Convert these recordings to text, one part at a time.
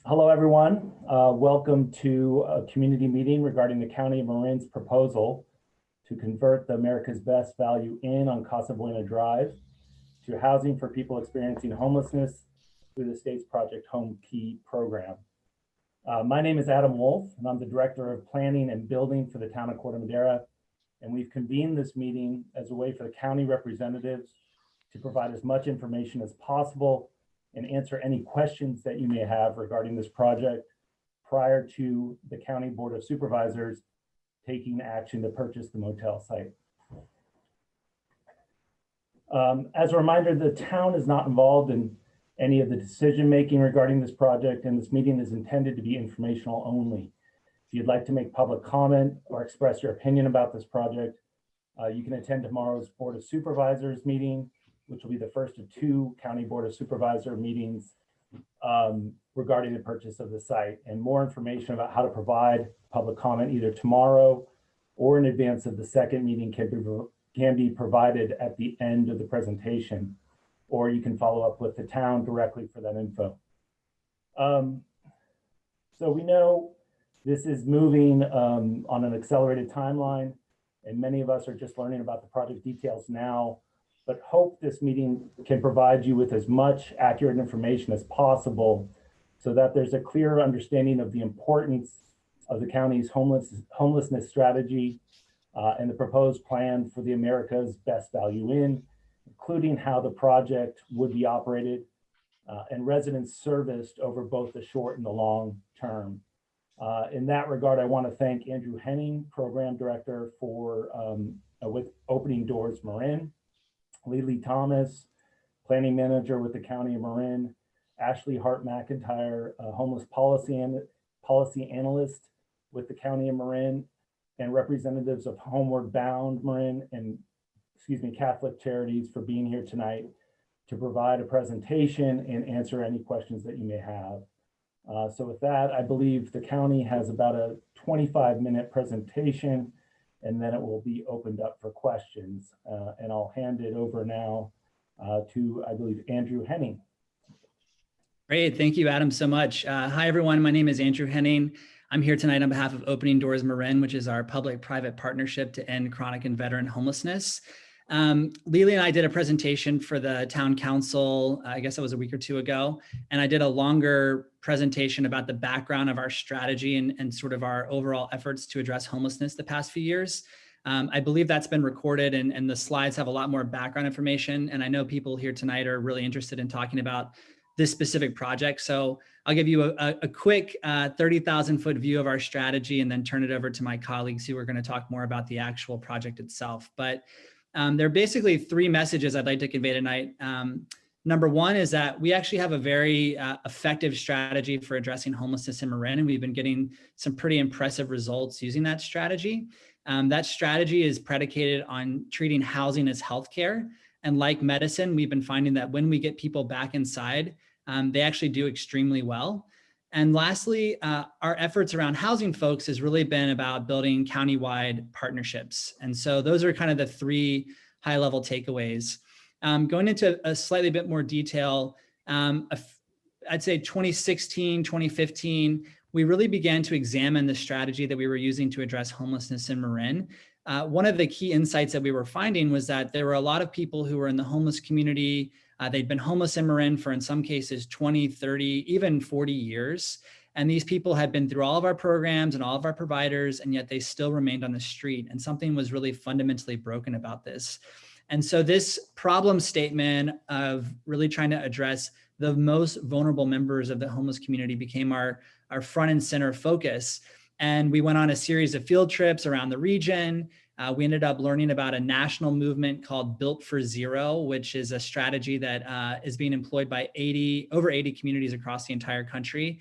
Hello, everyone. Welcome to a community meeting regarding the County of Marin's proposal to convert the America's Best Value Inn on Casa Buena Drive to housing for people experiencing homelessness through the state's Project Homekey program. My name is Adam Wolf, and I'm the Director of Planning and Building for the Town of Corte, Madera. And we've convened this meeting as a way for the county representatives to provide as much information as possible and answer any questions that you may have regarding this project prior to the County Board of Supervisors taking action to purchase the motel site. As a reminder, the town is not involved in any of the decision-making regarding this project, and this meeting is intended to be informational only. If you'd like to make public comment or express your opinion about this project, you can attend tomorrow's Board of Supervisors meeting, which will be the first of two County Board of Supervisor meetings regarding the purchase of the site. And more information about how to provide public comment either tomorrow or in advance of the second meeting can be provided at the end of the presentation, or you can follow up with the town directly for that info. So we know this is moving on an accelerated timeline, and many of us are just learning about the project details now, but hope this meeting can provide you with as much accurate information as possible so that there's a clear understanding of the importance of the county's homelessness strategy and the proposed plan for the America's Best Value Inn, including how the project would be operated and residents serviced over both the short and the long term. In that regard, I want to thank Andrew Henning, Program Director for with Opening Doors Marin, Lily Thomas, Planning Manager with the County of Marin, Ashley Hart McIntyre, Homeless Policy Analyst with the County of Marin, and representatives of Homeward Bound Marin and, Catholic Charities for being here tonight to provide a presentation and answer any questions that you may have. So with that, I believe the county has about a 25-minute presentation, and then it will be opened up for questions. And I'll hand it over now to, I believe, Andrew Henning. Great, thank you, Adam, so much. Hi, everyone, my name is Andrew Henning. I'm here tonight on behalf of Opening Doors Marin, which is our public-private partnership to end chronic and veteran homelessness. Lily and I did a presentation for the town council, I guess it was a week or two ago, and I did a longer presentation about the background of our strategy and sort of our overall efforts to address homelessness the past few years. I believe that's been recorded and the slides have a lot more background information, and I know people here tonight are really interested in talking about this specific project. So I'll give you a quick 30,000 foot view of our strategy and then turn it over to my colleagues who are going to talk more about the actual project itself. But there are basically three messages I'd like to convey tonight. Number one is that we actually have a very effective strategy for addressing homelessness in Marin, and we've been getting some pretty impressive results using that strategy. That strategy is predicated on treating housing as healthcare. And like medicine, we've been finding that when we get people back inside, they actually do extremely well. And lastly, our efforts around housing folks has really been about building countywide partnerships. And so those are kind of the three high-level takeaways. Going into a slightly bit more detail, I'd say 2016, 2015, we really began to examine the strategy that we were using to address homelessness in Marin. One of the key insights that we were finding was that there were a lot of people who were in the homeless community. They'd been homeless in Marin for, in some cases, 20, 30, even 40 years. And these people had been through all of our programs and all of our providers, and yet they still remained on the street. And something was really fundamentally broken about this. And so this problem statement of really trying to address the most vulnerable members of the homeless community became our front and center focus. And we went on a series of field trips around the region. We ended up learning about a national movement called Built for Zero, which is a strategy that is being employed by over 80 communities across the entire country.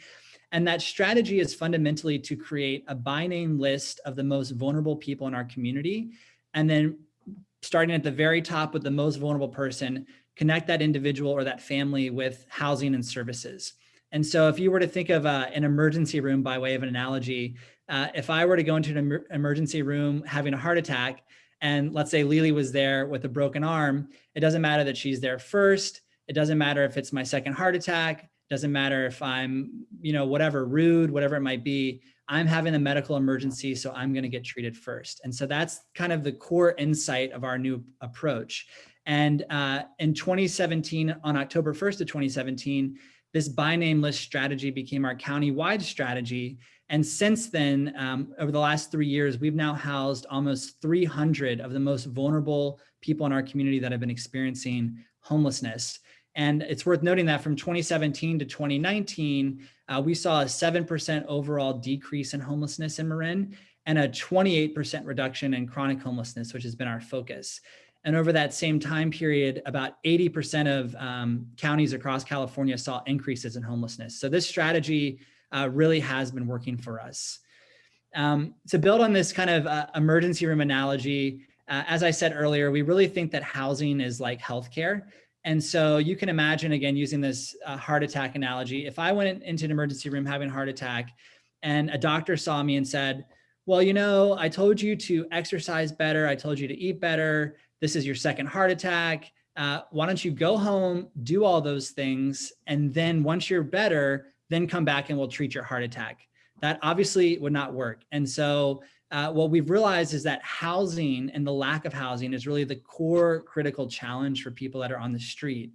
And that strategy is fundamentally to create a by name list of the most vulnerable people in our community. And then starting at the very top with the most vulnerable person, connect that individual or that family with housing and services. And so if you were to think of an emergency room by way of an analogy, if I were to go into an emergency room having a heart attack, and let's say Lily was there with a broken arm, it doesn't matter that she's there first. It doesn't matter if it's my second heart attack. Doesn't matter if I'm, whatever, rude, whatever it might be, I'm having a medical emergency, so I'm going to get treated first. And so that's kind of the core insight of our new approach. And in 2017, on October 1st of 2017, this by name list strategy became our county-wide strategy. And since then, over the last 3 years, we've now housed almost 300 of the most vulnerable people in our community that have been experiencing homelessness. And it's worth noting that from 2017 to 2019, we saw a 7% overall decrease in homelessness in Marin and a 28% reduction in chronic homelessness, which has been our focus. And over that same time period, about 80% of counties across California saw increases in homelessness. So this strategy really has been working for us. To build on this kind of emergency room analogy, as I said earlier, we really think that housing is like healthcare. And so you can imagine, again, using this heart attack analogy, if I went into an emergency room having a heart attack and a doctor saw me and said, well, I told you to exercise better. I told you to eat better. This is your second heart attack. Why don't you go home, do all those things, and then once you're better, then come back and we'll treat your heart attack. That obviously would not work. And so what we've realized is that housing and the lack of housing is really the core critical challenge for people that are on the street.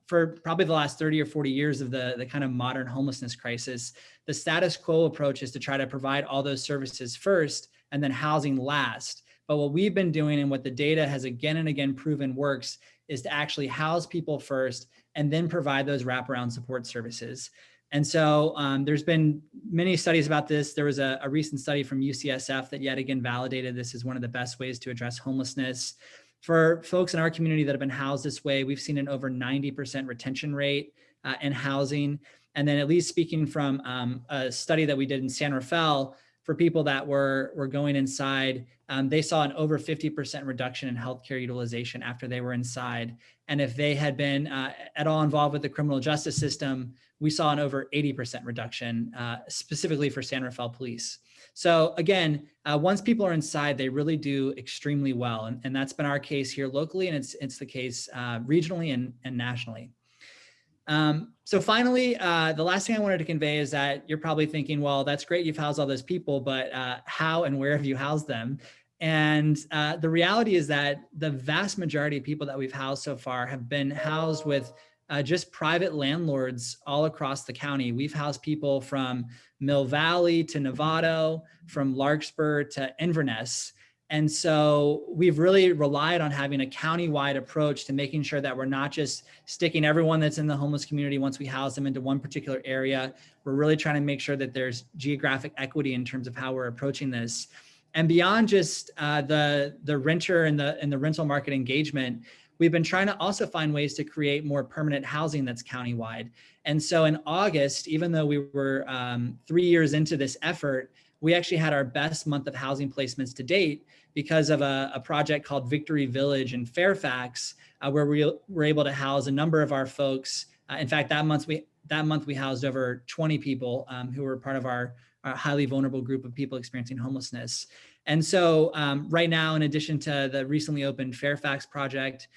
For probably the last 30 or 40 years of the kind of modern homelessness crisis, the status quo approach is to try to provide all those services first and then housing last. But what we've been doing and what the data has again and again proven works is to actually house people first and then provide those wraparound support services. And so there's been many studies about this. There was a recent study from UCSF that yet again validated this is one of the best ways to address homelessness. For folks in our community that have been housed this way, we've seen an over 90% retention rate in housing. And then at least speaking from a study that we did in San Rafael, for people that were going inside, they saw an over 50% reduction in healthcare utilization after they were inside. And if they had been at all involved with the criminal justice system, we saw an over 80% reduction, specifically for San Rafael police. So again, once people are inside, they really do extremely well. And that's been our case here locally, and it's the case regionally and nationally. So finally, the last thing I wanted to convey is that you're probably thinking, well, that's great, you've housed all those people, but how and where have you housed them? And the reality is that the vast majority of people that we've housed so far have been housed with just private landlords all across the county. We've housed people from Mill Valley to Novato, from Larkspur to Inverness. And so we've really relied on having a county-wide approach to making sure that we're not just sticking everyone that's in the homeless community once we house them into one particular area. We're really trying to make sure that there's geographic equity in terms of how we're approaching this. And beyond just the renter and the rental market engagement, we've been trying to also find ways to create more permanent housing that's countywide. And so in August, even though we were 3 years into this effort, we actually had our best month of housing placements to date because of a project called Victory Village in Fairfax, where we were able to house a number of our folks. In fact, that month we housed over 20 people who were part of our highly vulnerable group of people experiencing homelessness. And so right now, in addition to the recently opened Fairfax project,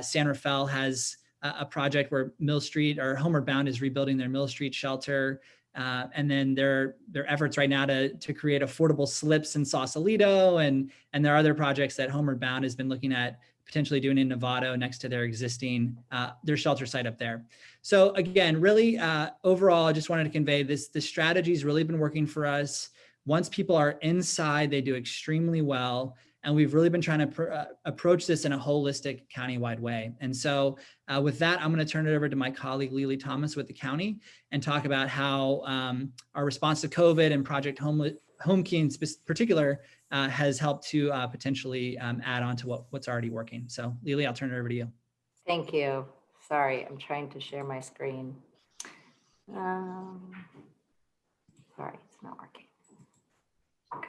San Rafael has a project where Mill Street or Homeward Bound is rebuilding their Mill Street shelter. And then their efforts right now to create affordable slips in Sausalito, and there are other projects that Homeward Bound has been looking at potentially doing in Novato next to their existing their shelter site up there. So again, really overall, I just wanted to convey this strategy has really been working for us. Once people are inside, they do extremely well. And we've really been trying to approach this in a holistic countywide way. And so with that, I'm going to turn it over to my colleague, Lily Thomas with the county, and talk about how our response to COVID and Project Homekey in particular has helped to potentially add on to what's already working. So Lily, I'll turn it over to you. Thank you. Sorry, I'm trying to share my screen. Sorry, it's not working. Okay.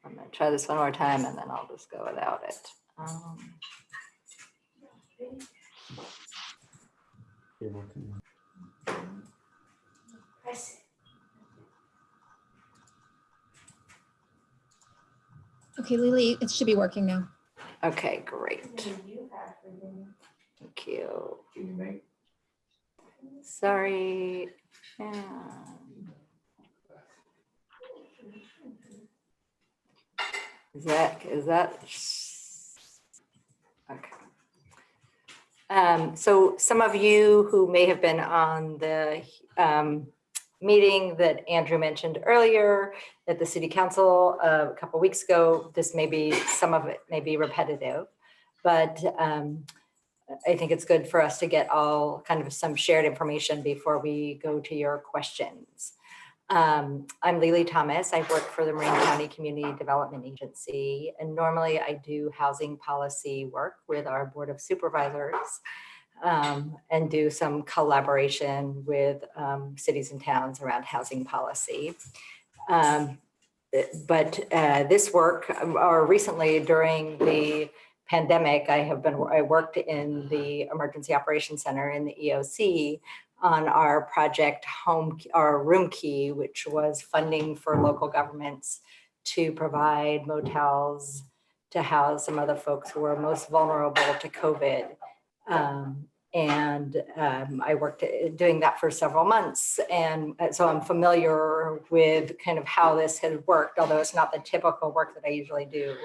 I'm going to try this one more time and then I'll just go without it. Okay, Lily, it should be working now. Okay, great. Thank Thank you. Sorry. Is that okay? So some of you who may have been on the meeting that Andrew mentioned earlier at the City Council a couple weeks ago, some of it may be repetitive, but I think it's good for us to get all kind of some shared information before we go to your questions. I'm Lily Thomas. I work for the Marin County Community Development Agency, and normally I do housing policy work with our Board of Supervisors and do some collaboration with cities and towns around housing policy. But this work, or recently during the pandemic, I worked in the Emergency Operations Center in the EOC on our project Homekey, which was funding for local governments to provide motels to house some of the folks who were most vulnerable to COVID. I worked doing that for several months. And so I'm familiar with kind of how this has worked, although it's not the typical work that I usually do.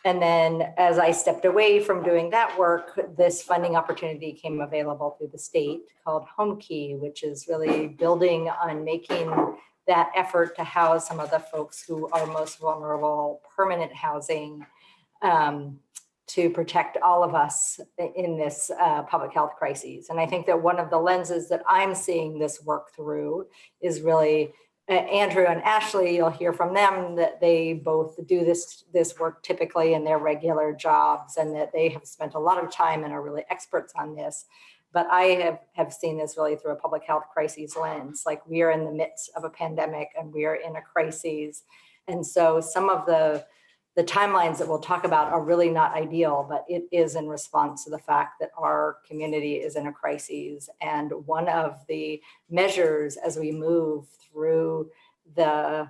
And then as I stepped away from doing that work, this funding opportunity came available through the state called Homekey, which is really building on making that effort to house some of the folks who are most vulnerable, permanent housing, to protect all of us in this public health crisis. And I think that one of the lenses that I'm seeing this work through is really Andrew and Ashley. You'll hear from them that they both do this work typically in their regular jobs, and that they have spent a lot of time and are really experts on this. But I have seen this really through a public health crisis lens. Like, we are in the midst of a pandemic and we are in a crisis. And so some of the timelines that we'll talk about are really not ideal, but it is in response to the fact that our community is in a crisis. And one of the measures as we move through the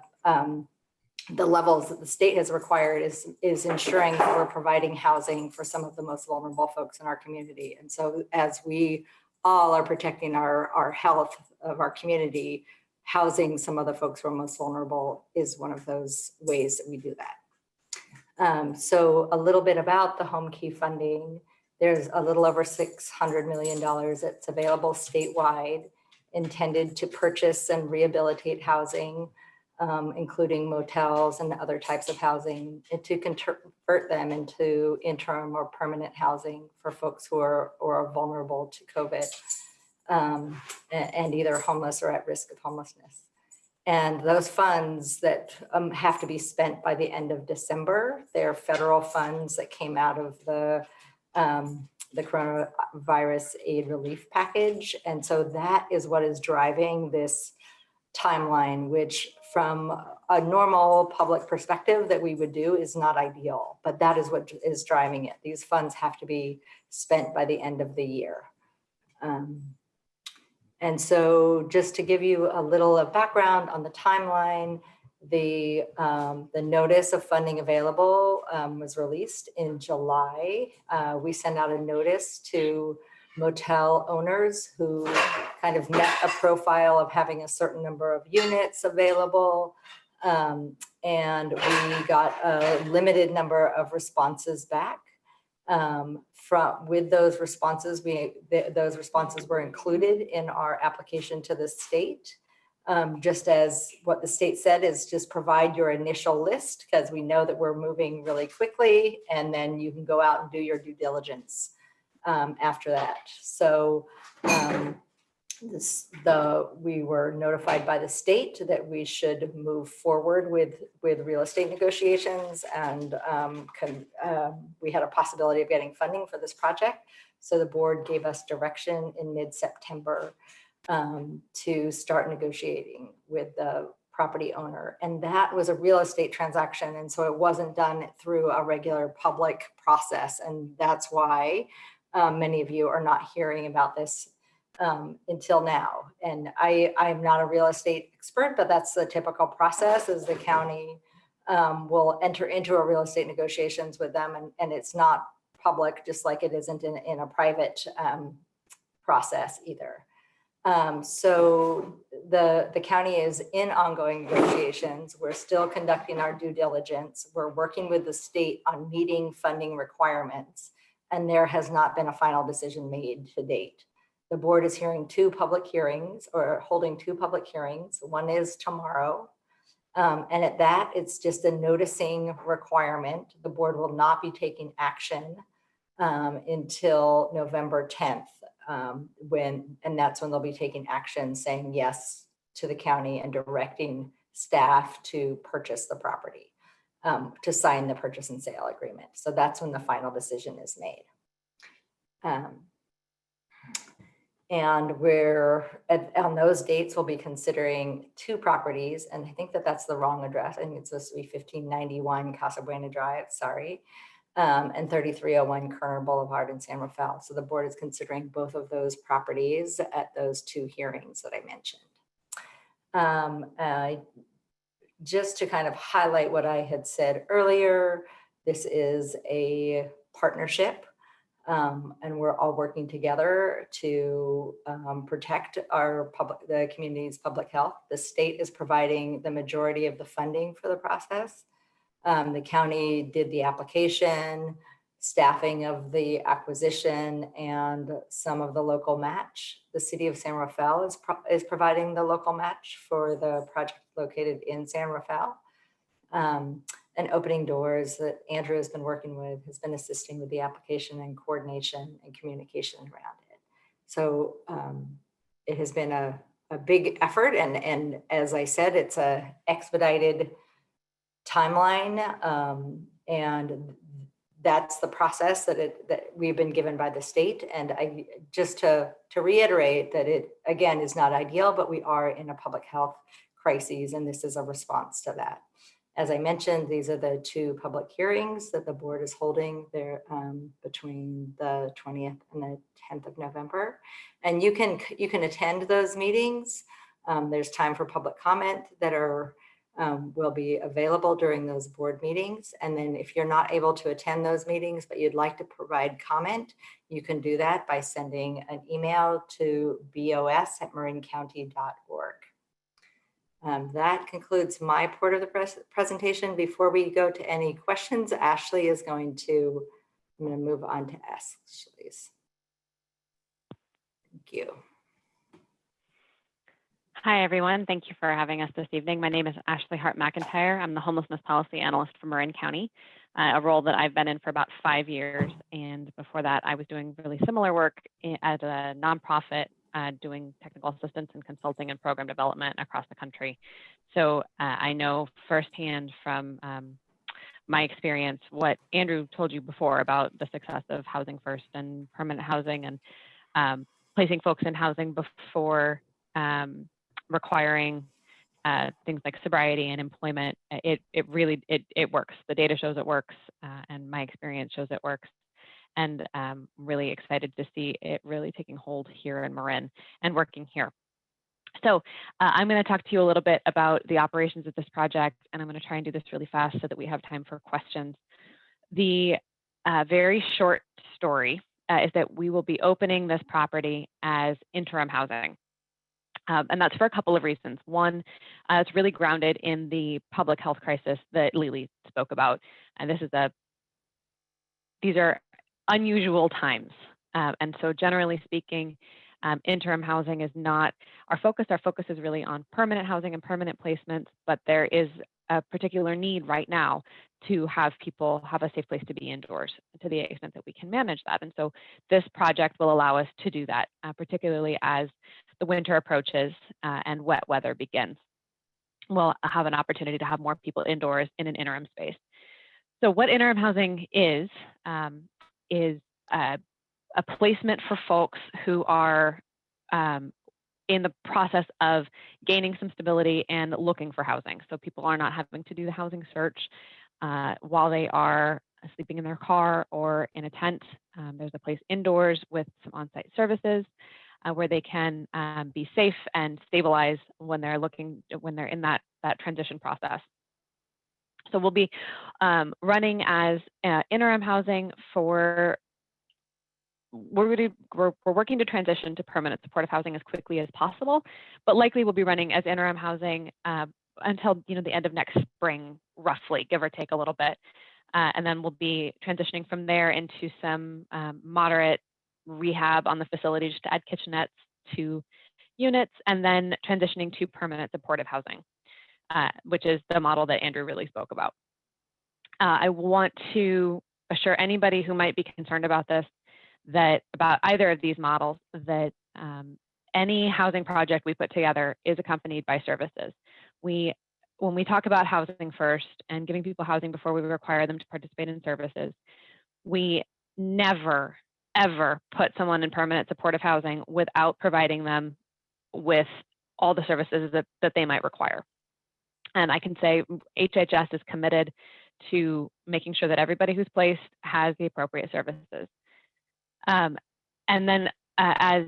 levels that the state has required is ensuring that we're providing housing for some of the most vulnerable folks in our community. And so as we all are protecting our health of our community, housing some of the folks who are most vulnerable is one of those ways that we do that. So a little bit about the Homekey funding. There's a little over $600 million that's available statewide, intended to purchase and rehabilitate housing, including motels and other types of housing, and to convert them into interim or permanent housing for folks who are vulnerable to COVID and either homeless or at risk of homelessness. And those funds that have to be spent by the end of December, they're federal funds that came out of the coronavirus aid relief package. And so that is what is driving this timeline, which from a normal public perspective that we would do is not ideal, but that is what is driving it. These funds have to be spent by the end of the year. And so just to give you a little of background on the timeline, the notice of funding available was released in July. We sent out a notice to motel owners who kind of met a profile of having a certain number of units available. And we got a limited number of responses back. With those responses, those responses were included in our application to the state. Just as what the state said is just provide your initial list, because we know that we're moving really quickly, and then you can go out and do your due diligence after that. So we were notified by the state that we should move forward with real estate negotiations, and we had a possibility of getting funding for this project. So the board gave us direction in mid-September to start negotiating with the property owner. And that was a real estate transaction. And so it wasn't done through a regular public process. And that's why many of you are not hearing about this until now. And I'm not a real estate expert, but that's the typical process, is the county will enter into a real estate negotiations with them, and it's not public, just like it isn't in a private process either. So the county is in ongoing negotiations. We're still conducting our due diligence. We're working with the state on meeting funding requirements, and there has not been a final decision made to date. The board is hearing two public hearings, or holding two public hearings. One is tomorrow. And at that, it's just a noticing requirement. The board will not be taking action until November 10th, and that's when they'll be taking action saying yes to the county and directing staff to purchase the property, to sign the purchase and sale agreement. So that's when the final decision is made. And we're on those dates, we'll be considering two properties. And I think that that's the wrong address. I think it's supposed to be 1591 Casa Buena Drive, sorry. And 3301 Kerner Boulevard in San Rafael. So the board is considering both of those properties at those two hearings that I mentioned. Just to kind of highlight what I had said earlier, this is a partnership. And we're all working together to protect the community's public health. The state is providing the majority of the funding for the process. The county did the application, staffing of the acquisition, and some of the local match. The city of San Rafael is providing the local match for the project located in San Rafael. And Opening Doors that Andrew has been working with has been assisting with the application and coordination and communication around it. So it has been a big effort. And as I said, it's a expedited timeline. And that's the process that we've been given by the state. And I just to reiterate that it, again, is not ideal, but we are in a public health crisis, and this is a response to that. As I mentioned, these are the two public hearings that the board is holding there between the 20th and the 10th of November. And you can attend those meetings. There's time for public comment that will be available during those board meetings. And then if you're not able to attend those meetings, but you'd like to provide comment, you can do that by sending an email to bos@marincounty.org. That concludes my part of the presentation. Before we go to any questions, Ashley is I'm going to move on to Ashley's. Thank you. Hi, everyone. Thank you for having us this evening. My name is Ashley Hart McIntyre. I'm the Homelessness Policy Analyst for Marin County, a role that I've been in for about 5 years. And before that, I was doing really similar work at a nonprofit doing technical assistance and consulting and program development across the country. So I know firsthand from my experience what Andrew told you before about the success of Housing First and permanent housing and placing folks in housing before requiring things like sobriety and employment. It really works. The data shows it works, and my experience shows it works. And really excited to see it really taking hold here in Marin and working here. So I'm going to talk to you a little bit about the operations of this project, and I'm going to try and do this really fast so that we have time for questions. The very short story is that we will be opening this property as interim housing. And that's for a couple of reasons. One, it's really grounded in the public health crisis that Lily spoke about. And these are unusual times. And so generally speaking, interim housing is not our focus. Our focus is really on permanent housing and permanent placements, but there is a particular need right now to have people have a safe place to be indoors to the extent that we can manage that. And so this project will allow us to do that, particularly as the winter approaches and wet weather begins. We'll have an opportunity to have more people indoors in an interim space. So what interim housing is a placement for folks who are in the process of gaining some stability and looking for housing. So people are not having to do the housing search while they are sleeping in their car or in a tent. There's a place indoors with some on-site services where they can be safe and stabilized when they're in that transition process. So we'll be running as interim housing for we're working to transition to permanent supportive housing as quickly as possible, but likely we'll be running as interim housing until the end of next spring, roughly, give or take a little bit. And then we'll be transitioning from there into some moderate rehab on the facility just to add kitchenettes to units, and then transitioning to permanent supportive housing, which is the model that Andrew really spoke about. I want to assure anybody who might be concerned about this, that about either of these models, that any housing project we put together is accompanied by services. When we talk about housing first and giving people housing before we require them to participate in services, we never, ever put someone in permanent supportive housing without providing them with all the services that they might require. And I can say HHS is committed to making sure that everybody who's placed has the appropriate services. And then as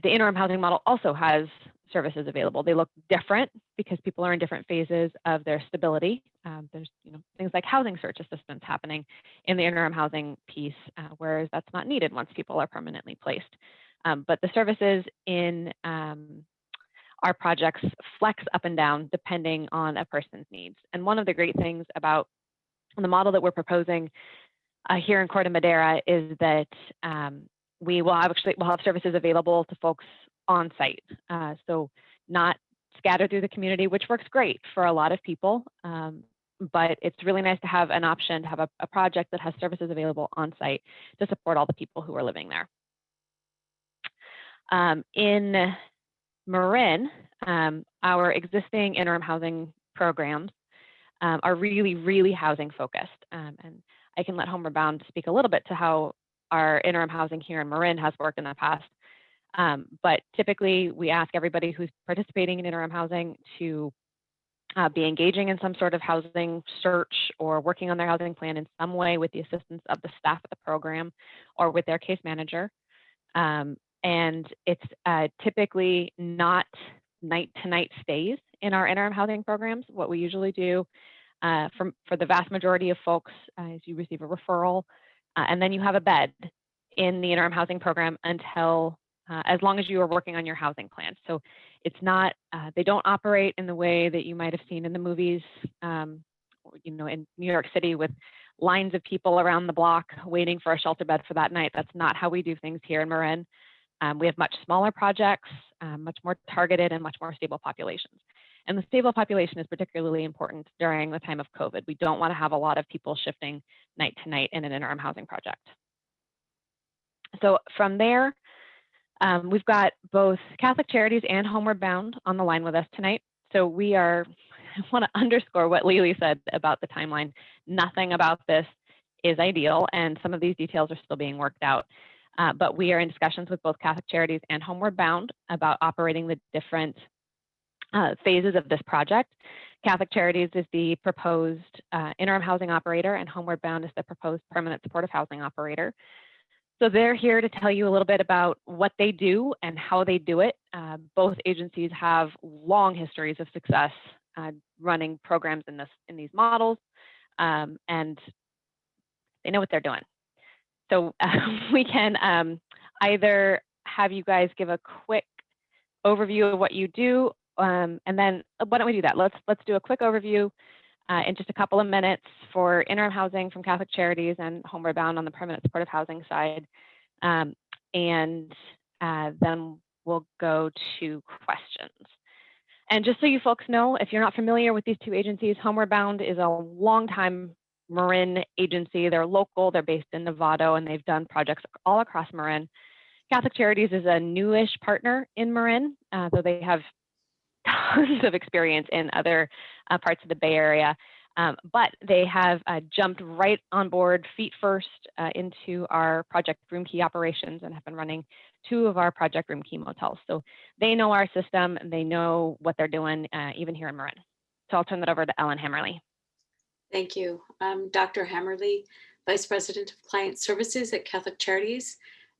the interim housing model also has services available. They look different because people are in different phases of their stability. There's things like housing search assistance happening in the interim housing piece, whereas that's not needed once people are permanently placed. But the services in our projects flex up and down depending on a person's needs. And one of the great things about the model that we're proposing here in Corte, Madera is that we'll have services available to folks on site. So not scattered through the community, which works great for a lot of people. But it's really nice to have an option to have a project that has services available on site to support all the people who are living there. In Marin, our existing interim housing programs are really, really housing focused. And I can let Homeward Bound speak a little bit to how our interim housing here in Marin has worked in the past. But typically we ask everybody who's participating in interim housing to be engaging in some sort of housing search or working on their housing plan in some way with the assistance of the staff at the program or with their case manager. And it's typically not night-to-night stays in our interim housing programs. What we usually do for the vast majority of folks is you receive a referral and then you have a bed in the interim housing program until as long as you are working on your housing plan. So it's not, they don't operate in the way that you might have seen in the movies, in New York City with lines of people around the block waiting for a shelter bed for that night. That's not how we do things here in Marin. We have much smaller projects, much more targeted and much more stable populations. And the stable population is particularly important during the time of COVID. We don't want to have a lot of people shifting night to night in an interim housing project. So from there, we've got both Catholic Charities and Homeward Bound on the line with us tonight. So I want to underscore what Lily said about the timeline. Nothing about this is ideal, and some of these details are still being worked out. But we are in discussions with both Catholic Charities and Homeward Bound about operating the different phases of this project. Catholic Charities is the proposed interim housing operator, and Homeward Bound is the proposed permanent supportive housing operator. So they're here to tell you a little bit about what they do and how they do it. Both agencies have long histories of success running programs in these models, and they know what they're doing. So we can either have you guys give a quick overview of what you do, and then why don't we do that? Let's do a quick overview in just a couple of minutes for interim housing from Catholic Charities and Homeward Bound on the permanent supportive housing side. And then we'll go to questions. And just so you folks know, if you're not familiar with these two agencies, Homeward Bound is a longtime Marin agency. They're local, they're based in Novato, and they've done projects all across Marin. Catholic Charities is a newish partner in Marin, though they have tons of experience in other parts of the Bay Area. But they have jumped right on board feet first into our Project Room Key operations and have been running 2 of our Project Room Key motels. So they know our system and they know what they're doing even here in Marin. So I'll turn that over to Ellen Hammerly. Thank you. I'm Dr. Hammerly, Vice President of Client Services at Catholic Charities.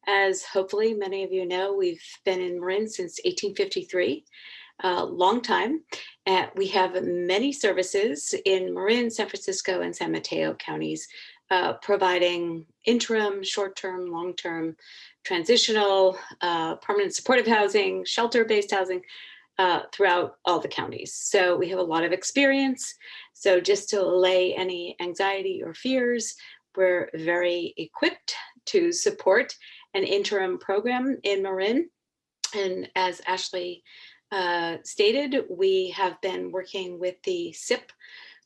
As hopefully many of you know, we've been in Marin since 1853. Long time. We have many services in Marin, San Francisco, and San Mateo counties, providing interim, short-term, long-term, transitional, permanent supportive housing, shelter-based housing throughout all the counties. So we have a lot of experience. So just to allay any anxiety or fears, we're very equipped to support an interim program in Marin. And as Ashley stated, we have been working with the SIP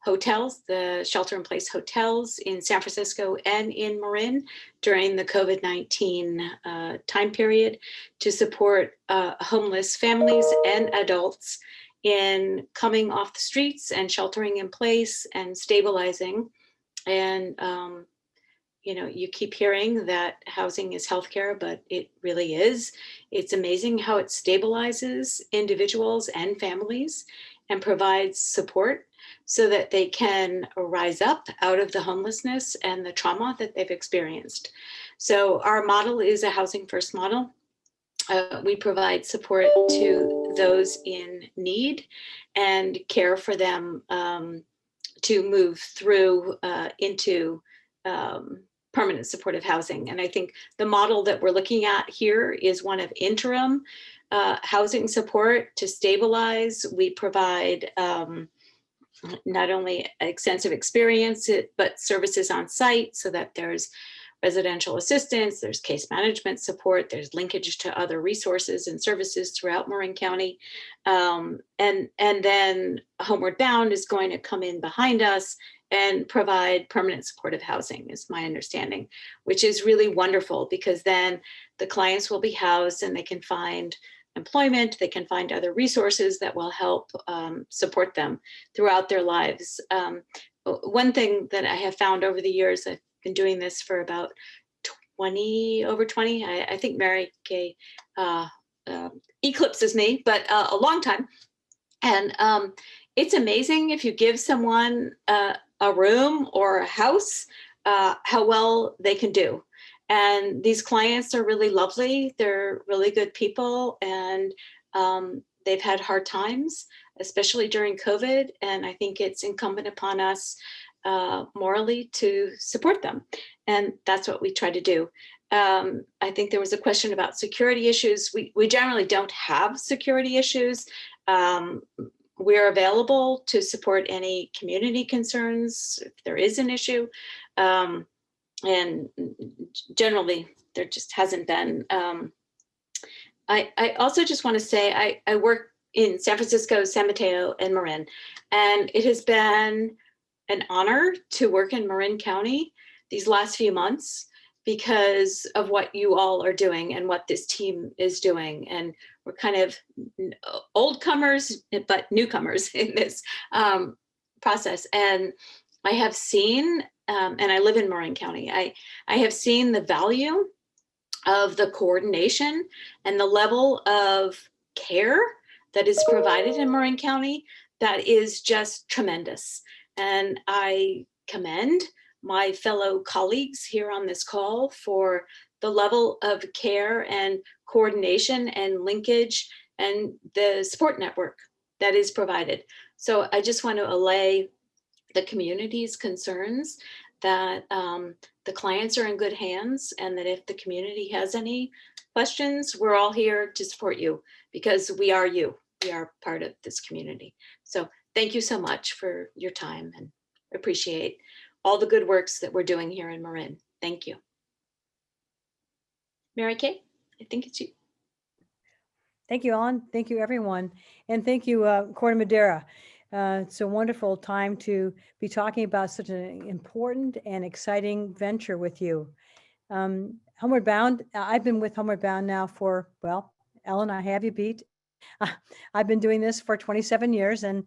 hotels, the shelter-in-place hotels in San Francisco and in Marin during the COVID-19 time period to support homeless families and adults in coming off the streets and sheltering in place and stabilizing. And you know, you keep hearing that housing is healthcare, but it really is. It's amazing how it stabilizes individuals and families and provides support so that they can rise up out of the homelessness and the trauma that they've experienced. So our model is a housing first model. We provide support to those in need and care for them to move through into permanent supportive housing. And I think the model that we're looking at here is one of interim housing support to stabilize. We provide not only extensive experience, but services on site so that there's residential assistance, there's case management support, there's linkage to other resources and services throughout Marin County. And then Homeward Bound is going to come in behind us and provide permanent supportive housing, is my understanding, which is really wonderful because then the clients will be housed and they can find employment, they can find other resources that will help support them throughout their lives. One thing that I have found over the years, I've been doing this for about over 20, I think Mary Kay eclipses me, but a long time. And it's amazing if you give someone a room or a house, how well they can do. And these clients are really lovely. They're really good people, and they've had hard times, especially during COVID. And I think it's incumbent upon us morally to support them. And that's what we try to do. I think there was a question about security issues. We generally don't have security issues. We're available to support any community concerns if there is an issue. And generally, there just hasn't been. I also just want to say I work in San Francisco, San Mateo, and Marin, and it has been an honor to work in Marin County these last few months because of what you all are doing and what this team is doing. And we're kind of old comers, but newcomers in this process. And I have seen, and I live in Marin County, I have seen the value of the coordination and the level of care that is provided in Marin County that is just tremendous. And I commend my fellow colleagues here on this call for the level of care and coordination and linkage and the support network that is provided. So I just want to allay the community's concerns that the clients are in good hands, and that if the community has any questions, we're all here to support you because we are you. We are part of this community. So thank you so much for your time, and appreciate all the good works that we're doing here in Marin. Thank you. Mary Kay, I think it's you. Thank you, Ellen. Thank you, everyone. And thank you, Corte Madera. It's a wonderful time to be talking about such an important and exciting venture with you. Homeward Bound, I've been with Homeward Bound now for, well, Ellen, I have you beat. I've been doing this for 27 years and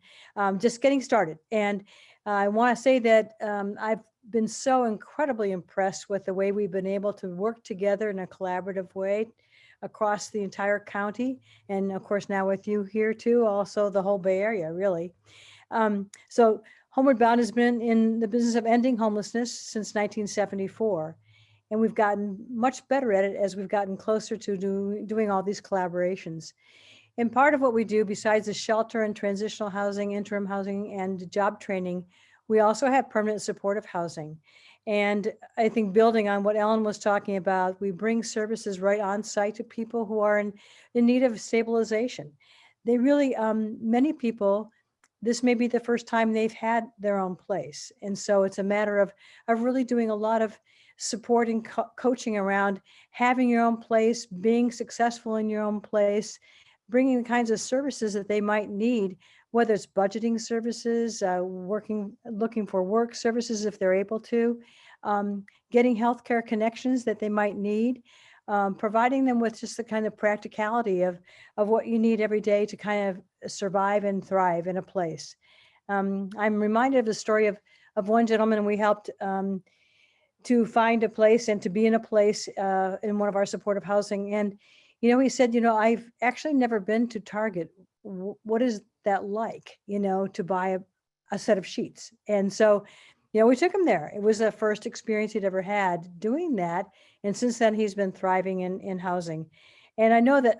just getting started. And I want to say that I've been so incredibly impressed with the way we've been able to work together in a collaborative way across the entire county. And of course, now with you here too, also the whole Bay Area, really. So Homeward Bound has been in the business of ending homelessness since 1974. And we've gotten much better at it as we've gotten closer to doing all these collaborations. And part of what we do, besides the shelter and transitional housing, interim housing, and job training, we also have permanent supportive housing. And I think building on what Ellen was talking about, we bring services right on site to people who are in need of stabilization. They really, many people, this may be the first time they've had their own place. And so it's a matter of really doing a lot of support and coaching around having your own place, being successful in your own place, bringing the kinds of services that they might need, whether it's budgeting services, looking for work services if they're able to, getting healthcare connections that they might need, providing them with just the kind of practicality of what you need every day to kind of survive and thrive in a place. I'm reminded of the story of one gentleman we helped to find a place and to be in a place in one of our supportive housing. And, he said, I've actually never been to Target. What is that like, to buy a set of sheets? And so, we took him there. It was the first experience he'd ever had doing that. And since then, he's been thriving in housing. And I know that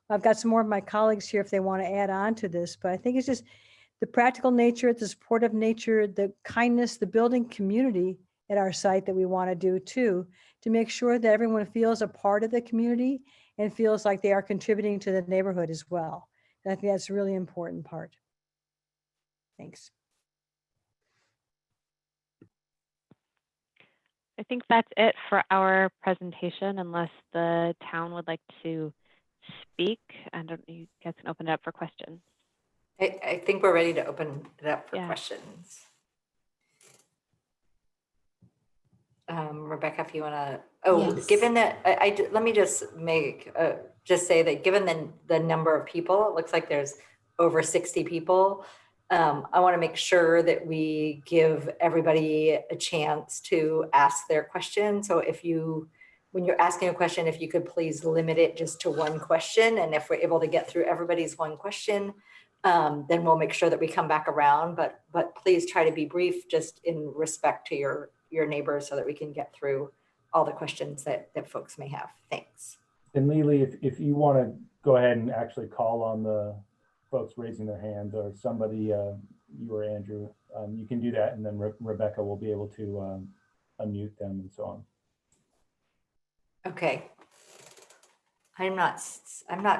I've got some more of my colleagues here if they want to add on to this, but I think it's just the practical nature, the supportive nature, the kindness, the building community at our site that we want to do too, to make sure that everyone feels a part of the community and feels like they are contributing to the neighborhood as well. And I think that's a really important part. Thanks. I think that's it for our presentation, unless the town would like to speak. You guys can open it up for questions. I think we're ready to open it up for Yeah. questions. Rebecca, if you want to, Yes. given that, let me just say that given the number of people, it looks like there's over 60 people. I want to make sure that we give everybody a chance to ask their question. So when you're asking a question, if you could please limit it just to one question. And if we're able to get through everybody's one question, then we'll make sure that we come back around, but please try to be brief, just in respect to your neighbors, so that we can get through all the questions that folks may have. Thanks. And Lily, if you want to go ahead and actually call on the folks raising their hands, or somebody, you or Andrew, you can do that, and then Rebecca will be able to unmute them and so on. Okay. I'm not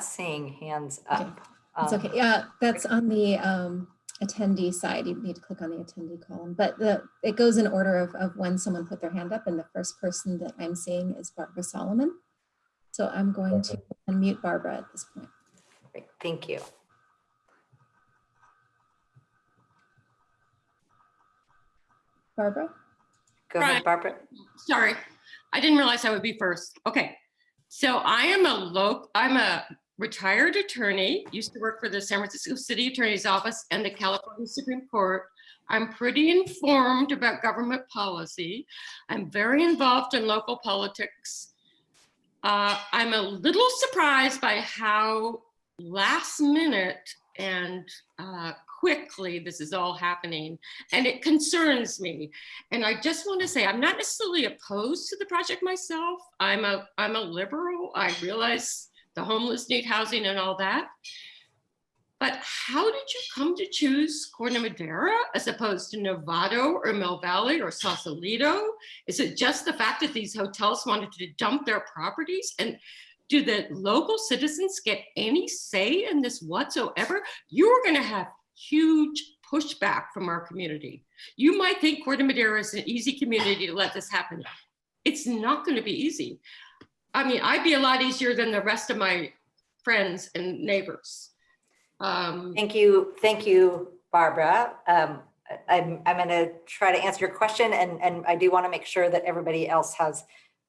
seeing hands up. Okay. It's okay. Yeah, that's on the attendee side. You need to click on the attendee column, but it goes in order of when someone put their hand up, and the first person that I'm seeing is Barbara Solomon. So I'm going to unmute Barbara at this point. Great. Thank you. Barbara? Go ahead, Barbara. Sorry, I didn't realize I would be first. Okay, so I'm a retired attorney, used to work for the San Francisco City Attorney's Office and the California Supreme Court. I'm pretty informed about government policy. I'm very involved in local politics. I'm a little surprised by how last minute and quickly this is all happening, and it concerns me. And I just want to say, I'm not necessarily opposed to the project myself. I'm a liberal. I realize the homeless need housing and all that. But how did you come to choose Corte Madera as opposed to Novato or Mill Valley or Sausalito? Is it just the fact that these hotels wanted to dump their properties? And do the local citizens get any say in this whatsoever? You are going to have huge pushback from our community. You might think Corte Madera is an easy community to let this happen. It's not going to be easy. I mean, I'd be a lot easier than the rest of my friends and neighbors. Thank you, Barbara. I'm going to try to answer your question, and I do want to make sure that everybody else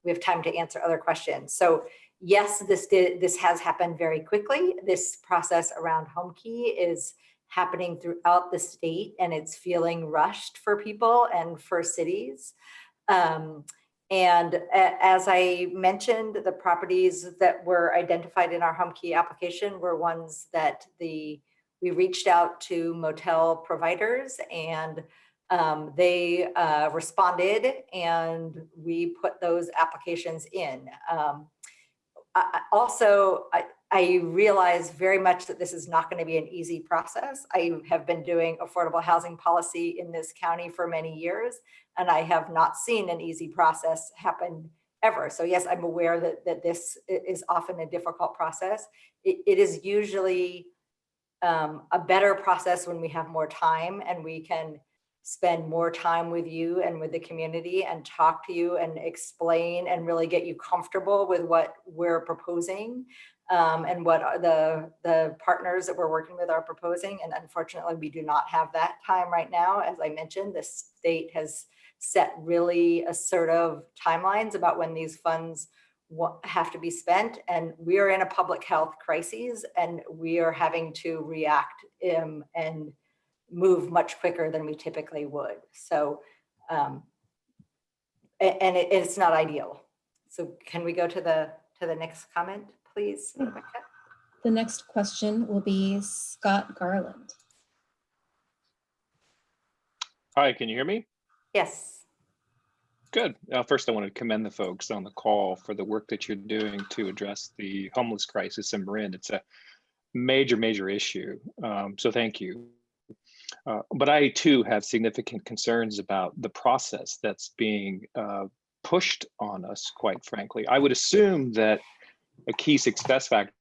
we have time to answer other questions. So yes, this has happened very quickly. This process around Homekey is happening throughout the state, and it's feeling rushed for people and for cities. And as I mentioned, the properties that were identified in our Homekey application were ones that we reached out to motel providers, and they responded, and we put those applications in. Also, I realize very much that this is not going to be an easy process. I have been doing affordable housing policy in this county for many years, and I have not seen an easy process happen ever. So yes, I'm aware that this is often a difficult process. It is usually a better process when we have more time and we can spend more time with you and with the community and talk to you and explain and really get you comfortable with what we're proposing and what the partners that we're working with are proposing. And unfortunately, we do not have that time right now. As I mentioned, the state has set really assertive timelines about when these funds have to be spent, and we are in a public health crisis, and we are having to react and move much quicker than we typically would. So, it's not ideal. So, can we go to the next comment, please, Rebecca? The next question will be Scott Garland. Hi, can you hear me? Yes. Good. First, I want to commend the folks on the call for the work that you're doing to address the homeless crisis in Marin. It's a major, major issue. So thank you. But I too have significant concerns about the process that's being pushed on us, quite frankly. I would assume that a key success factor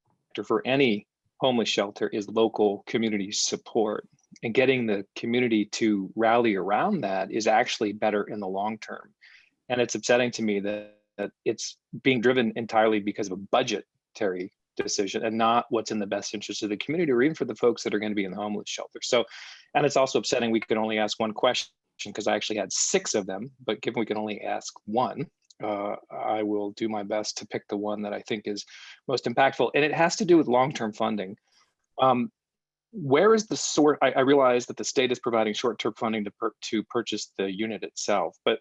for any homeless shelter is local community support. And getting the community to rally around that is actually better in the long term. And it's upsetting to me that it's being driven entirely because of a budgetary decision and not what's in the best interest of the community or even for the folks that are going to be in the homeless shelter. So, and it's also upsetting we could only ask one question because I actually had 6 of them, but given we can only ask one, I will do my best to pick the one that I think is most impactful. And it has to do with long-term funding. Where is the source? I realize that the state is providing short-term funding to purchase the unit itself, but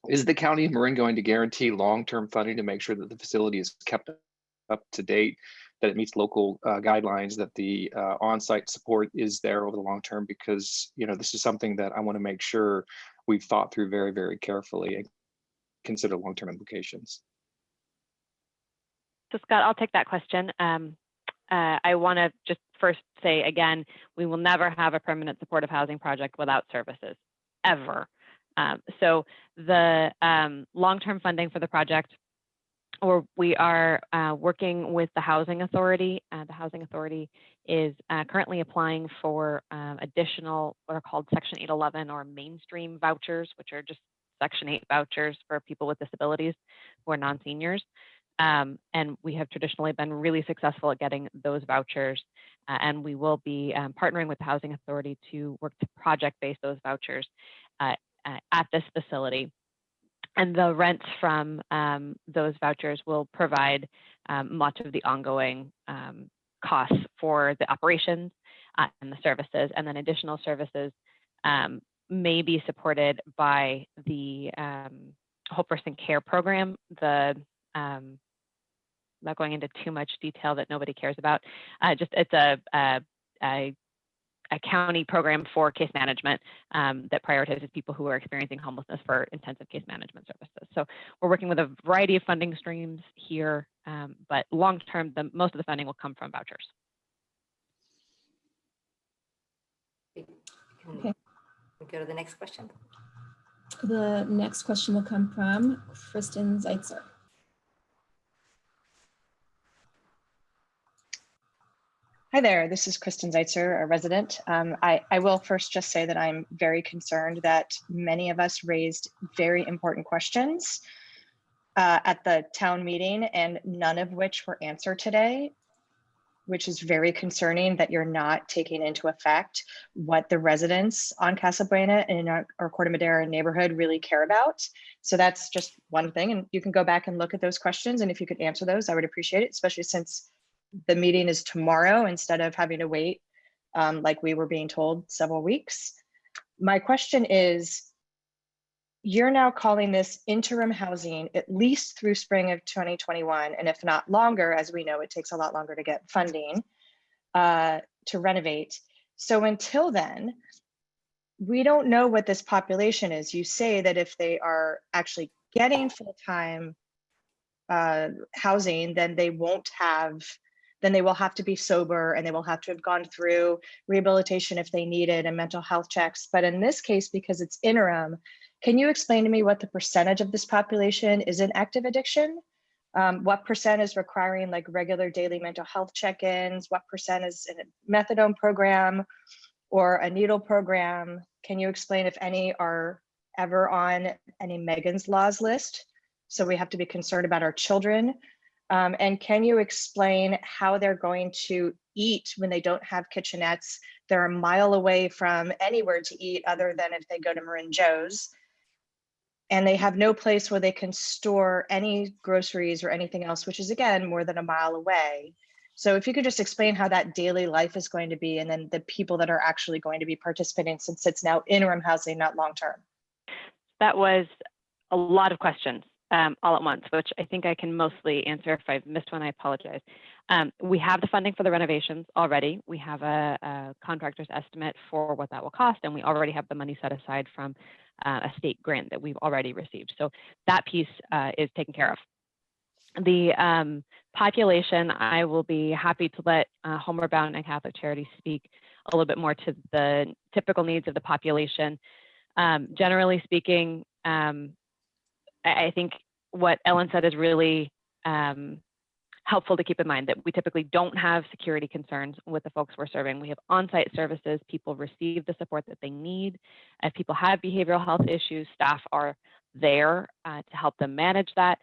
is the County of Marin going to guarantee long-term funding to make sure that the facility is kept up to date, that it meets local guidelines, that the on-site support is there over the long term? Because this is something that I want to make sure we've thought through very, very carefully and consider long-term implications. So Scott, I'll take that question. I want to just first say again, we will never have a permanent supportive housing project without services, ever. So the long-term funding for the project, or we are working with the Housing Authority. The Housing Authority is currently applying for additional what are called Section 811 or mainstream vouchers, which are just Section 8 vouchers for people with disabilities who are non-seniors. And we have traditionally been really successful at getting those vouchers. And we will be partnering with the Housing Authority to work to project-base those vouchers at this facility. And the rents from those vouchers will provide much of the ongoing costs for the operations and the services. And then additional services may be supported by the Whole Person Care Program. Not going into too much detail that nobody cares about. It's a county program for case management that prioritizes people who are experiencing homelessness for intensive case management services. So we're working with a variety of funding streams here, but long-term, most of the funding will come from vouchers. Okay. We go to the next question. The next question will come from Kristen Zeitzer. Hi there, this is Kristen Zeitzer, a resident. I will first just say that I'm very concerned that many of us raised very important questions at the town meeting and none of which were answered today, which is very concerning that you're not taking into effect what the residents on Casa Buena and in our Corte Madera neighborhood really care about. So that's just one thing, and you can go back and look at those questions, and if you could answer those, I would appreciate it, especially since the meeting is tomorrow instead of having to wait like we were being told several weeks. My question is, you're now calling this interim housing at least through spring of 2021, and if not longer, as we know, it takes a lot longer to get funding to renovate. So until then, we don't know what this population is. You say that if they are actually getting full-time housing, then they won't have then they will have to be sober and they will have to have gone through rehabilitation if they need it and mental health checks. But in this case, because it's interim, can you explain to me what the percentage of this population is in active addiction? What percent is requiring like regular daily mental health check-ins? What percent is in a methadone program or a needle program? Can you explain if any are ever on any Megan's Laws list? So we have to be concerned about our children. And can you explain how they're going to eat when they don't have kitchenettes? They're a mile away from anywhere to eat other than if they go to Marin Joe's. And they have no place where they can store any groceries or anything else, which is again, more than a mile away. So if you could just explain how that daily life is going to be, and then the people that are actually going to be participating, since it's now interim housing, not long-term. That was a lot of questions all at once, which I think I can mostly answer. If I've missed one, I apologize. We have the funding for the renovations already. We have a contractor's estimate for what that will cost, and we already have the money set aside from a state grant that we've already received. So that piece is taken care of. The population, I will be happy to let Homeward Bound and Catholic Charities speak a little bit more to the typical needs of the population. Generally speaking, I think what Ellen said is really helpful to keep in mind, that we typically don't have security concerns with the folks we're serving. We have on-site services. People receive the support that they need. If people have behavioral health issues, staff are there to help them manage that.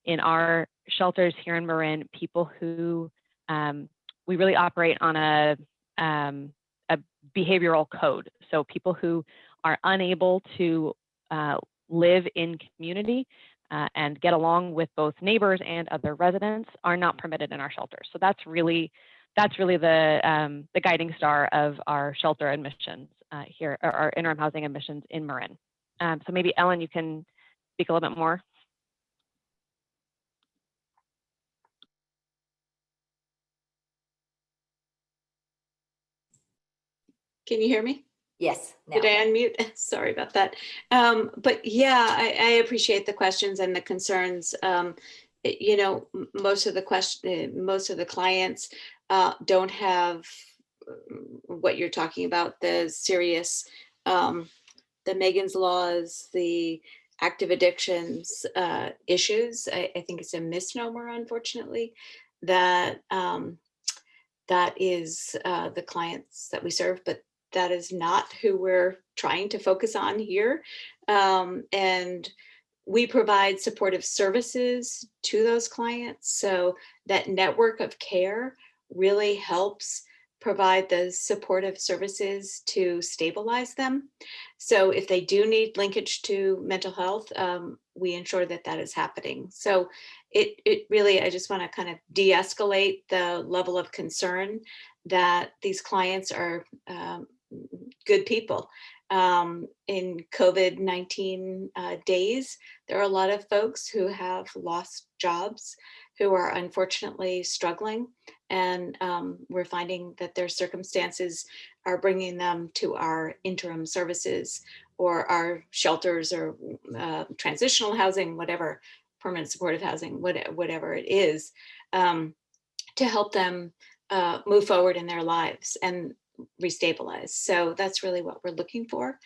In our shelters here in Marin, people who we really operate on a behavioral code. So people who are unable to live in community and get along with both neighbors and other residents are not permitted in our shelters. So that's really the guiding star of our shelter admissions here, or our interim housing admissions in Marin. So maybe Ellen, you can speak a little bit more. Can you hear me? Yes. Now. Did I unmute? Sorry about that. But yeah, I appreciate the questions and the concerns. You know, most of the clients don't have what you're talking about, the serious, the Megan's Laws, the active addictions issues. I think it's a misnomer, unfortunately, that that is the clients that we serve, but that is not who we're trying to focus on here. And we provide supportive services to those clients. So that network of care really helps provide the supportive services to stabilize them. So if they do need linkage to mental health, we ensure that that is happening. So it really, I just want to kind of de-escalate the level of concern that these clients are good people. In COVID-19 days, there are a lot of folks who have lost jobs, who are unfortunately struggling. And we're finding that their circumstances are bringing them to our interim services or our shelters or transitional housing, whatever, permanent supportive housing, whatever it is, to help them move forward in their lives and restabilize. So that's really what we're looking for.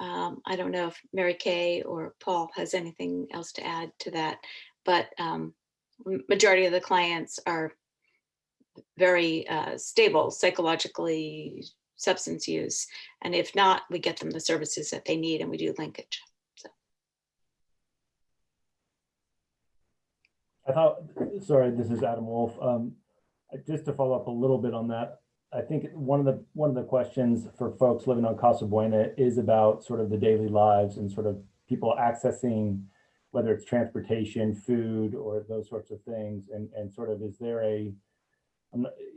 I don't know if Mary Kay or Paul has anything else to add to that, but majority of the clients are very stable psychologically, substance use. And if not, we get them the services that they need and we do linkage. So. I thought, sorry, this is Adam Wolf. Just to follow up a little bit on that, I think one of the questions for folks living on Casa Buena is about sort of the daily lives and sort of people accessing, whether it's transportation, food, or those sorts of things, and sort of, is there a,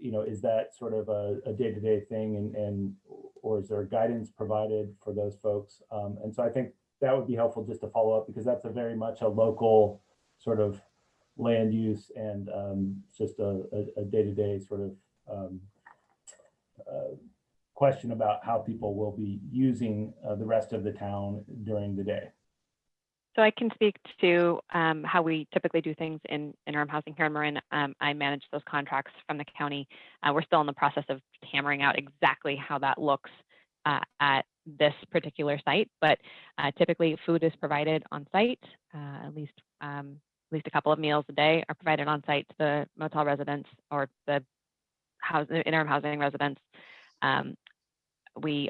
you know, is that sort of a day-to-day thing, and or is there guidance provided for those folks? And so I think that would be helpful just to follow up, because that's a very much a local sort of land use and just a day-to-day sort of question about how people will be using the rest of the town during the day. So I can speak to how we typically do things in interim housing here in Marin. I manage those contracts from the county. We're still in the process of hammering out exactly how that looks at this particular site, but typically food is provided on site. At least a couple of meals a day are provided on site to the motel residents or the interim housing residents. We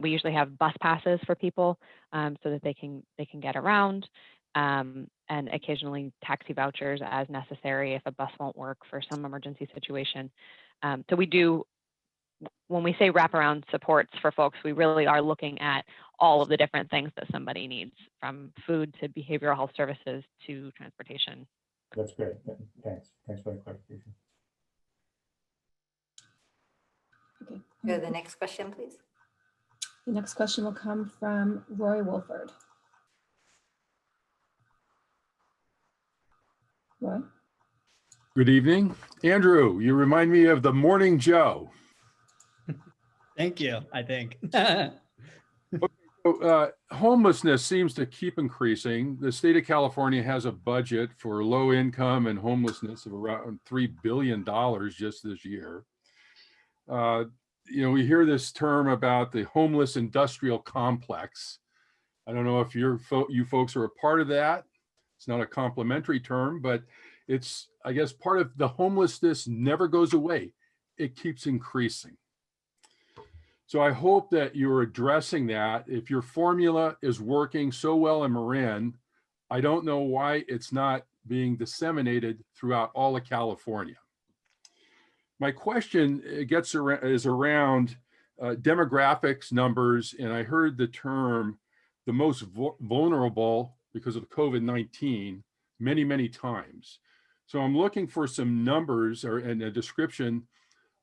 usually have bus passes for people so that they can get around, and occasionally taxi vouchers as necessary if a bus won't work for some emergency situation. So we do, when we say wraparound supports for folks, we really are looking at all of the different things that somebody needs, from food to behavioral health services to transportation. That's great. Thanks. Thanks for the clarification. Okay. Go to the next question, please. The next question will come from Roy Wolford. Roy? Good evening. Andrew, you remind me of the Morning Joe. Thank you, I think. Homelessness seems to keep increasing. The state of California has a budget for low income and homelessness of around $3 billion just this year. We hear this term about the homeless industrial complex. I don't know if you folks are a part of that. It's not a complimentary term, but it's, I guess, part of the homelessness never goes away. It keeps increasing. So I hope that you're addressing that. If your formula is working so well in Marin, I don't know why it's not being disseminated throughout all of California. My question is around demographics numbers, and I heard the term the most vulnerable because of COVID-19 many, many times. So I'm looking for some numbers and a description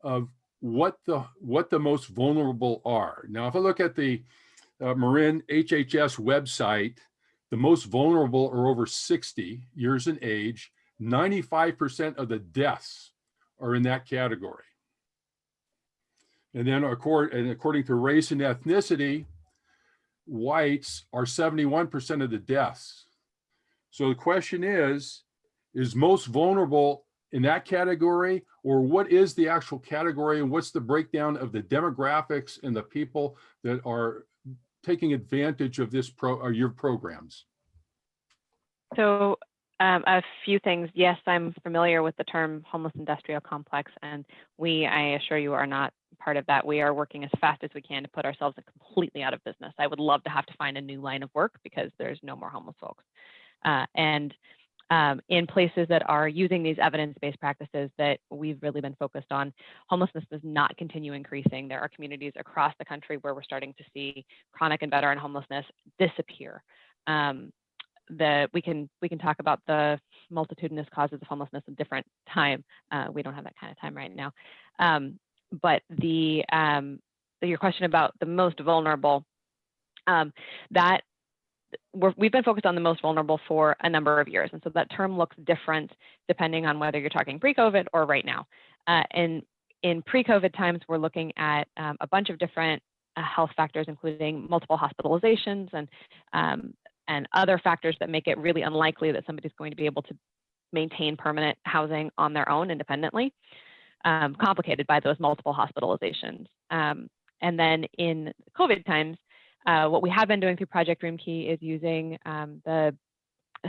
of what the most vulnerable are. Now, if I look at the Marin HHS website, the most vulnerable are over 60 years in age. 95% of the deaths are in that category. And then according to race and ethnicity, whites are 71% of the deaths. So the question is most vulnerable in that category, or what is the actual category, and what's the breakdown of the demographics and the people that are taking advantage of your programs? So a few things. Yes, I'm familiar with the term homeless industrial complex, and I assure you, are not part of that. We are working as fast as we can to put ourselves completely out of business. I would love to have to find a new line of work because there's no more homeless folks. In places that are using these evidence-based practices that we've really been focused on, homelessness does not continue increasing. There are communities across the country where we're starting to see chronic and veteran homelessness disappear. We can talk about the multitudinous causes of homelessness at a different time. We don't have that kind of time right now. But your question about the most vulnerable, we've been focused on the most vulnerable for a number of years. And so that term looks different depending on whether you're talking pre-COVID or right now. In pre-COVID times, we're looking at a bunch of different health factors, including multiple hospitalizations and other factors that make it really unlikely that somebody's going to be able to maintain permanent housing on their own independently, complicated by those multiple hospitalizations. And then in COVID times, what we have been doing through Project Homekey is using the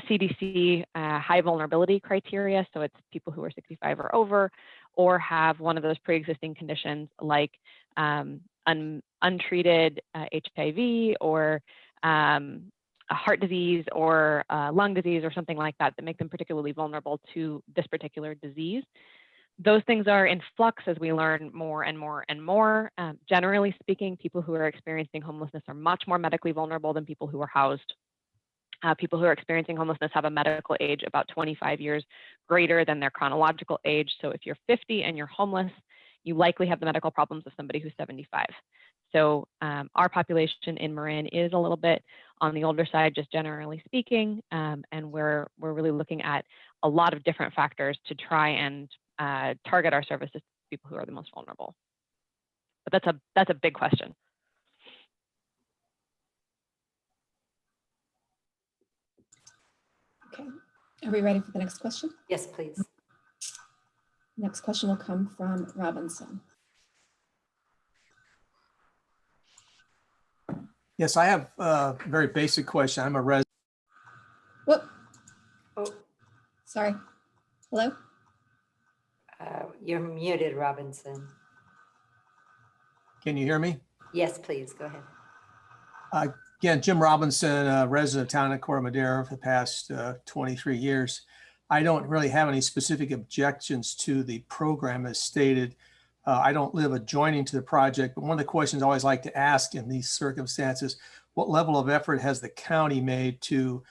CDC high vulnerability criteria. So it's people who are 65 or over, or have one of those pre-existing conditions like untreated HIV or a heart disease or lung disease or something like that make them particularly vulnerable to this particular disease. Those things are in flux as we learn more and more and more. Generally speaking, people who are experiencing homelessness are much more medically vulnerable than people who are housed. People who are experiencing homelessness have a medical age about 25 years greater than their chronological age. So if you're 50 and you're homeless, you likely have the medical problems of somebody who's 75. So our population in Marin is a little bit on the older side, just generally speaking, and we're really looking at a lot of different factors to try and target our services to people who are the most vulnerable. But that's a big question. Okay, are we ready for the next question? Yes, please. Next question will come from Robinson. Yes, I have a very basic question. I'm a resident. Whoop, Oh, sorry. Hello? you're muted, Robinson. Can you hear me? Yes, please, go ahead. Again, Jim Robinson, resident of town of Corte, Madera for the past 23 years. I don't really have any specific objections to the program as stated. I don't live adjoining to the project, but one of the questions I always like to ask in these circumstances, what level of effort has the county made to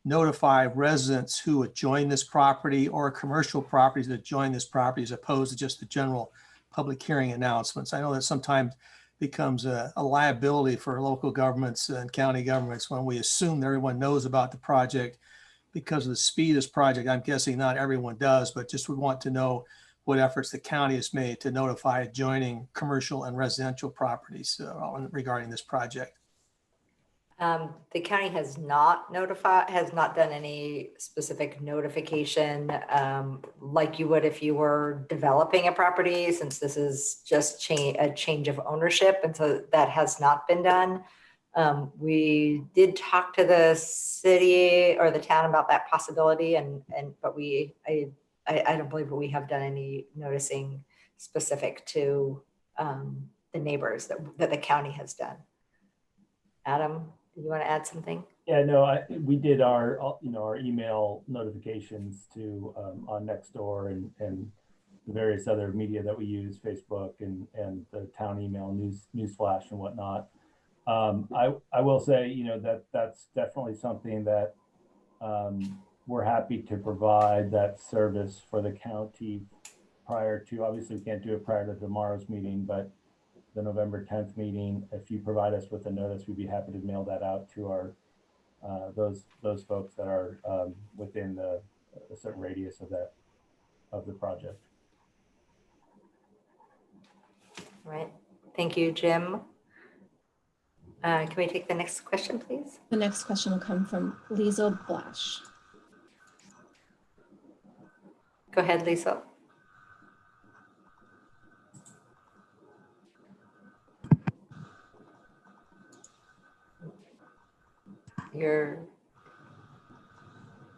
notify residents who adjoin this property or commercial properties that join this property as opposed to just the general public hearing announcements? I know that sometimes becomes a liability for local governments and county governments when we assume that everyone knows about the project because of the speed of this project. I'm guessing not everyone does, but just would want to know what efforts the county has made to notify adjoining commercial and residential properties regarding this project. The county has not done any specific notification like you would if you were developing a property, since this is just a change of ownership. And so that has not been done. We did talk to the city or the town about that possibility, but I don't believe we have done any noticing specific to the neighbors that the county has done. Adam, do you want to add something? Yeah, no, we did our email notifications to on Nextdoor and the various other media that we use, Facebook and the town email, newsflash and whatnot. I will say, that's definitely something that we're happy to provide that service for the county prior to, obviously we can't do it prior to tomorrow's meeting, but the November 10th meeting, if you provide us with a notice, we'd be happy to mail that out to our those folks that are within a certain radius of the project. All right, thank you, Jim. Can we take the next question, please? The next question will come from Liesl Blash. Go ahead, Lisa.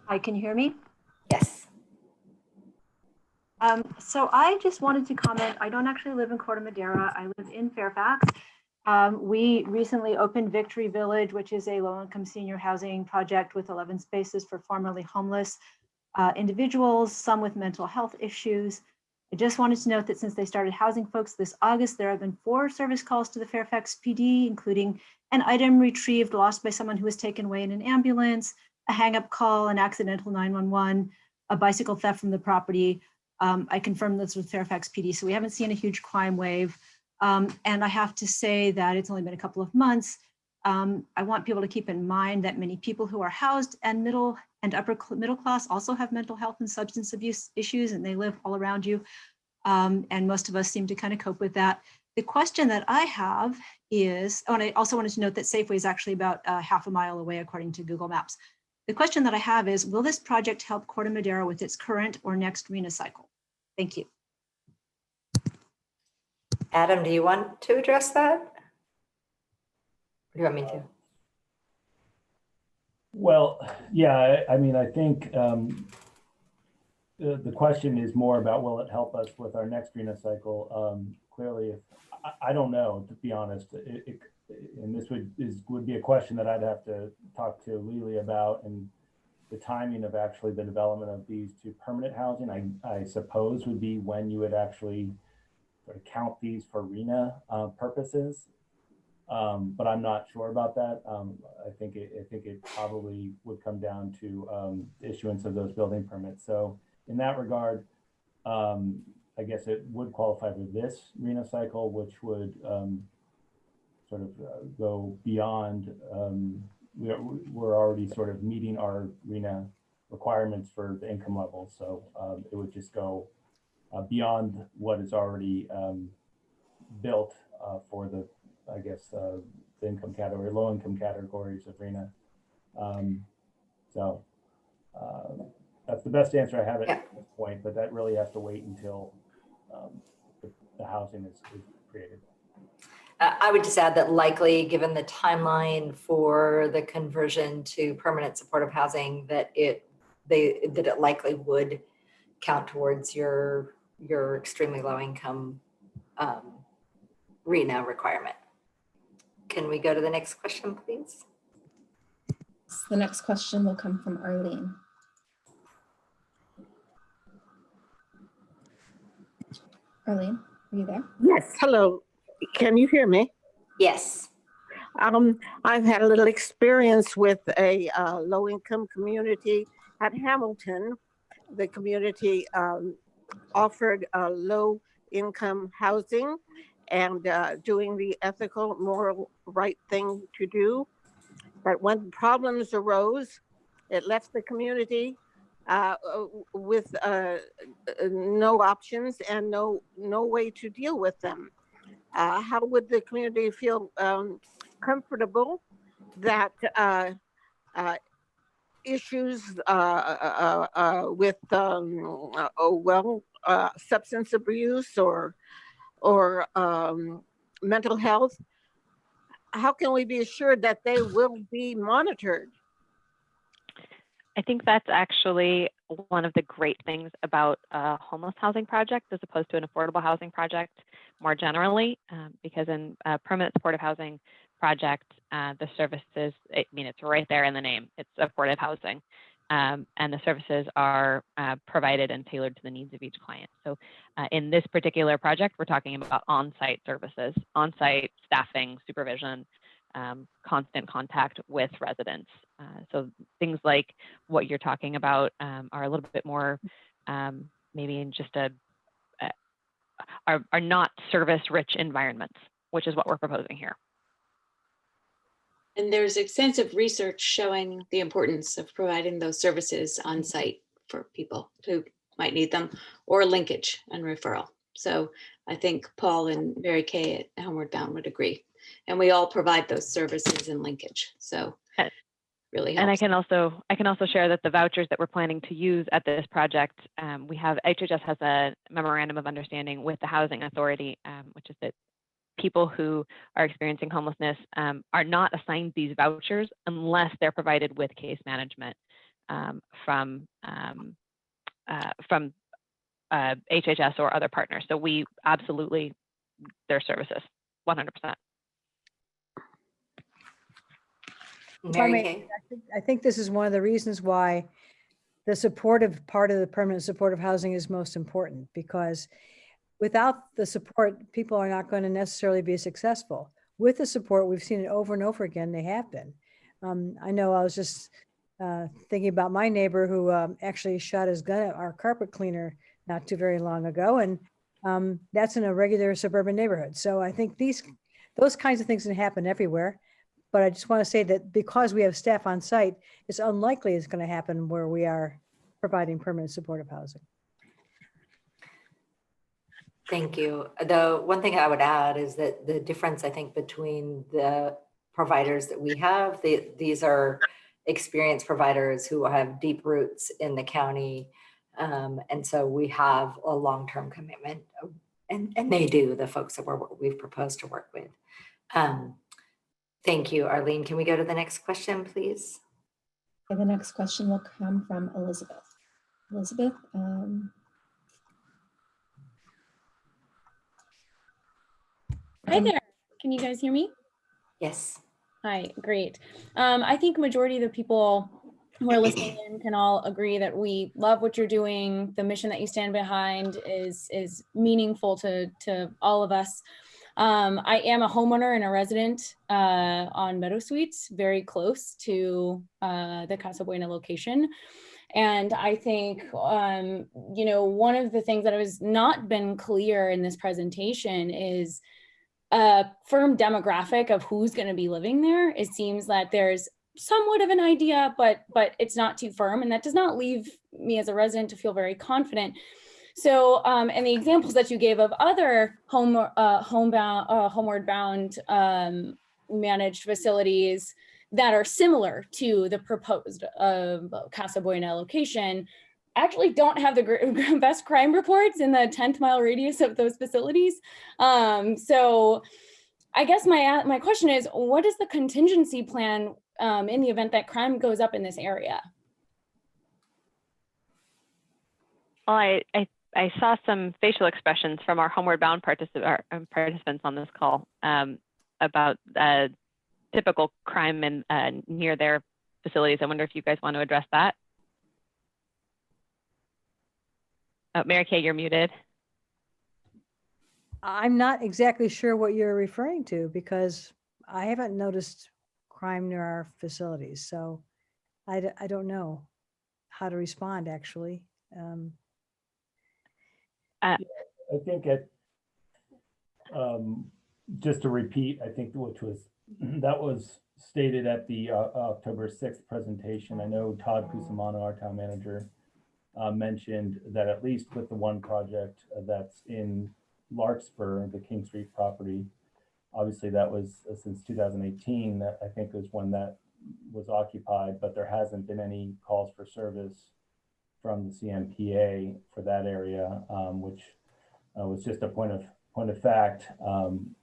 Hi, can you hear me? Yes. So I just wanted to comment, I don't actually live in Corte Madera, I live in Fairfax. We recently opened Victory Village, which is a low-income senior housing project with 11 spaces for formerly homeless individuals, some with mental health issues. I just wanted to note that since they started housing folks this August, there have been 4 service calls to the Fairfax PD, including an item retrieved lost by someone who was taken away in an ambulance, a hang-up call, an accidental 911, a bicycle theft from the property. I confirmed this with Fairfax PD, so we haven't seen a huge crime wave. And I have to say that it's only been a couple of months. I want people to keep in mind that many people who are housed and middle and upper middle class also have mental health and substance abuse issues, and they live all around you. And most of us seem to kind of cope with that. The question that I have is, and I also wanted to note that Safeway is actually about half a mile away according to Google Maps. The question that I have is, will this project help Corte Madera with its current or next RHNA cycle? Thank you. Adam, do you want to address that? Or do you want me to? Well, yeah, I mean, I think the question is more about, will it help us with our next RHNA cycle? Clearly, I don't know, to be honest. And this would be a question that I'd have to talk to Lily about, and the timing of actually the development of these to permanent housing, I suppose would be when you would actually sort of count these for RHNA purposes. But I'm not sure about that. I think it probably would come down to issuance of those building permits. So in that regard, I guess it would qualify for this RHNA cycle, which would sort of go beyond. We're already sort of meeting our RHNA requirements for the income level, so it would just go beyond what is already built for the, I guess, the income category, low income categories of RHNA. So That's the best answer I have at this point, but that really has to wait until the housing is created. I would just add that likely, given the timeline for the conversion to permanent supportive housing, that it likely would count towards your extremely low income RENA requirement. Can we go to the next question, please? The next question will come from Arlene. Arlene, are you there? Yes, hello. Can you hear me? Yes. I've had a little experience with a low-income community at Hamilton. The community offered low-income housing and doing the ethical, moral, right thing to do. But when problems arose, it left the community with no options and no way to deal with them. How would the community feel comfortable that issues with substance abuse or mental health, how can we be assured that they will be monitored? I think that's actually one of the great things about a homeless housing project as opposed to an affordable housing project more generally, because in a permanent supportive housing project, the services, it's right there in the name, it's supportive housing. And the services are provided and tailored to the needs of each client. So in this particular project, we're talking about on-site services, on-site staffing, supervision, constant contact with residents. So things like what you're talking about are a little bit more maybe in just are not service-rich environments, which is what we're proposing here. And there's extensive research showing the importance of providing those services on site for people who might need them, or linkage and referral. So I think Paul and Mary Kay at Homeward Bound would agree. And we all provide those services and linkage. So really helps. And I can also share that the vouchers that we're planning to use at this project, HHS has a memorandum of understanding with the Housing Authority, which is that people who are experiencing homelessness are not assigned these vouchers unless they're provided with case management from HHS or other partners. So we absolutely, their services, 100%. I think this is one of the reasons why the supportive part of the permanent supportive housing is most important, because without the support, people are not going to necessarily be successful. With the support, we've seen it over and over again, they have been. I know I was just thinking about my neighbor who actually shot his gun at our carpet cleaner not too very long ago. And that's in a regular suburban neighborhood. So I think those kinds of things can happen everywhere. But I just want to say that because we have staff on site, it's unlikely it's going to happen where we are providing permanent supportive housing. Thank you. The one thing I would add is that the difference, I think, between the providers that we have, these are experienced providers who have deep roots in the county. And so we have a long-term commitment, and they do, the folks that we've proposed to work with. Thank you, Arlene. Can we go to the next question, please? Okay, the next question will come from Elizabeth. Elizabeth, Hi there. Can you guys hear me? Yes. Hi, great. I think majority of the people who are listening in can all agree that we love what you're doing. The mission that you stand behind is meaningful to all of us. I am a homeowner and a resident on Meadow Suites, very close to the Casa Buena location. And I think, one of the things that has not been clear in this presentation is a firm demographic of who's going to be living there. It seems that there's somewhat of an idea, but it's not too firm. And that does not leave me as a resident to feel very confident. So, and the examples that you gave of other homeward bound managed facilities that are similar to the proposed Casa Buena location actually don't have the best crime reports in the 10th mile radius of those facilities. So I guess my question is, what is the contingency plan in the event that crime goes up in this area? Well, I saw some facial expressions from our homeward bound participants on this call about typical crime near their facilities. I wonder if you guys want to address that. Oh, Mary Kay, you're muted. I'm not exactly sure what you're referring to because I haven't noticed crime near our facilities. So I don't know how to respond, actually. I think just to repeat, I think that was stated at the October 6th presentation. I know Todd Cusimano, our town manager, mentioned that at least with the one project that's in Larkspur, the King Street property, obviously that was since 2018, that I think was when that was occupied, but there hasn't been any calls for service from the CMPA for that area, which was just a point of fact.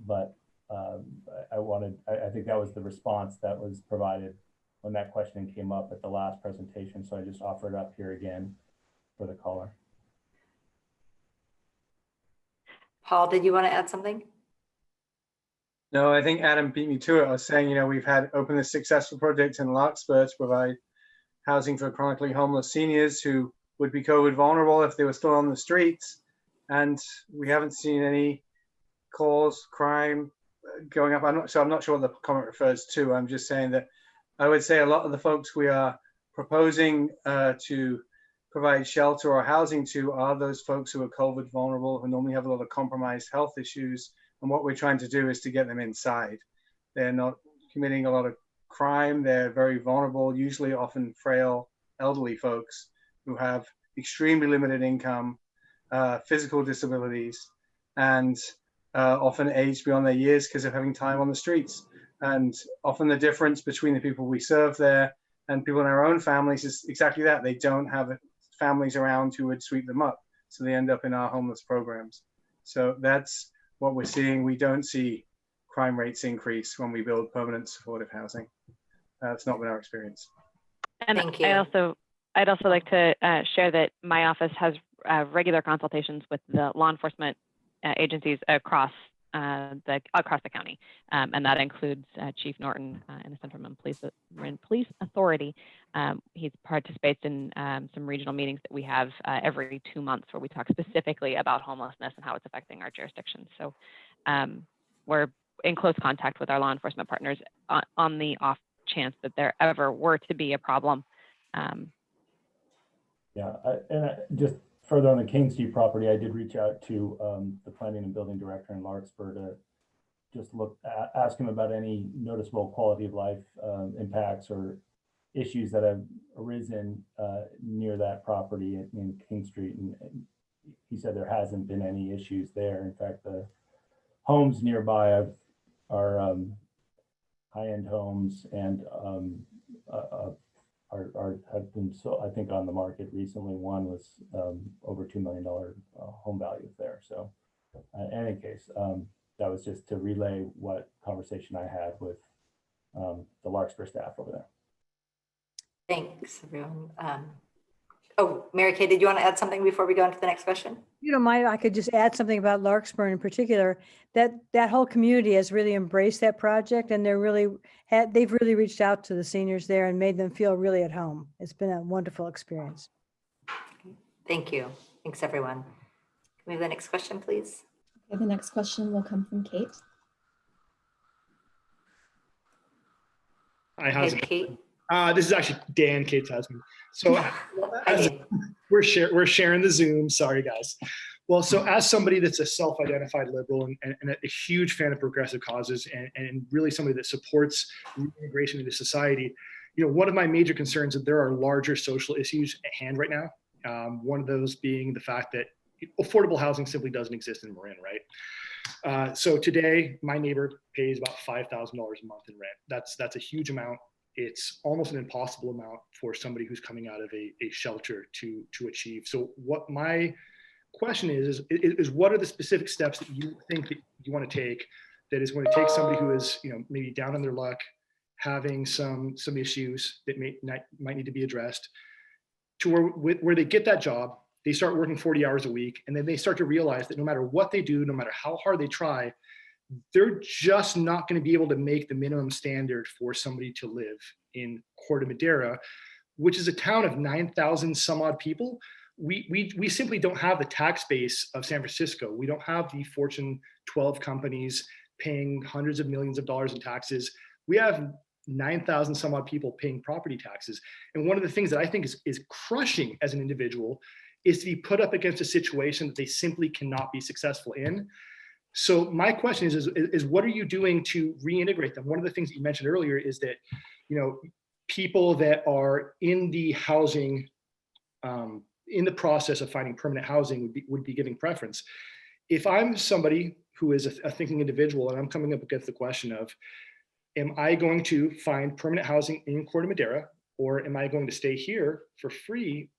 But I think that was the response that was provided when that question came up at the last presentation. So I just offer it up here again for the caller. Paul, did you want to add something? No, I think Adam beat me to it. I was saying, we've had opened a successful project in Larkspur to provide housing for chronically homeless seniors who would be COVID vulnerable if they were still on the streets. And we haven't seen any calls, crime going up. I'm not sure what the comment refers to. I'm just saying that I would say a lot of the folks we are proposing to provide shelter or housing to are those folks who are COVID vulnerable, who normally have a lot of compromised health issues. And what we're trying to do is to get them inside. They're not committing a lot of crime. They're very vulnerable, usually often frail, elderly folks who have extremely limited income, physical disabilities, and often aged beyond their years because of having time on the streets. And often the difference between the people we serve there and people in our own families is exactly that. They don't have families around who would sweep them up. So they end up in our homeless programs. So that's what we're seeing. We don't see crime rates increase when we build permanent supportive housing. That's not been our experience. And Thank you. I'd also like to share that my office has regular consultations with the law enforcement agencies across the county, and that includes Chief Norton in the Central Marin Police Authority. He participates in some regional meetings that we have every 2 months where we talk specifically about homelessness and how it's affecting our jurisdiction. So we're in close contact with our law enforcement partners on the off chance that there ever were to be a problem. Just further on the King Street property, I did reach out to the planning and building director in Larkspur to just ask him about any noticeable quality of life impacts or issues that have arisen near that property in King Street. And he said there hasn't been any issues there. In fact, the homes nearby are high-end homes and have been I think on the market recently. One was over $2 million home value there. So in any case, that was just to relay what conversation I had with the Larkspur staff over there. Thanks, everyone. Oh, Mary Kay, did you want to add something before we go into the next question? You don't mind, I could just add something about Larkspur in particular, that whole community has really embraced that project, and they've really reached out to the seniors there and made them feel really at home. It's been a wonderful experience. Thank you. Thanks, everyone. Can we have the next question, please? Okay, the next question will come from Kate. Hi, how's it Kate? This is actually Dan, Kate's husband. So we're sharing the Zoom. Sorry, guys. Well, so as somebody that's a self-identified liberal and a huge fan of progressive causes and really somebody that supports integration into society, one of my major concerns is that there are larger social issues at hand right now. One of those being the fact that affordable housing simply doesn't exist in Marin, right? So today, my neighbor pays about $5,000 a month in rent. That's a huge amount. it's almost an impossible amount for somebody who's coming out of a shelter to achieve. So what my question is what are the specific steps that you think that you want to take that is going to take somebody who is, maybe down on their luck, having some issues that might need to be addressed, to where they get that job, they start working 40 hours a week, and then they start to realize that no matter what they do, no matter how hard they try, they're just not going to be able to make the minimum standard for somebody to live in Corte Madera, which is a town of 9,000 some odd people. We simply don't have the tax base of San Francisco. We don't have the Fortune 12 companies paying hundreds of millions of dollars in taxes. We have 9,000 some odd people paying property taxes. And one of the things that I think is crushing as an individual is to be put up against a situation that they simply cannot be successful in. So my question is what are you doing to reintegrate them? One of the things that you mentioned earlier is that, people that are in the housing, in the process of finding permanent housing would be giving preference. If I'm somebody who is a thinking individual and I'm coming up against the question of, am I going to find permanent housing in Corte Madera, or am I going to stay here for free?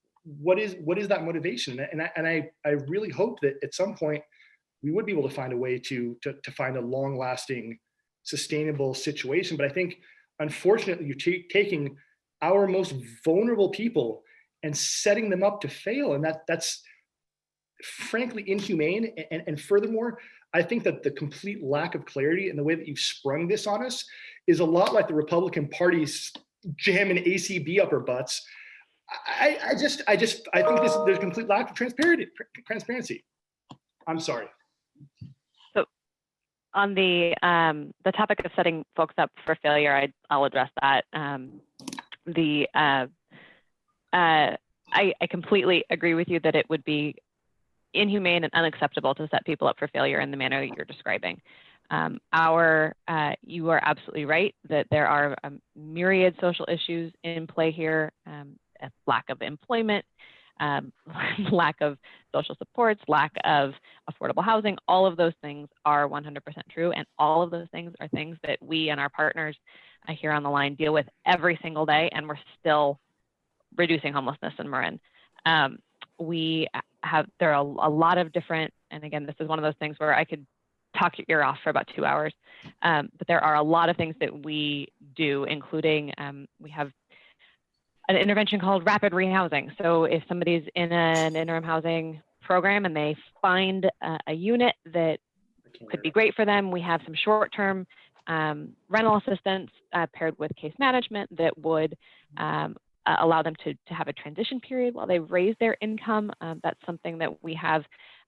What is that motivation? And I really hope that at some point we would be able to find a way to find a long-lasting, sustainable situation. But I think, unfortunately, you're taking our most vulnerable people and setting them up to fail, and that's frankly inhumane. And furthermore, I think that the complete lack of clarity and the way that you've sprung this on us is a lot like the Republican Party's jamming ACB up our butts. I think there's a complete lack of transparency. I'm sorry. So on the topic of setting folks up for failure, I'll address that. I completely agree with you that it would be inhumane and unacceptable to set people up for failure in the manner that you're describing. You are absolutely right that there are myriad social issues in play here, lack of employment, lack of social supports, lack of affordable housing. All of those things are 100% true. And all of those things are things that we and our partners here on the line deal with every single day. And we're still reducing homelessness in Marin. There are a lot of different, and again, this is one of those things where I could talk your ear off for about 2 hours, but there are a lot of things that we do, including we have an intervention called rapid rehousing. So if somebody's in an interim housing program and they find a unit that could be great for them, we have some short-term rental assistance paired with case management that would allow them to have a transition period while they raise their income. That's something that we have.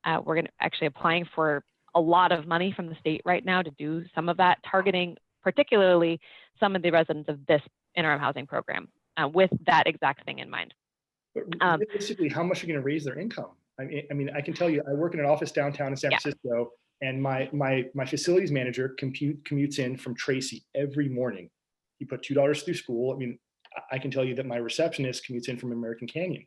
We're going to actually applying for a lot of money from the state right now to do some of that, targeting particularly some of the residents of this interim housing program with that exact thing in mind. But realistically, how much are you going to raise their income? I mean, I can tell you, I work in an office downtown in San Francisco, and my facilities manager commutes in from Tracy every morning. He put $2 through school. I mean, I can tell you that my receptionist commutes in from American Canyon.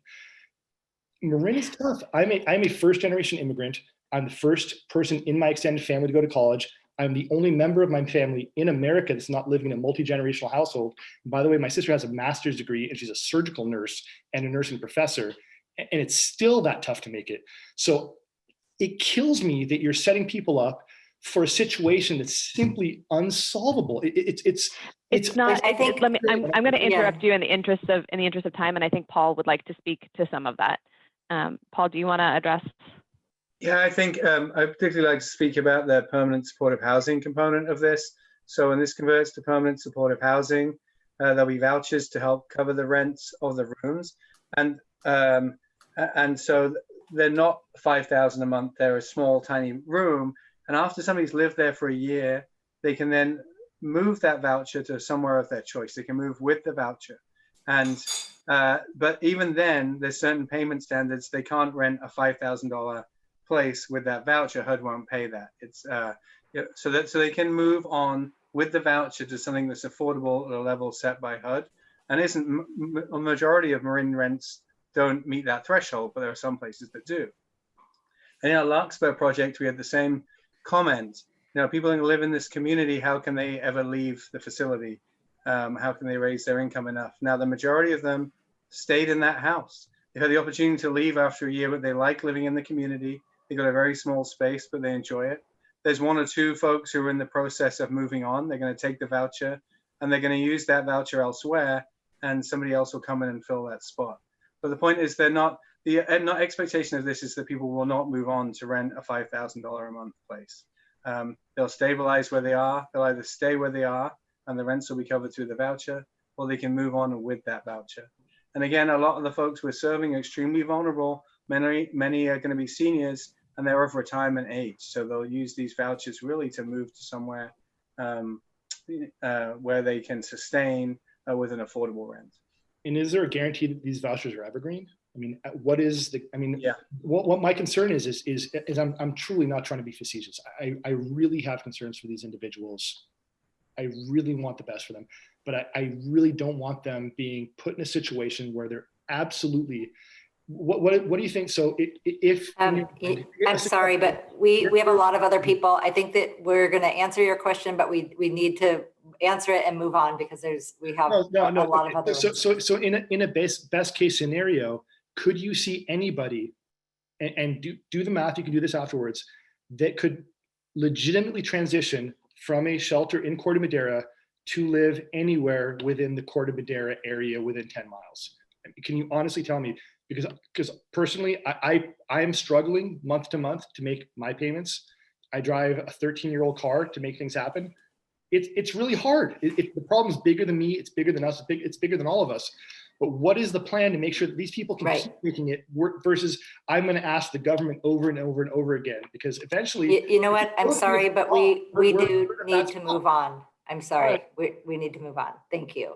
Marin is tough. I'm a first generation immigrant. I'm the first person in my extended family to go to college. I'm the only member of my family in America that's not living in a multi-generational household. And by the way, my sister has a master's degree and she's a surgical nurse and a nursing professor. And it's still that tough to make it. So it kills me that you're setting people up for a situation that's simply unsolvable. It's not. I think. I'm going to interrupt you in the interest of time, and I think Paul would like to speak to some of that. Paul, do you want to address? Yeah, I think I particularly like to speak about the permanent supportive housing component of this. So when this converts to permanent supportive housing, there'll be vouchers to help cover the rents of the rooms, and so they're not $5,000 a month. They're a small, tiny room, and after somebody's lived there for a year, they can then move that voucher to somewhere of their choice. They can move with the voucher, and but even then, there's certain payment standards. They can't rent a $5,000 place with that voucher. HUD won't pay that. It's so they can move on with the voucher to something that's affordable at a level set by HUD. And a majority of Marin rents don't meet that threshold, but there are some places that do. And in our Larkspur project, we had the same comment. People who live in this community, how can they ever leave the facility? How can they raise their income enough? Now, the majority of them stayed in that house. They had the opportunity to leave after a year, but they like living in the community. They got a very small space, but they enjoy it. There's one or two folks who are in the process of moving on. They're going to take the voucher and they're going to use that voucher elsewhere, and somebody else will come in and fill that spot. But the point is, the expectation of this is that people will not move on to rent a $5,000 a month place. They'll stabilize where they are. They'll either stay where they are and the rents will be covered through the voucher, or they can move on with that voucher. And again, a lot of the folks we're serving are extremely vulnerable. Many are going to be seniors, and they're of retirement age. So they'll use these vouchers really to move to somewhere where they can sustain with an affordable rent. And is there a guarantee that these vouchers are evergreen? I mean, what my concern is I'm truly not trying to be facetious. I really have concerns for these individuals. I really want the best for them, but I really don't want them being put in a situation where they're absolutely, what do you think? So I'm sorry, but we have a lot of other people. I think that we're going to answer your question, but we need to answer it and move on because we have a lot of other. So in a best case scenario, could you see anybody, and do the math, you can do this afterwards, that could legitimately transition from a shelter in Corte Madera to live anywhere within the Corte Madera area within 10 miles? Can you honestly tell me? Because personally, I am struggling month to month to make my payments. I drive a 13-year-old car to make things happen. It's really hard. The problem is bigger than me. It's bigger than us. It's bigger than all of us. But what is the plan to make sure that these people can keep making it work versus I'm going to ask the government over and over and over again? Because eventually, you know what? I'm sorry, but we do need to move on. I'm sorry. We need to move on. Thank you.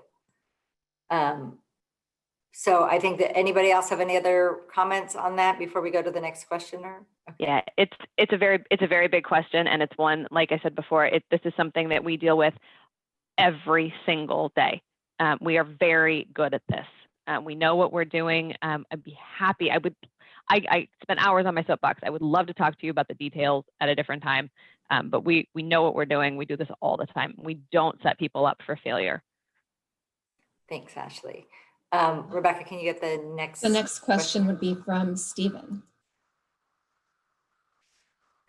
So I think that anybody else have any other comments on that before we go to the next questioner? Okay. Yeah, it's a very big question, and it's one, like I said before, this is something that we deal with every single day. We are very good at this. We know what we're doing. I'd be happy. I spent hours on my soapbox. I would love to talk to you about the details at a different time, but we know what we're doing. We do this all the time. We don't set people up for failure. Thanks, Ashley. Rebecca, can you get the next? The next question would be from Stephen.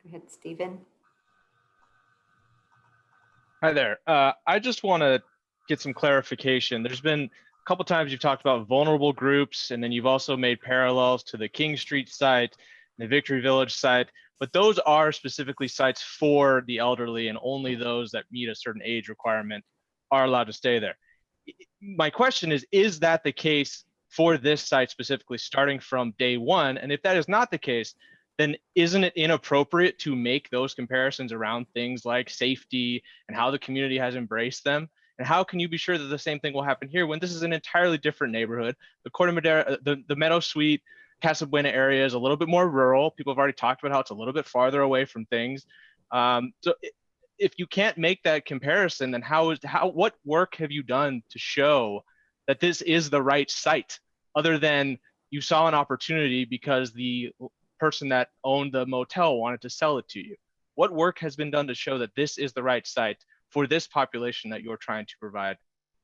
Go ahead, Stephen. Hi there. I just want to get some clarification. There's been a couple times you've talked about vulnerable groups, and then you've also made parallels to the King Street site, the Victory Village site, but those are specifically sites for the elderly, and only those that meet a certain age requirement are allowed to stay there. My question is that the case for this site specifically starting from day one? And if that is not the case, then isn't it inappropriate to make those comparisons around things like safety and how the community has embraced them? And how can you be sure that the same thing will happen here when this is an entirely different neighborhood? The Corte Madera, the Meadow Suite, Casa Buena area is a little bit more rural. People have already talked about how it's a little bit farther away from things. If you can't make that comparison, then what work have you done to show that this is the right site, other than you saw an opportunity because the person that owned the motel wanted to sell it to you? What work has been done to show that this is the right site for this population that you're trying to provide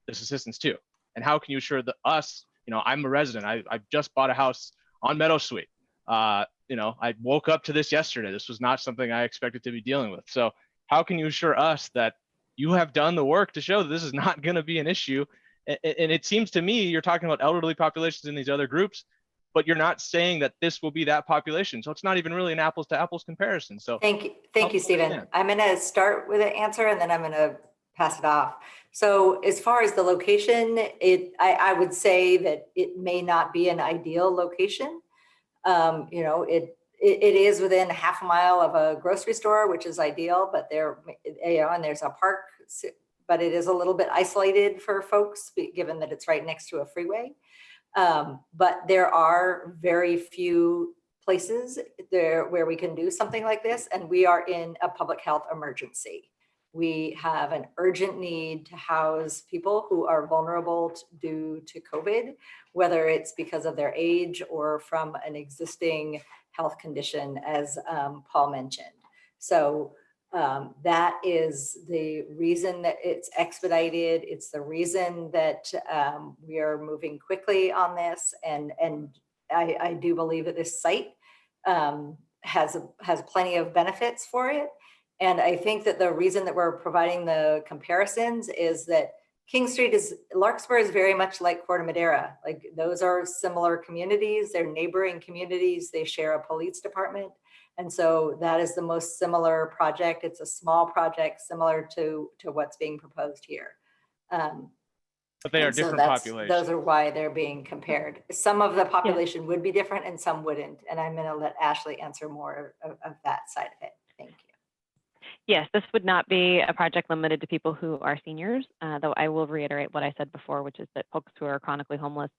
this assistance to? And how can you assure that us, I'm a resident, I just bought a house on Meadow Suite. I woke up to this yesterday. This was not something I expected to be dealing with. So how can you assure us that you have done the work to show that this is not going to be an issue? And it seems to me you're talking about elderly populations in these other groups, but you're not saying that this will be that population. So it's not even really an apples to apples comparison. So thank you, Stephen. I'm going to start with an answer and then I'm going to pass it off. So as far as the location, I would say that it may not be an ideal location. It is within half a mile of a grocery store, which is ideal, but and there's a park, but it is a little bit isolated for folks, given that it's right next to a freeway. But there are very few places there where we can do something like this, and we are in a public health emergency. We have an urgent need to house people who are vulnerable due to COVID, whether it's because of their age or from an existing health condition, as Paul mentioned. So That is the reason that it's expedited. It's the reason that we are moving quickly on this. And I do believe that this site has plenty of benefits for it. And I think that the reason that we're providing the comparisons is that Larkspur is very much like Corte Madera. Like those are similar communities, they're neighboring communities, they share a police department. And so that is the most similar project. It's a small project similar to what's being proposed here. But they are different populations. Those are why they're being compared. Some of the population would be different and some wouldn't. And I'm gonna let Ashley answer more of that side of it. Thank you. Yes, this would not be a project limited to people who are seniors, though I will reiterate what I said before, which is that folks who are chronically homeless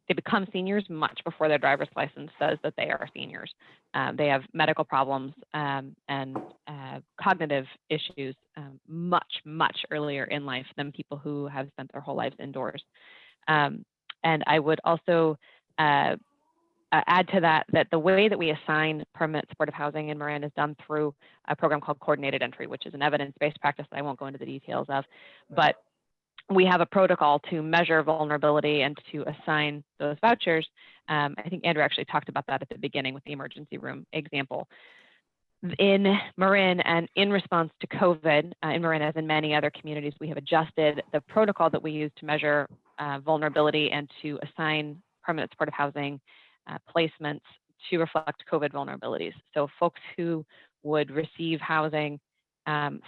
they become seniors much before their driver's license says that they are seniors. They have medical problems and cognitive issues much earlier in life than people who have spent their whole lives indoors. And I would also add to that the way that we assign permanent supportive housing in Marin is done through a program called coordinated entry, which is an evidence-based practice that I won't go into the details of, but we have a protocol to measure vulnerability and to assign those vouchers. I think Andrew actually talked about that at the beginning with the emergency room example. In Marin and in response to COVID, in Marin as in many other communities, we have adjusted the protocol that we use to measure vulnerability and to assign permanent supportive housing placements to reflect COVID vulnerabilities. So folks who would receive housing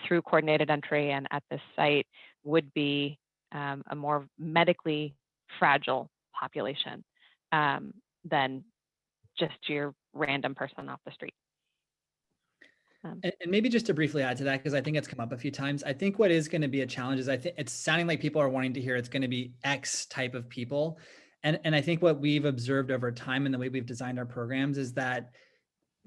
through coordinated entry and at this site would be a more medically fragile population than just your random person off the street. And maybe just to briefly add to that, because I think it's come up a few times, I think what is going to be a challenge is I think it's sounding like people are wanting to hear it's going to be X type of people. And I think what we've observed over time and the way we've designed our programs is that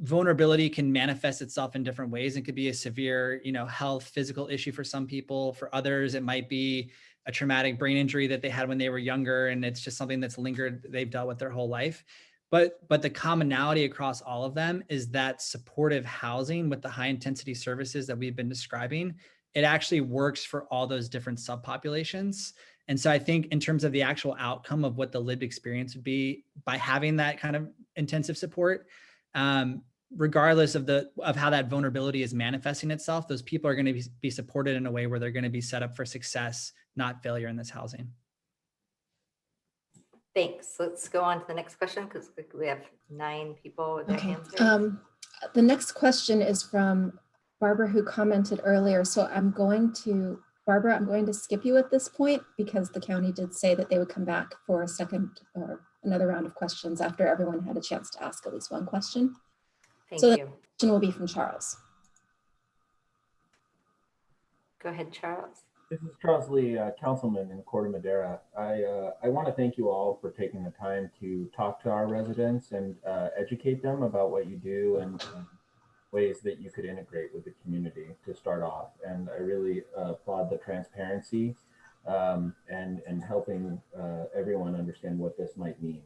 vulnerability can manifest itself in different ways. It could be a severe, health, physical issue for some people. For others, it might be a traumatic brain injury that they had when they were younger, and it's just something that's lingered, they've dealt with their whole life. But the commonality across all of them is that supportive housing with the high intensity services that we've been describing, it actually works for all those different subpopulations. And so I think in terms of the actual outcome of what the lived experience would be by having that kind of intensive support, regardless of how that vulnerability is manifesting itself, those people are going to be supported in a way where they're going to be set up for success, not failure in this housing. Thanks. Let's go on to the next question because we have 9 people with their hands raised. The next question is from Barbara, who commented earlier. So Barbara, I'm going to skip you at this point because the county did say that they would come back for a second or another round of questions after everyone had a chance to ask at least one question. Thank you. you. The question will be from Charles. Go ahead, Charles. This is Charles Lee, councilman in Corte Madera. I want to thank you all for taking the time to talk to our residents and educate them about what you do and ways that you could integrate with the community to start off. And I really applaud the transparency and helping everyone understand what this might mean.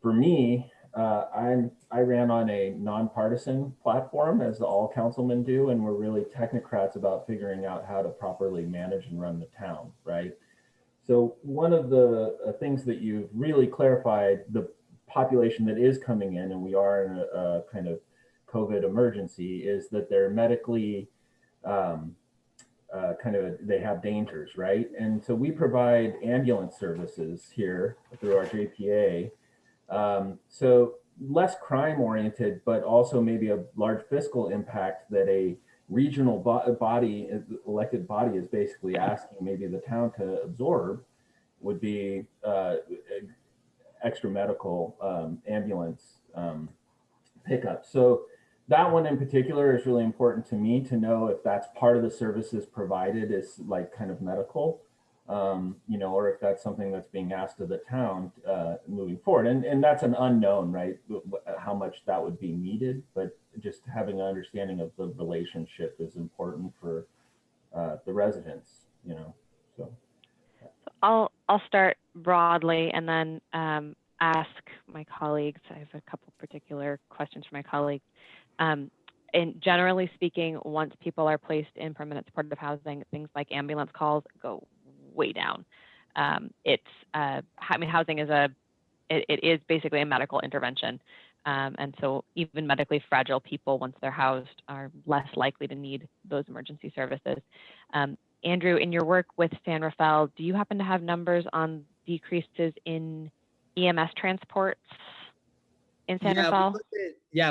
For me, I ran on a nonpartisan platform, as all councilmen do, and we're really technocrats about figuring out how to properly manage and run the town, right? So one of the things that you've really clarified, the population that is coming in, and we are in a kind of COVID emergency, is that they're medically they have dangers, right? And so we provide ambulance services here through our JPA. So less crime oriented, but also maybe a large fiscal impact that a regional body, elected body, is basically asking maybe the town to absorb would be extra medical ambulance pickup. So that one in particular is really important to me to know if that's part of the services provided is like kind of medical. Or if that's something that's being asked of the town moving forward. And that's an unknown, right? How much that would be needed, but just having an understanding of the relationship is important for the residents, so. I'll start broadly and then ask my colleagues. I have a couple particular questions for my colleagues. and generally speaking, once people are placed in permanent supportive housing, things like ambulance calls go way down. Housing is it is basically a medical intervention. And so even medically fragile people, once they're housed, are less likely to need those emergency services. Andrew, in your work with San Rafael, do you happen to have numbers on decreases in EMS transports in San Rafael?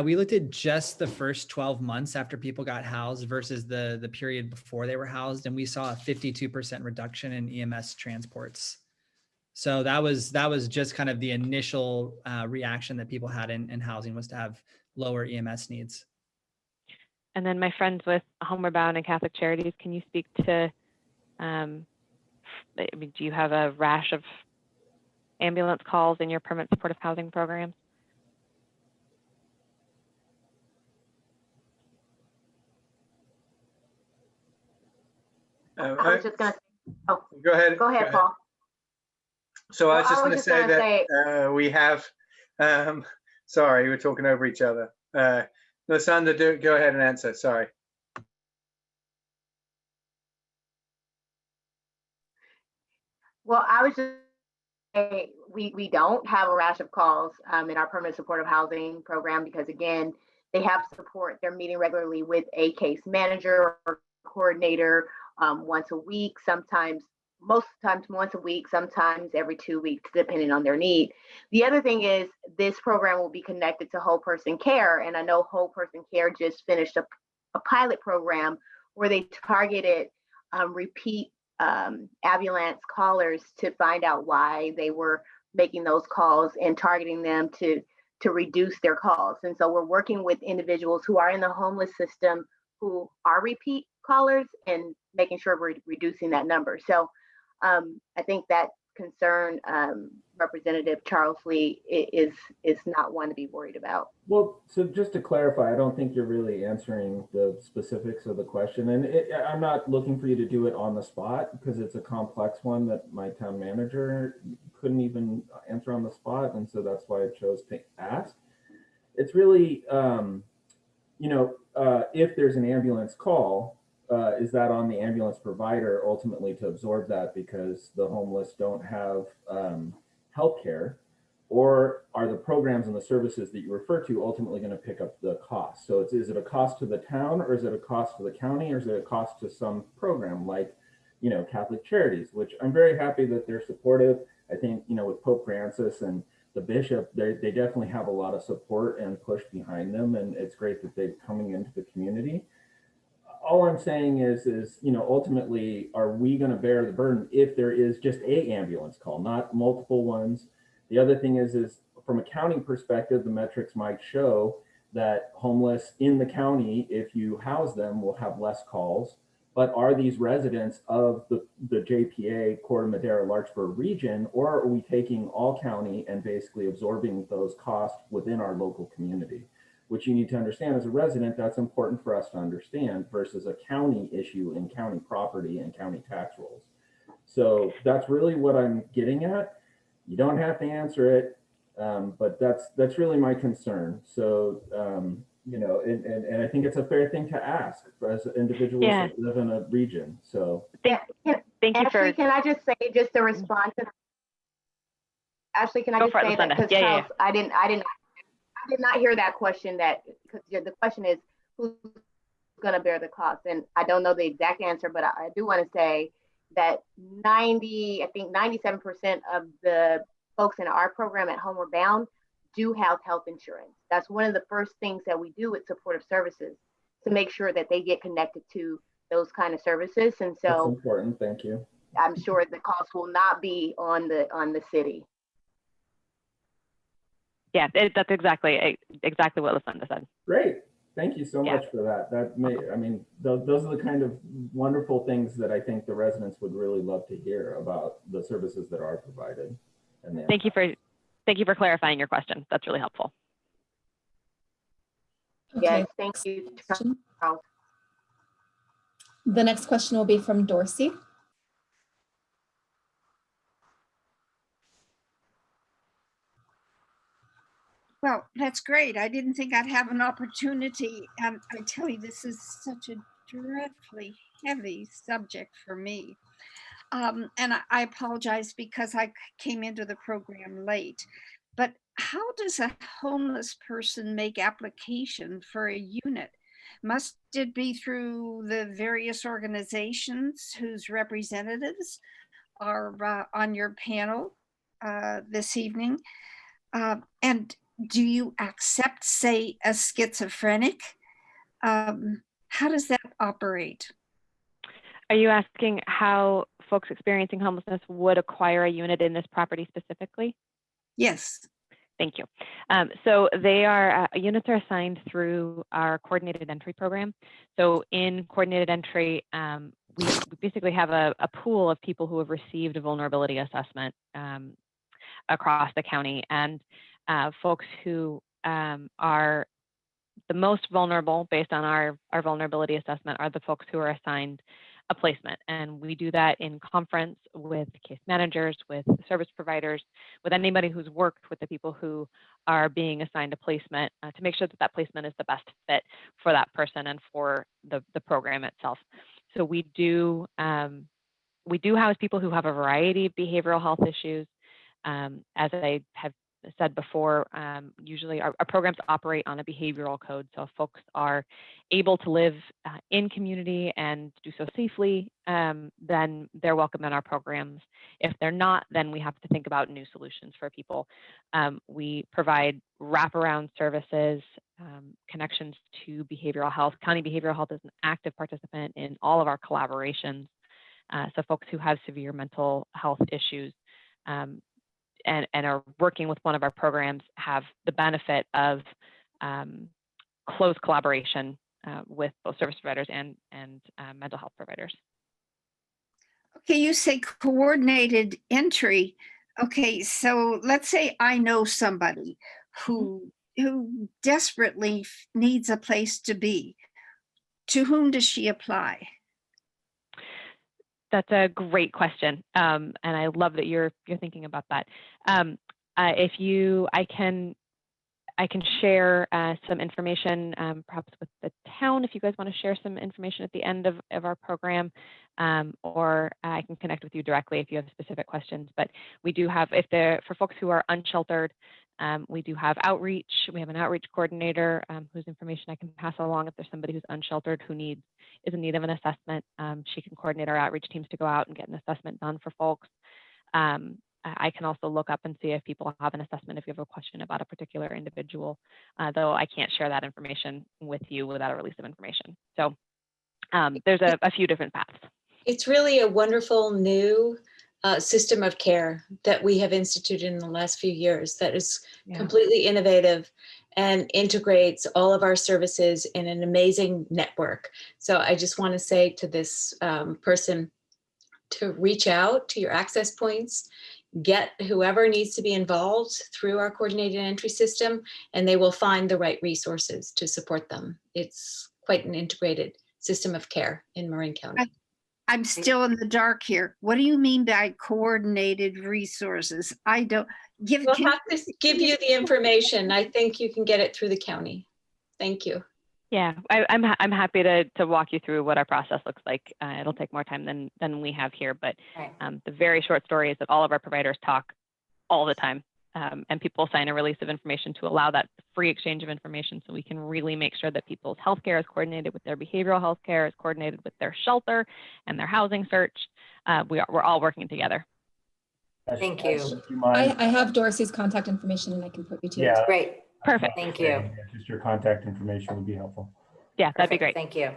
We looked at just the first 12 months after people got housed versus the period before they were housed, and we saw a 52% reduction in EMS transports. So that was just kind of the initial reaction that people had in housing, was to have lower EMS needs. And then my friends with Homeward Bound and Catholic Charities, can you speak to, do you have a rash of ambulance calls in your permanent supportive housing programs? I was just going to, go ahead, Paul. So I was just going to say that we have, sorry, we're talking over each other. Lasanda, go ahead and answer, sorry. Well, I was just saying we don't have a rash of calls in our permanent supportive housing program, because again, they have support. They're meeting regularly with a case manager or coordinator once a week, most times once a week, sometimes every 2 weeks, depending on their need. The other thing is this program will be connected to Whole Person Care. And I know Whole Person Care just finished a pilot program where they targeted repeat ambulance callers to find out why they were making those calls and targeting them to reduce their calls. And so we're working with individuals who are in the homeless system who are repeat callers and making sure we're reducing that number. So I think that concern, Representative Charles Lee, is not one to be worried about. Well, so just to clarify, I don't think you're really answering the specifics of the question. And I'm not looking for you to do it on the spot, because it's a complex one that my town manager couldn't even answer on the spot. And so that's why I chose to ask. It's really, if there's an ambulance call, is that on the ambulance provider ultimately to absorb that because the homeless don't have health care? Or are the programs and the services that you refer to ultimately going to pick up the cost? So is it a cost to the town, or is it a cost to the county, or is it a cost to some program like, Catholic Charities, which I'm very happy that they're supportive. I think, with Pope Francis and the bishop, they definitely have a lot of support and push behind them. And it's great that they're coming into the community. All I'm saying is, ultimately, are we going to bear the burden if there is just a ambulance call, not multiple ones? The other thing is from a county perspective, the metrics might show that homeless in the county, if you house them, will have less calls. But are these residents of the JPA, Corte, Madera, Larkspur region, or are we taking all county and basically absorbing those costs within our local community? Which you need to understand as a resident, that's important for us to understand versus a county issue in county property and county tax rolls. So that's really what I'm getting at. You don't have to answer it, but that's really my concern. So, and I think it's a fair thing to ask as individuals that live in a region. So thank you for. Can I just say, just to respond to Ashley, can I just say that because Charles, I did not hear that question. Because the question is who's going to bear the cost, and I don't know the exact answer, but I do want to say that 97% of the folks in our program at Homeward Bound do have health insurance. That's one of the first things that we do with supportive services, to make sure that they get connected to those kind of services. And so that's important. Thank you. I'm sure the cost will not be on the city. Yeah, that's exactly what Lasanda said. Great. Thank you so much for that. Those are the kind of wonderful things that I think the residents would really love to hear about the services that are provided. And thank you for clarifying your question. That's really helpful. Okay. Yes, thank you. The next question will be from Dorsey. Well, that's great. I didn't think I'd have an opportunity. I tell you, this is such a dreadfully heavy subject for me. And I apologize because I came into the program late. But how does a homeless person make application for a unit? Must it be through the various organizations whose representatives are on your panel this evening? And do you accept, say, a schizophrenic? How does that operate? Are you asking how folks experiencing homelessness would acquire a unit in this property specifically? Yes. Thank you. So they are, units are assigned through our coordinated entry program. So in coordinated entry, we basically have a pool of people who have received a vulnerability assessment across the county, and folks who are the most vulnerable based on our vulnerability assessment are the folks who are assigned a placement. And we do that in conference with case managers, with service providers, with anybody who's worked with the people who are being assigned a placement to make sure that that placement is the best fit for that person and for the program itself. So we do house people who have a variety of behavioral health issues. As I have said before, usually our programs operate on a behavioral code. So if folks are able to live in community and do so safely, then they're welcome in our programs. If they're not, then we have to think about new solutions for people. We provide wraparound services, connections to behavioral health. County Behavioral Health is an active participant in all of our collaborations. So folks who have severe mental health issues and are working with one of our programs have the benefit of close collaboration with both service providers and mental health providers. Okay, you say coordinated entry. Okay, so let's say I know somebody who desperately needs a place to be. To whom does she apply? That's a great question, and I love that you're thinking about that. I can share some information, perhaps with the town, if you guys want to share some information at the end of our program, or I can connect with you directly if you have specific questions. But we do have, for folks who are unsheltered, we do have outreach. We have an outreach coordinator whose information I can pass along if there's somebody who's unsheltered who is in need of an assessment. She can coordinate our outreach teams to go out and get an assessment done for folks. I can also look up and see if people have an assessment if you have a question about a particular individual, though I can't share that information with you without a release of information. So there's a few different paths. It's really a wonderful new system of care that we have instituted in the last few years that is completely innovative and integrates all of our services in an amazing network. So I just want to say to this person to reach out to your access points, get whoever needs to be involved through our coordinated entry system, and they will find the right resources to support them. It's quite an integrated system of care in Marin County. I'm still in the dark here. What do you mean by coordinated resources? I don't give. We'll have to give you the information. I think you can get it through the county. Thank you. Yeah, I'm happy to walk you through what our process looks like. It'll take more time than we have here, but the very short story is that all of our providers talk all the time, and people sign a release of information to allow that free exchange of information, so we can really make sure that people's healthcare is coordinated with their behavioral health care, is coordinated with their shelter and their housing search. We're all working together. Thank you. I have Dorsey's contact information and I can put you to it. Great. Perfect. Thank you. Just your contact information would be helpful. Yeah, that'd be great. Thank you.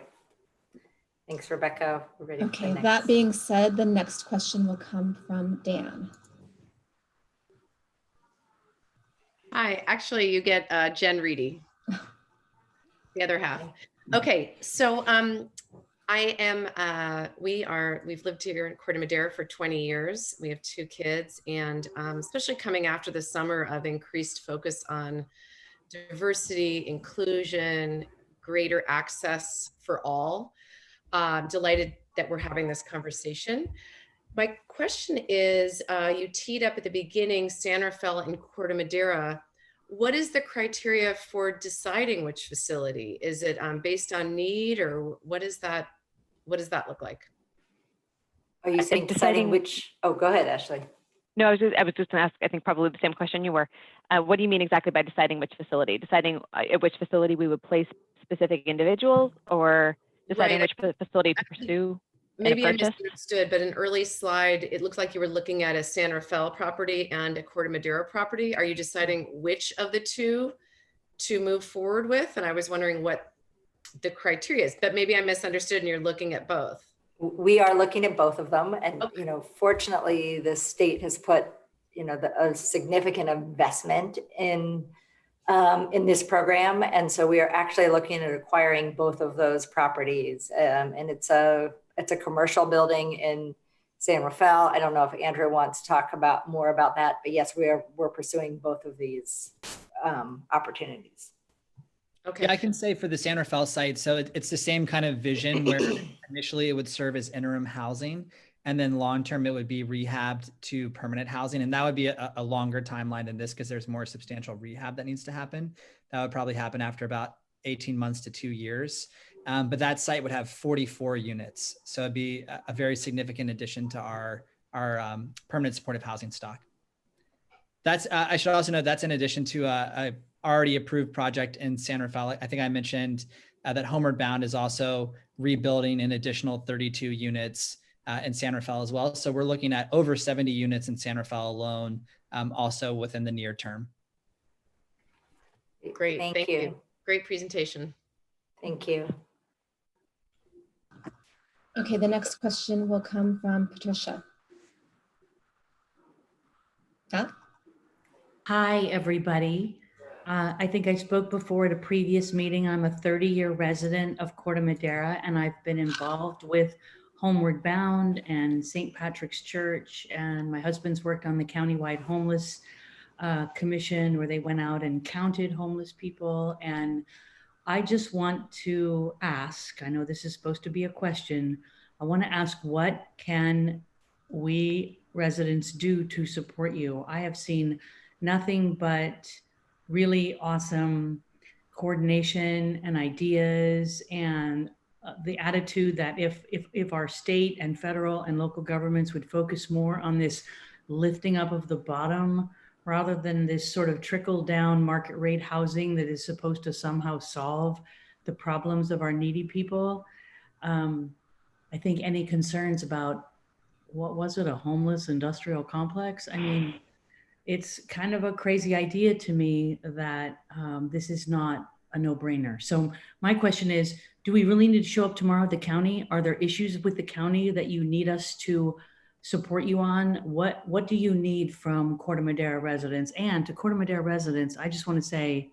Thanks, Rebecca. We're ready for the Okay, next. that being said, the next question will come from Dan. Hi, actually you get Jen Reedy, the other half. Okay, so we've lived here in Corte Madera for 20 years. We have 2 kids, and especially coming after the summer of increased focus on diversity, inclusion, greater access for all. Delighted that we're having this conversation. My question is, you teed up at the beginning, San Rafael and Corte Madera what is the criteria for deciding which facility? Is it based on need, or what does that look like? Are you saying deciding which? Oh, go ahead, Ashley. No, I was just going to ask, I think probably the same question you were. What do you mean exactly by deciding which facility? Deciding at which facility we would place specific individuals, or deciding Right. which facility to pursue? Maybe I misunderstood, but an early slide, it looked like you were looking at a San Rafael property and a Corte Madera property. Are you deciding which of the two to move forward with? And I was wondering what the criteria is, but maybe I misunderstood and you're looking at both. We are looking at both of them. And, you know, fortunately, the state has put, you know, a significant investment in this program. And so we are actually looking at acquiring both of those properties. And it's a commercial building in San Rafael. I don't know if Andrew wants to talk about more about that, but yes, we're pursuing both of these opportunities. Okay. Yeah, I can say for the San Rafael site, so it's the same kind of vision where initially it would serve as interim housing, and then long-term it would be rehabbed to permanent housing. And that would be a longer timeline than this because there's more substantial rehab that needs to happen. That would probably happen after about 18 months to 2 years. But that site would have 44 units. So it'd be a very significant addition to our permanent supportive housing stock. That's, I should also note that's in addition to a already approved project in San Rafael. I think I mentioned that Homeward Bound is also rebuilding an additional 32 units in San Rafael as well. So we're looking at over 70 units in San Rafael alone, also within the near term. Great, thank you. Great presentation. Thank you. Okay, the next question will come from Patricia. Huh? Hi, everybody. I think I spoke before at a previous meeting. I'm a 30-year resident of Corte Madera, and I've been involved with Homeward Bound and St. Patrick's Church, and my husband's worked on the countywide homeless commission where they went out and counted homeless people. And I just want to ask, I know this is supposed to be a question, I want to ask, what can we residents do to support you? I have seen nothing but really awesome coordination and ideas, and the attitude that if our state and federal and local governments would focus more on this lifting up of the bottom rather than this sort of trickle down market rate housing that is supposed to somehow solve the problems of our needy people. I think any concerns about, what was it, a homeless industrial complex? I mean, it's kind of a crazy idea to me that this is not a no-brainer. So my question is, do we really need to show up tomorrow at the county? Are there issues with the county that you need us to support you on? What do you need from Corte Madera residents? And to Corte Madera residents, I just want to say,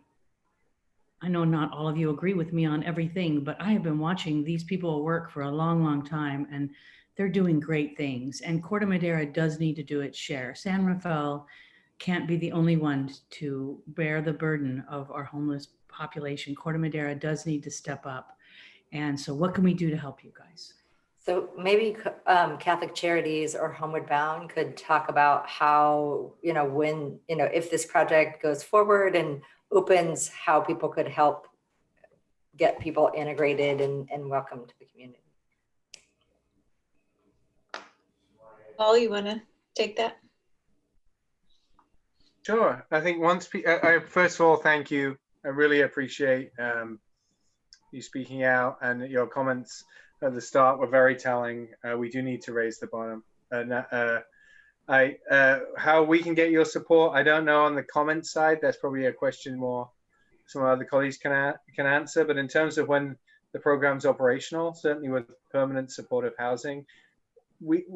I know not all of you agree with me on everything, but I have been watching these people work for a long, long time, and they're doing great things. And Corte Madera does need to do its share. San Rafael can't be the only one to bear the burden of our homeless population. Corte Madera does need to step up. And so what can we do to help you guys? So maybe Catholic Charities or Homeward Bound could talk about how, when, if this project goes forward and opens, how people could help get people integrated and welcome to the community. Paul, you want to take that? Sure. I think first of all, thank you. I really appreciate you speaking out, and your comments at the start were very telling. We do need to raise the bottom. How we can get your support, I don't know on the comment side. That's probably a question more some other colleagues can answer. But in terms of when the program's operational, certainly with permanent supportive housing, we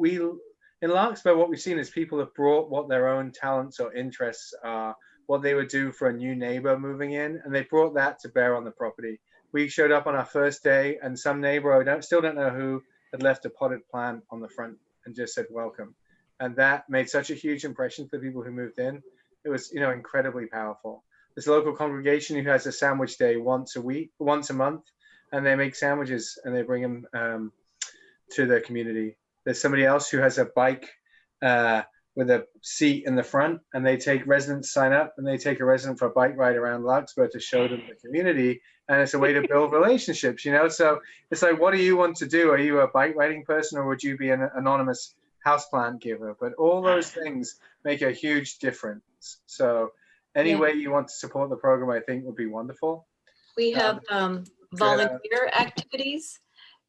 in Larkspur, what we've seen is people have brought what their own talents or interests are, what they would do for a new neighbor moving in, and they brought that to bear on the property. We showed up on our first day, and some neighbor, I still don't know who, had left a potted plant on the front and just said welcome. And that made such a huge impression for the people who moved in. It was, incredibly powerful. There's a local congregation who has a sandwich day once a month, and they make sandwiches and they bring them to their community. There's somebody else who has a bike with a seat in the front, and they take residents sign up, and they take a resident for a bike ride around Larkspur to show them the community. And it's a way to build relationships, you know? So it's like, what do you want to do? Are you a bike riding person, or would you be an anonymous houseplant giver? But all those things make a huge difference. So any way you want to support the program, I think would be wonderful. We have volunteer activities.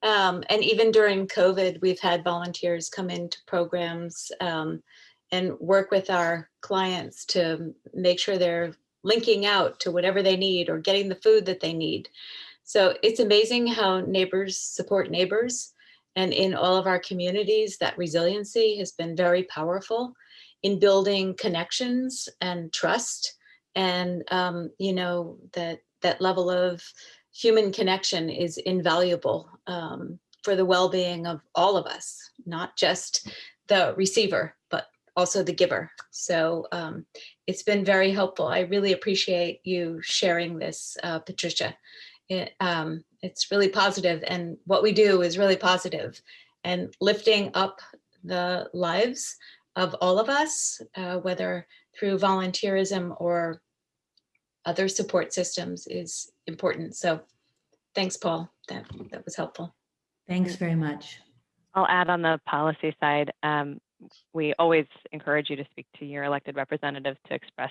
And even during COVID, we've had volunteers come into programs and work with our clients to make sure they're linking out to whatever they need or getting the food that they need. So it's amazing how neighbors support neighbors. And in all of our communities, that resiliency has been very powerful in building connections and trust. And, you know, that level of human connection is invaluable for the well-being of all of us, not just the receiver, but also the giver. So it's been very helpful. I really appreciate you sharing this, Patricia. It's really positive, and what we do is really positive, and lifting up the lives of all of us, whether through volunteerism or other support systems, is important. So thanks, Paul. That was helpful. Thanks very much. I'll add on the policy side. We always encourage you to speak to your elected representatives to express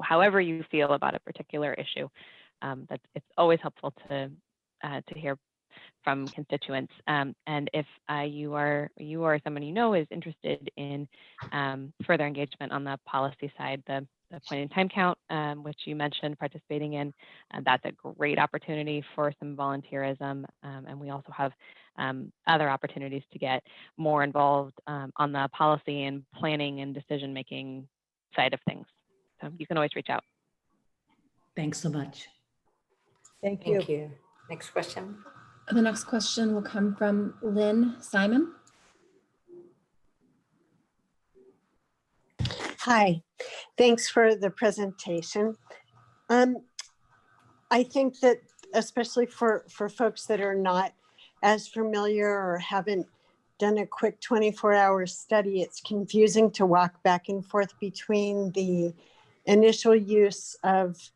however you feel about a particular issue. It's always helpful to hear from constituents. And if you are someone you know is interested in further engagement on the policy side, the point in time count, which you mentioned participating in, that's a great opportunity for some volunteerism. And we also have other opportunities to get more involved on the policy and planning and decision-making side of things. So you can always reach out. Thanks so much. Thank you. Thank you. Next question. The next question will come from Lynn Simon. Hi, thanks for the presentation. I think that especially for folks that are not as familiar or haven't done a quick 24-hour study, it's confusing to walk back and forth between the initial use of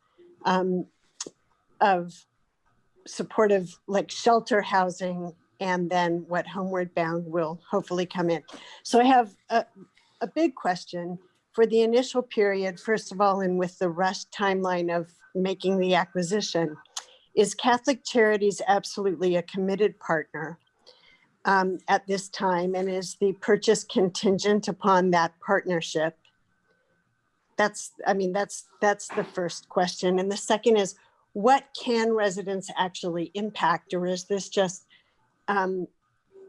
supportive, like shelter housing, and then what Homeward Bound will hopefully come in. So I have a big question for the initial period. First of all, and with the rushed timeline of making the acquisition, is Catholic Charities absolutely a committed partner at this time? And is the purchase contingent upon that partnership? That's the first question. And the second is, what can residents actually impact? Or is this just, and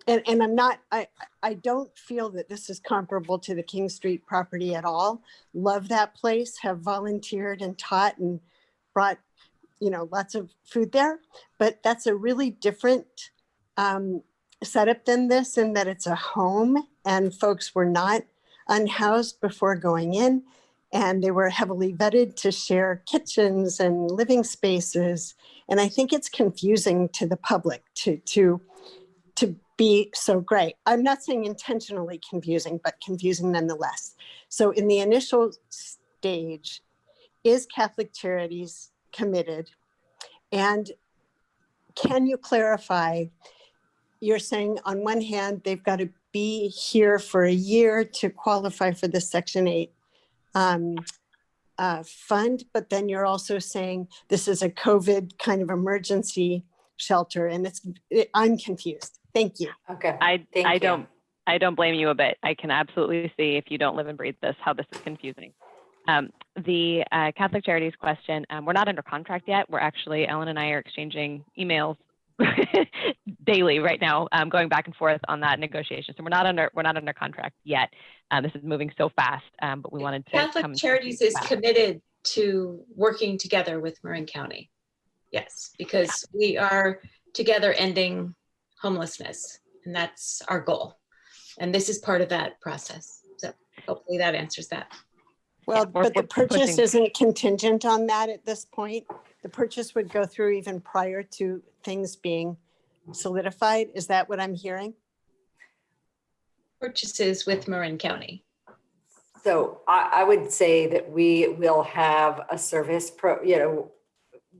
I don't feel that this is comparable to the King Street property at all. Love that place, have volunteered and taught and brought, lots of food there, but that's a really different setup than this, in that it's a home and folks were not unhoused before going in, and they were heavily vetted to share kitchens and living spaces. And I think it's confusing to the public to be so great. I'm not saying intentionally confusing, but confusing nonetheless. So in the initial stage, is Catholic Charities committed? And can you clarify, you're saying on one hand, they've got to be here for a year to qualify for the Section 8 fund, but then you're also saying this is a COVID kind of emergency shelter, and I'm confused. Thank you. Okay. I don't blame you a bit. I can absolutely see, if you don't live and breathe this, how this is confusing. The Catholic Charities question, we're not under contract yet. We're actually, Ellen and I are exchanging emails daily right now, going back and forth on that negotiation. So we're not under contract yet. This is moving so fast, but we wanted to Catholic Charities is committed to working together with Marin County. Yes, because we are together ending homelessness, and that's our goal. And this is part of that process. So hopefully that answers that. Well, but the purchase isn't contingent on that at this point. The purchase would go through even prior to things being solidified. Is that what I'm hearing? Purchases with Marin County. So I would say that we will have a service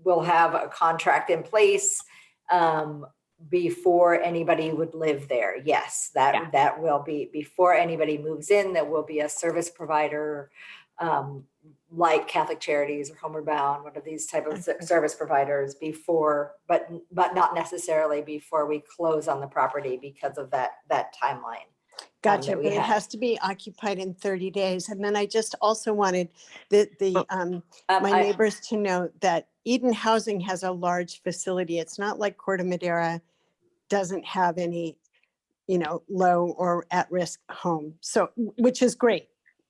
we'll have a contract in place before anybody would live there. Yes, that will be before anybody moves in. There will be a service provider like Catholic Charities or Homeward Bound, one of these type of service providers before, but not necessarily before we close on the property because of that timeline. Gotcha, but it has to be occupied in 30 days. And then I just also wanted my neighbors to know that Eden Housing has a large facility. It's not like Corte Madera doesn't have any, low or at-risk home. So, which is great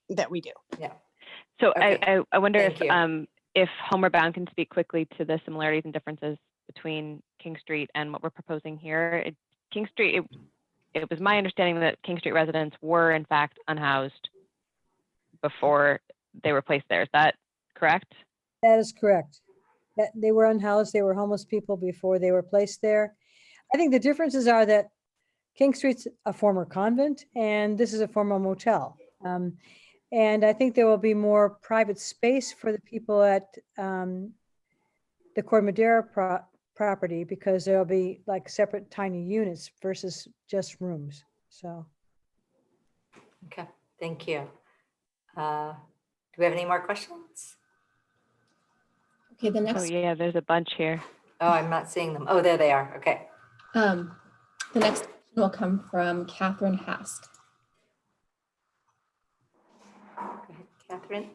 that we do. Yeah. So Okay. I wonder Thank if Homeward Bound can speak quickly to the similarities and differences between King Street and what we're proposing here. King Street, it was my understanding that King Street residents were in fact unhoused before they were placed there. Is that correct? That is correct. That they were unhoused, they were homeless people before they were placed there. I think the differences are that King Street's a former convent and this is a former motel. And I think there will be more private space for the people at the Corte Madera property because there'll be like separate tiny units versus just rooms. So. Okay, thank you. Do we have any more questions? Okay, the next. Oh yeah, there's a bunch here. Oh, I'm not seeing them. Oh, there they are. Okay. The next question will come from Catherine Hask. Go ahead, Catherine.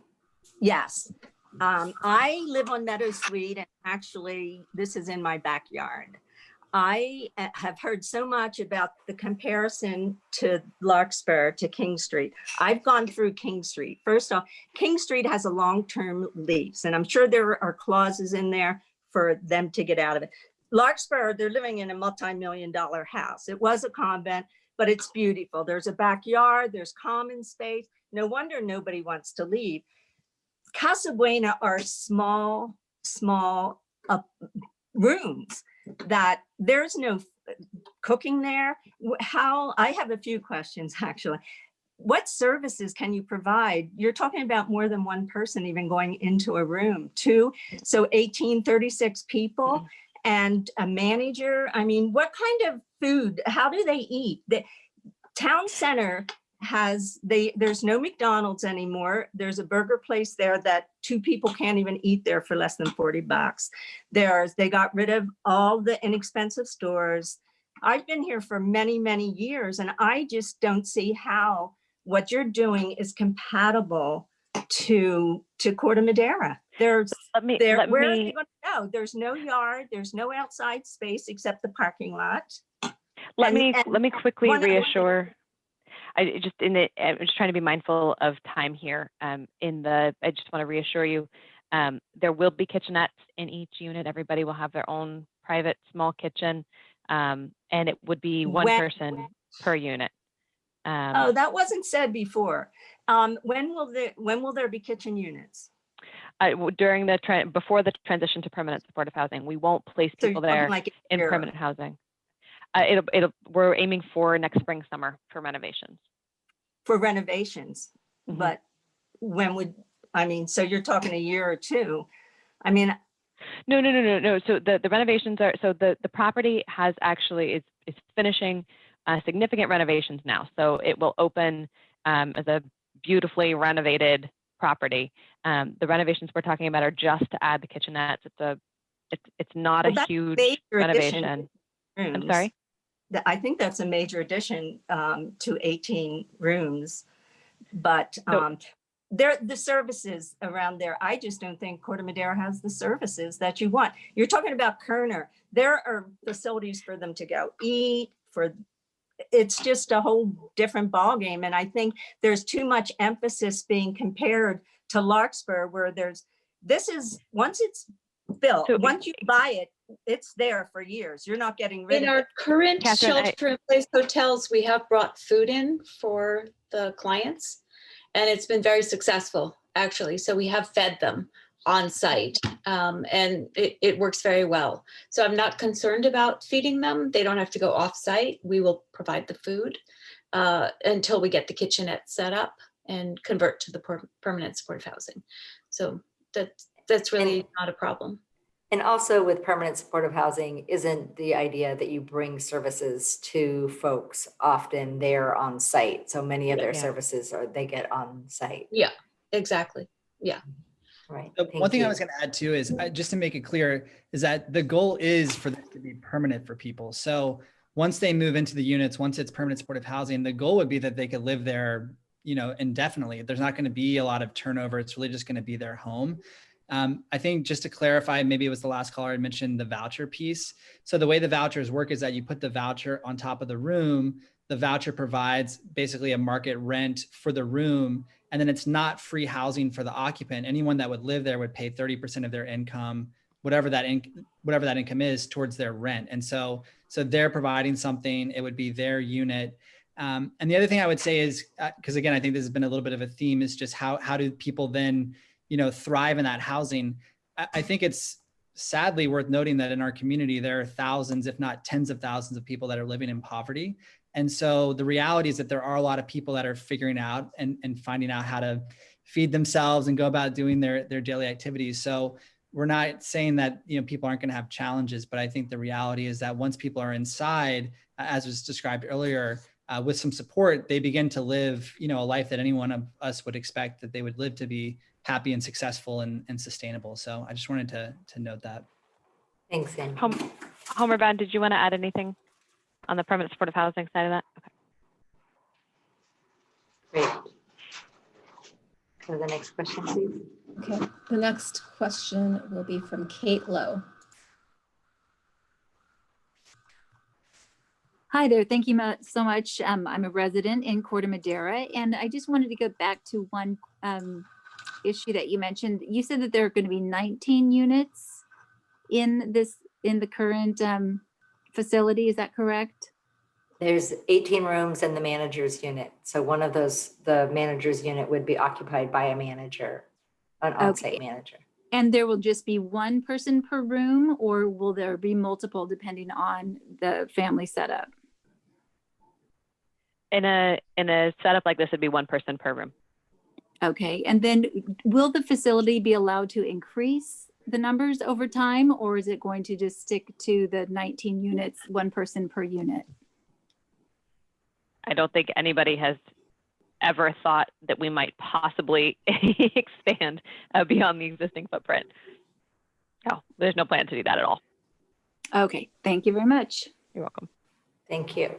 Yes. I live on Meadow Street, and actually this is in my backyard. I have heard so much about the comparison to Larkspur to King Street. I've gone through King Street. First off, King Street has a long-term lease, and I'm sure there are clauses in there for them to get out of it. Larkspur, they're living in a multi-million-dollar house. It was a convent, but it's beautiful. There's a backyard, there's common space. No wonder nobody wants to leave. Casa Buena are small rooms that there's no cooking there. I have a few questions actually. What services can you provide? You're talking about more than one person even going into a room, so 36 people and a manager. I mean, what kind of food, how do they eat? The town center there's no McDonald's anymore. There's a burger place there that two people can't even eat there for less than $40. They got rid of all the inexpensive stores. I've been here for many, many years, and I just don't see how what you're doing is compatible to Corte Madera. Where are they going to go? There's no yard, there's no outside space except the parking lot. Let me quickly reassure. I'm just trying to be mindful of time here. I just want to reassure you, there will be kitchenettes in each unit. Everybody will have their own private small kitchen, and it would be one person per unit. That wasn't said before. When will there be kitchen units? Before the transition to permanent supportive housing. We won't place people there in permanent housing. We're aiming for next spring, summer for renovations. For renovations, Mm-hmm. But so you're talking a year or two. I mean. No. So the renovations the property has actually is finishing significant renovations now. So it will open as a beautifully renovated property. The renovations we're talking about are just to add the kitchenettes. It's not a huge renovation. I'm sorry? I think that's a major addition to 18 rooms, but the services around there, I just don't think Corte Madera has the services that you want. You're talking about Kerner. There are facilities for them to go eat, it's just a whole different ballgame. And I think there's too much emphasis being compared to Larkspur, where once it's built, once you buy it, it's there for years. You're not getting rid of it. In our current shelter-in-place hotels, we have brought food in for the clients, and it's been very successful, actually. So we have fed them on site, and it works very well. So I'm not concerned about feeding them. They don't have to go off site. We will provide the food until we get the kitchenette set up. and convert to the permanent supportive housing. So that's really not a problem. And also with permanent supportive housing, isn't the idea that you bring services to folks often there on site? So many of their services they get on site. Yeah, exactly. Yeah. Right. One thing I was going to add too is just to make it clear is that the goal is for this to be permanent for people. So once they move into the units, once it's permanent supportive housing, the goal would be that they could live there, indefinitely. There's not going to be a lot of turnover. It's really just going to be their home. I think just to clarify, maybe it was the last caller I mentioned the voucher piece. So the way the vouchers work is that you put the voucher on top of the room. The voucher provides basically a market rent for the room, and then it's not free housing for the occupant. Anyone that would live there would pay 30% of their income, whatever that income is, towards their rent. And so they're providing something. It would be their unit. And the other thing I would say is, because again, I think this has been a little bit of a theme, is just how do people then thrive in that housing. I think it's sadly worth noting that in our community, there are thousands, if not tens of thousands of people that are living in poverty. And so the reality is that there are a lot of people that are figuring out and finding out how to feed themselves and go about doing their daily activities. So we're not saying that, people aren't going to have challenges, but I think the reality is that once people are inside, as was described earlier, with some support, they begin to live, a life that any one of us would expect that they would live to be happy and successful and sustainable. So I just wanted to note that. Thanks, Anne. Homebound, did you want to add anything on the permanent supportive housing side of that? Okay. Great. Go to the next question, please. Okay, the next question will be from Kate Lowe. Hi there, thank you so much. I'm a resident in Corte Madera, and I just wanted to go back to one issue that you mentioned. You said that there are going to be 19 units in the current facility. Is that correct? There's 18 rooms in the manager's unit. So one of those, the manager's unit would be occupied by a manager, an on-site manager. And there will just be one person per room, or will there be multiple depending on the family setup? In a setup like this, it'd be one person per room. Okay, and then will the facility be allowed to increase the numbers over time, or is it going to just stick to the 19 units, one person per unit? I don't think anybody has ever thought that we might possibly expand beyond the existing footprint. No, there's no plan to do that at all. Okay, thank you very much. You're welcome. Thank you.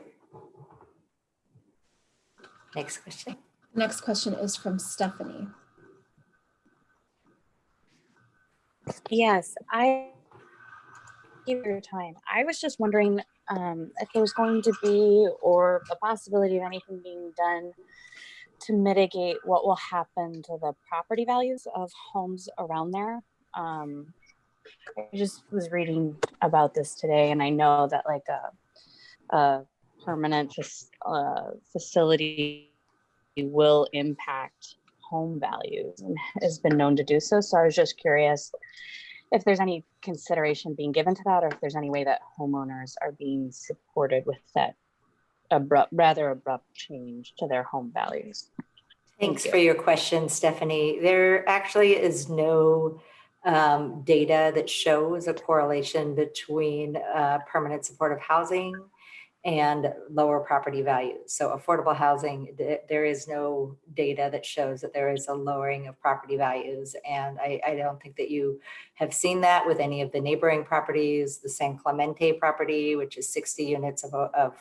Next question. Next question is from Stephanie. Yes, thank you for your time. I was just wondering if there's going to be, or the possibility of anything being done to mitigate what will happen to the property values of homes around there. I just was reading about this today, and I know that like a permanent facility will impact home values and has been known to do so. So I was just curious if there's any consideration being given to that, or if there's any way that homeowners are being supported with that rather abrupt change to their home values. Thanks for your question, Stephanie. There actually is no data that shows a correlation between permanent supportive housing and lower property values. So affordable housing, there is no data that shows that there is a lowering of property values. And I don't think that you have seen that with any of the neighboring properties, the San Clemente property, which is 60 units of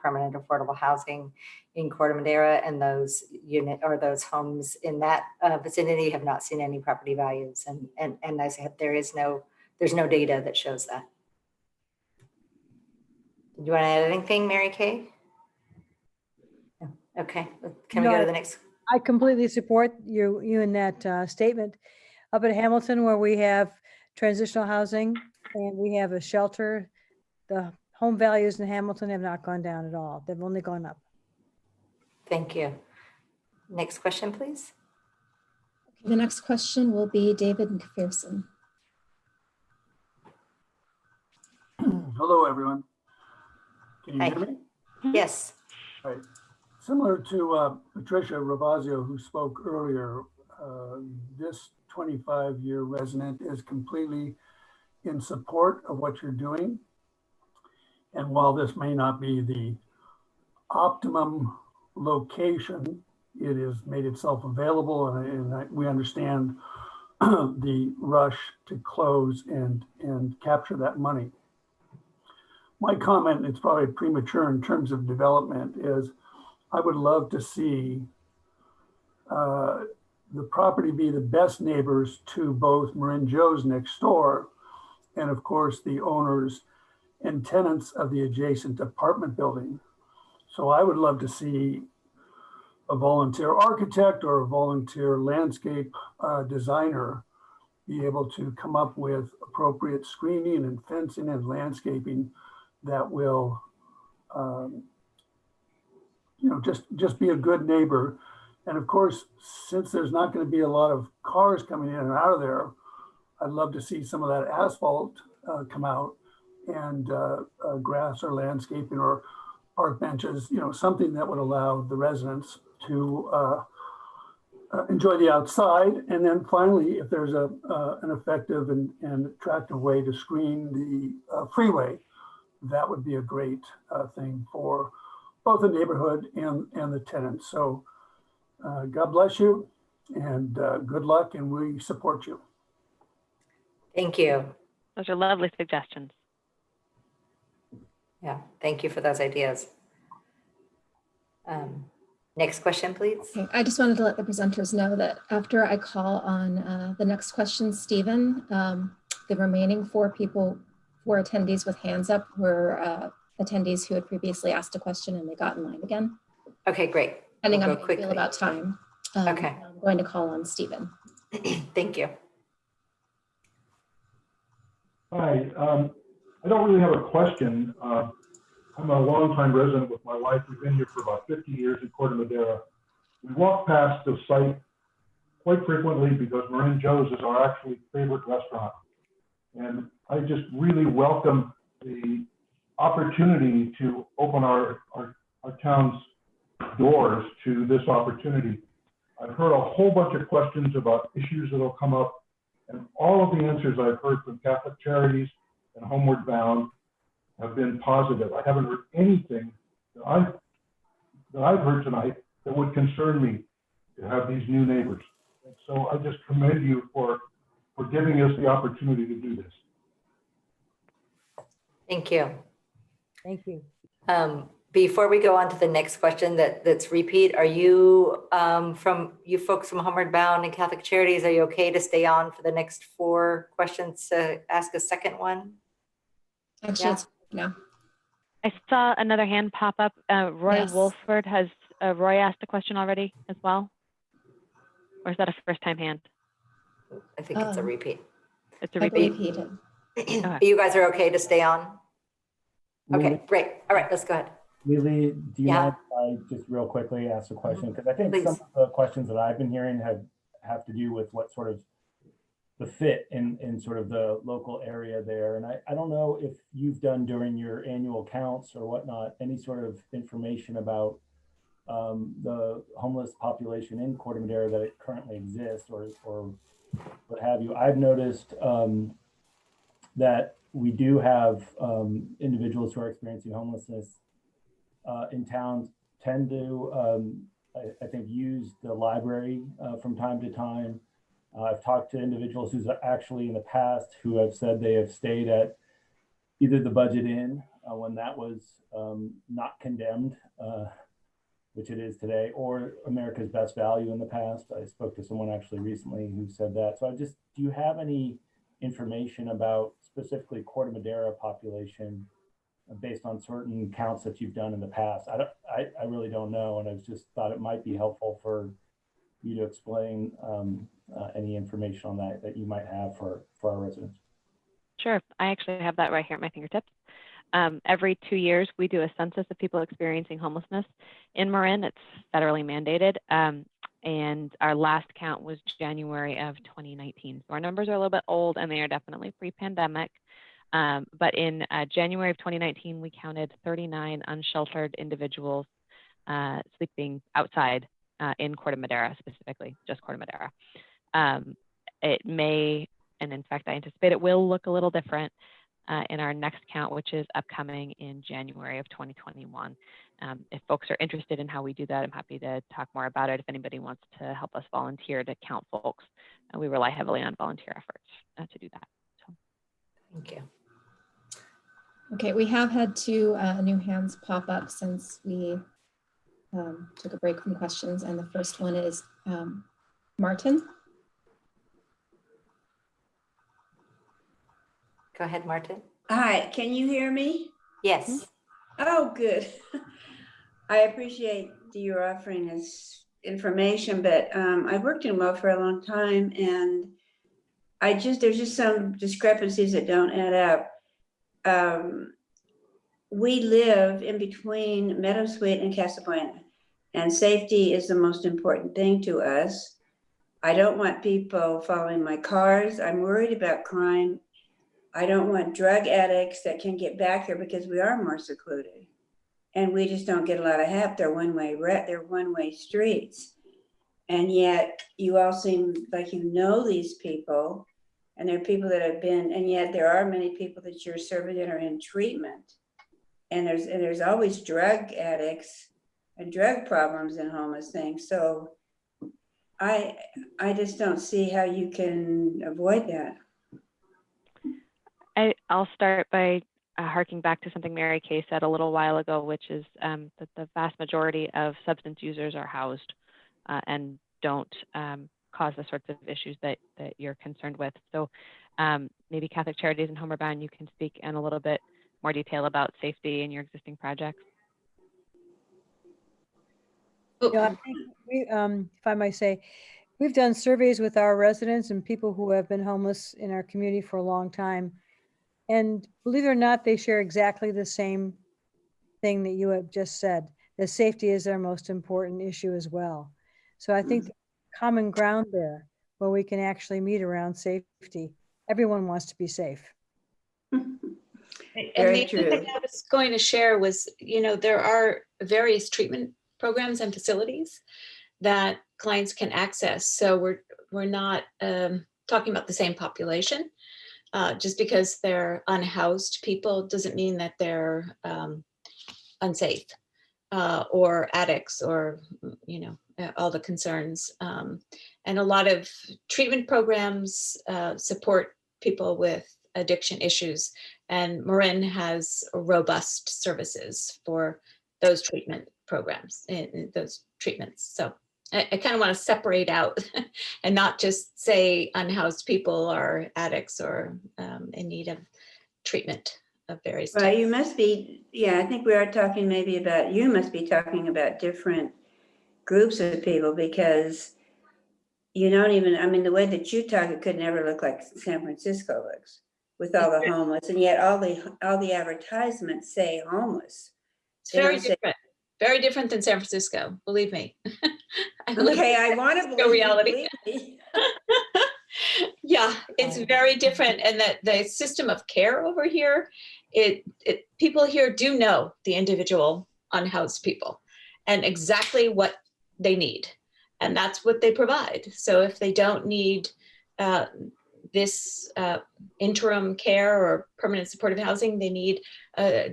permanent affordable housing in Corte Madera, and those those homes in that vicinity have not seen any property values. And as I said, there's no data that shows that. Do you want to add anything, Mary Kay? No. Okay, can we go to the next? I completely support you in that statement. Up at Hamilton, where we have transitional housing and we have a shelter, the home values in Hamilton have not gone down at all. They've only gone up. Thank you. Next question, please. The next question will be David McPherson. Hello, everyone. Can you hear me? Yes. All right. Similar to Patricia Ravazio, who spoke earlier, this 25-year resident is completely in support of what you're doing. And while this may not be the optimum location, it has made itself available, and we understand the rush to close and capture that money. My comment, it's probably premature in terms of development, is I would love to see the property be the best neighbors to both Marin Joe's next door and of course the owners and tenants of the adjacent apartment building. So I would love to see a volunteer architect or a volunteer landscape designer be able to come up with appropriate screening and fencing and landscaping that will just be a good neighbor. And of course, since there's not going to be a lot of cars coming in and out of there, I'd love to see some of that asphalt come out and grass or landscaping or park benches, something that would allow the residents to enjoy the outside. And then finally, if there's an effective and attractive way to screen the freeway, that would be a great thing for both the neighborhood and the tenants. So God bless you and good luck, and we support you. Thank you. Those are lovely suggestions. Yeah, thank you for those ideas. Next question, please. Okay, I just wanted to let the presenters know that after I call on the next question, Stephen, the remaining four attendees with hands up were attendees who had previously asked a question and they got in line again. Okay, great. Depending We'll on go how you quickly. feel about time. Okay. I'm going to call on Stephen. Thank you. Hi, I don't really have a question. I'm a longtime resident with my wife. We've been here for about 50 years in Corte Madera. We walk past the site quite frequently because Marin Joe's is our actually favorite restaurant. And I just really welcome the opportunity to open our town's doors to this opportunity. I've heard a whole bunch of questions about issues that will come up, and all of the answers I've heard from Catholic Charities and Homeward Bound have been positive. I haven't heard anything that I've heard tonight that would concern me to have these new neighbors. And so I just commend you for giving us the opportunity to do this. Thank you. Thank you. Before we go on to the next question that's repeat, are you from you folks from Homeward Bound and Catholic Charities, are you okay to stay on for the next 4 questions to ask a second one? Actually, Yeah. No. I saw another hand pop up. Roy Yes. Wolford, has Roy asked a question already as well? Or is that a first time hand? I think it's a repeat. It's a I repeat. believe he did. Okay. You guys are okay to stay on? Okay, Lily- great. All right, let's go ahead. Lily, do you Yeah. mind if I just real quickly ask a question? Because I think Please. some of the questions that I've been hearing have to do with what sort of the fit in sort of the local area there. And I don't know if you've done during your annual counts or whatnot, any sort of information about the homeless population in Corte Madera that it currently exists or what have you. I've noticed that we do have individuals who are experiencing homelessness in towns tend to, I think, use the library from time to time. I've talked to individuals who's actually in the past who have said they have stayed at either the Budget Inn when that was not condemned, which it is today, or America's Best Value in the past. I spoke to someone actually recently who said that. So do you have any information about specifically Corte Madera population based on certain counts that you've done in the past? I really don't know, and I just thought it might be helpful for you to explain any information on that you might have for our residents. Sure. I actually have that right here at my fingertips. Every 2 years, we do a census of people experiencing homelessness in Marin. It's federally mandated. And our last count was January of 2019. So our numbers are a little bit old and they are definitely pre-pandemic. But in January of 2019, we counted 39 unsheltered individuals sleeping outside in Corte Madera, specifically, just Corte Madera. It may, and in fact, I anticipate it will look a little different in our next count, which is upcoming in January of 2021. If folks are interested in how we do that, I'm happy to talk more about it. If anybody wants to help us volunteer to count folks, we rely heavily on volunteer efforts to do that. So. Thank you. Okay, we have had two new hands pop up since we took a break from questions, and the first one is Martin. Go ahead, Martin. Hi, can you hear me? Yes. Oh, good. I appreciate you offering us information, but I've worked in welfare a long time, and there's just some discrepancies that don't add up. We live in between Meadowsweet and Casa Buena, and safety is the most important thing to us. I don't want people following my cars. I'm worried about crime. I don't want drug addicts that can get back here because we are more secluded, and we just don't get a lot of help. They're one-way streets, and yet you all seem like you know these people, and they're people that have been, and yet there are many people that you're serving that are in treatment, and there's always drug addicts and drug problems in homeless things. So I just don't see how you can avoid that. I'll start by harking back to something Mary Kay said a little while ago, which is that the vast majority of substance users are housed and don't cause the sorts of issues that you're concerned with. So maybe Catholic Charities and Homeward Bound, you can speak in a little bit more detail about safety in your existing projects. Yeah, I think we, if I might say, we've done surveys with our residents and people who have been homeless in our community for a long time. And believe it or not, they share exactly the same thing that you have just said, that safety is their most important issue as well. So I think common ground there where we can actually meet around safety. Everyone wants to be safe. And the other thing I was going to share was, there are various treatment programs and facilities that clients can access. So we're not talking about the same population. Just because they're unhoused people doesn't mean that they're unsafe or addicts or, all the concerns. And a lot of treatment programs support people with addiction issues. And Marin has robust services for those treatment programs, those treatments. So I kind of want to separate out and not just say unhoused people are addicts or in need of treatment of various types. Well, you must be, I think we are talking maybe about, you must be talking about different groups of people, because you don't even, the way that you talk, it could never look like San Francisco looks with all the homeless, and yet all the advertisements say homeless. It's very different. Very different than San Francisco, believe me. Okay, I want to believe reality. Yeah, it's very different, and that the system of care over here, people here do know the individual unhoused people and exactly what they need, and that's what they provide. So if they don't need this interim care or permanent supportive housing, they need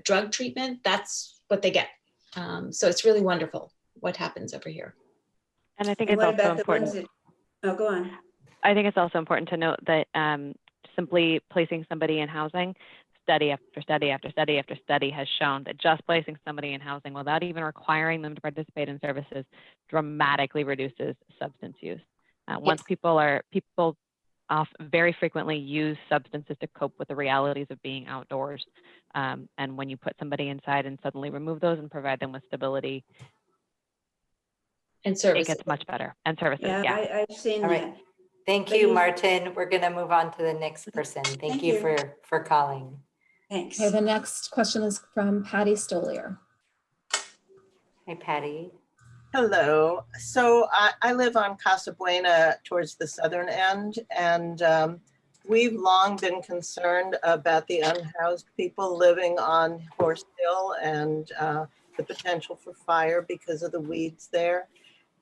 drug treatment, that's what they get. So it's really wonderful what happens over here. And I think it's also important. Go on. I think it's also important to note that simply placing somebody in housing, study after study after study after study has shown that just placing somebody in housing without even requiring them to participate in services dramatically reduces substance use. Once people very frequently use substances to cope with the realities of being outdoors. And when you put somebody inside and suddenly remove those and provide them with stability and services, it gets much better. And services, yeah. I've seen All that. right. Thank you, Martin. We're going to move on to the next person. Thank you for calling. Thanks. Okay, the next question is from Patty Stolier. Hey, Patty. Hello. So I live on Casa Buena towards the southern end, and we've long been concerned about the unhoused people living on Horse Hill and the potential for fire because of the weeds there.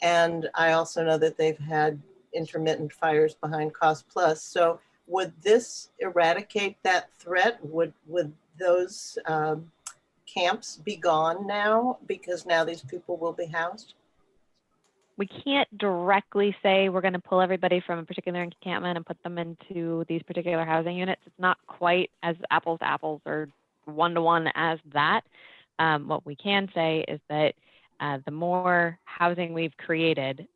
And I also know that they've had intermittent fires behind Cost Plus. So would this eradicate that threat? Would those camps be gone now because now these people will be housed? We can't directly say we're going to pull everybody from a particular encampment and put them into these particular housing units. It's not quite as apples to apples or one-to-one as that. What we can say is that the more housing we've created,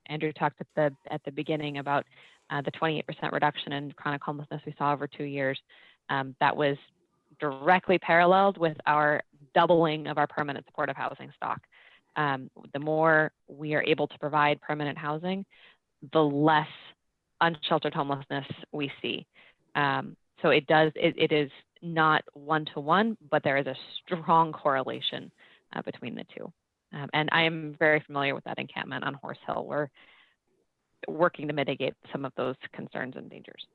Andrew talked at the beginning about the 28% reduction in chronic homelessness we saw over 2 years. That was directly paralleled with our doubling of our permanent supportive housing stock. The more we are able to provide permanent housing, the less unsheltered homelessness we see. So it is not one-to-one, but there is a strong correlation between the two. And I am very familiar with that encampment on Horse Hill. We're working to mitigate some of those concerns and dangers.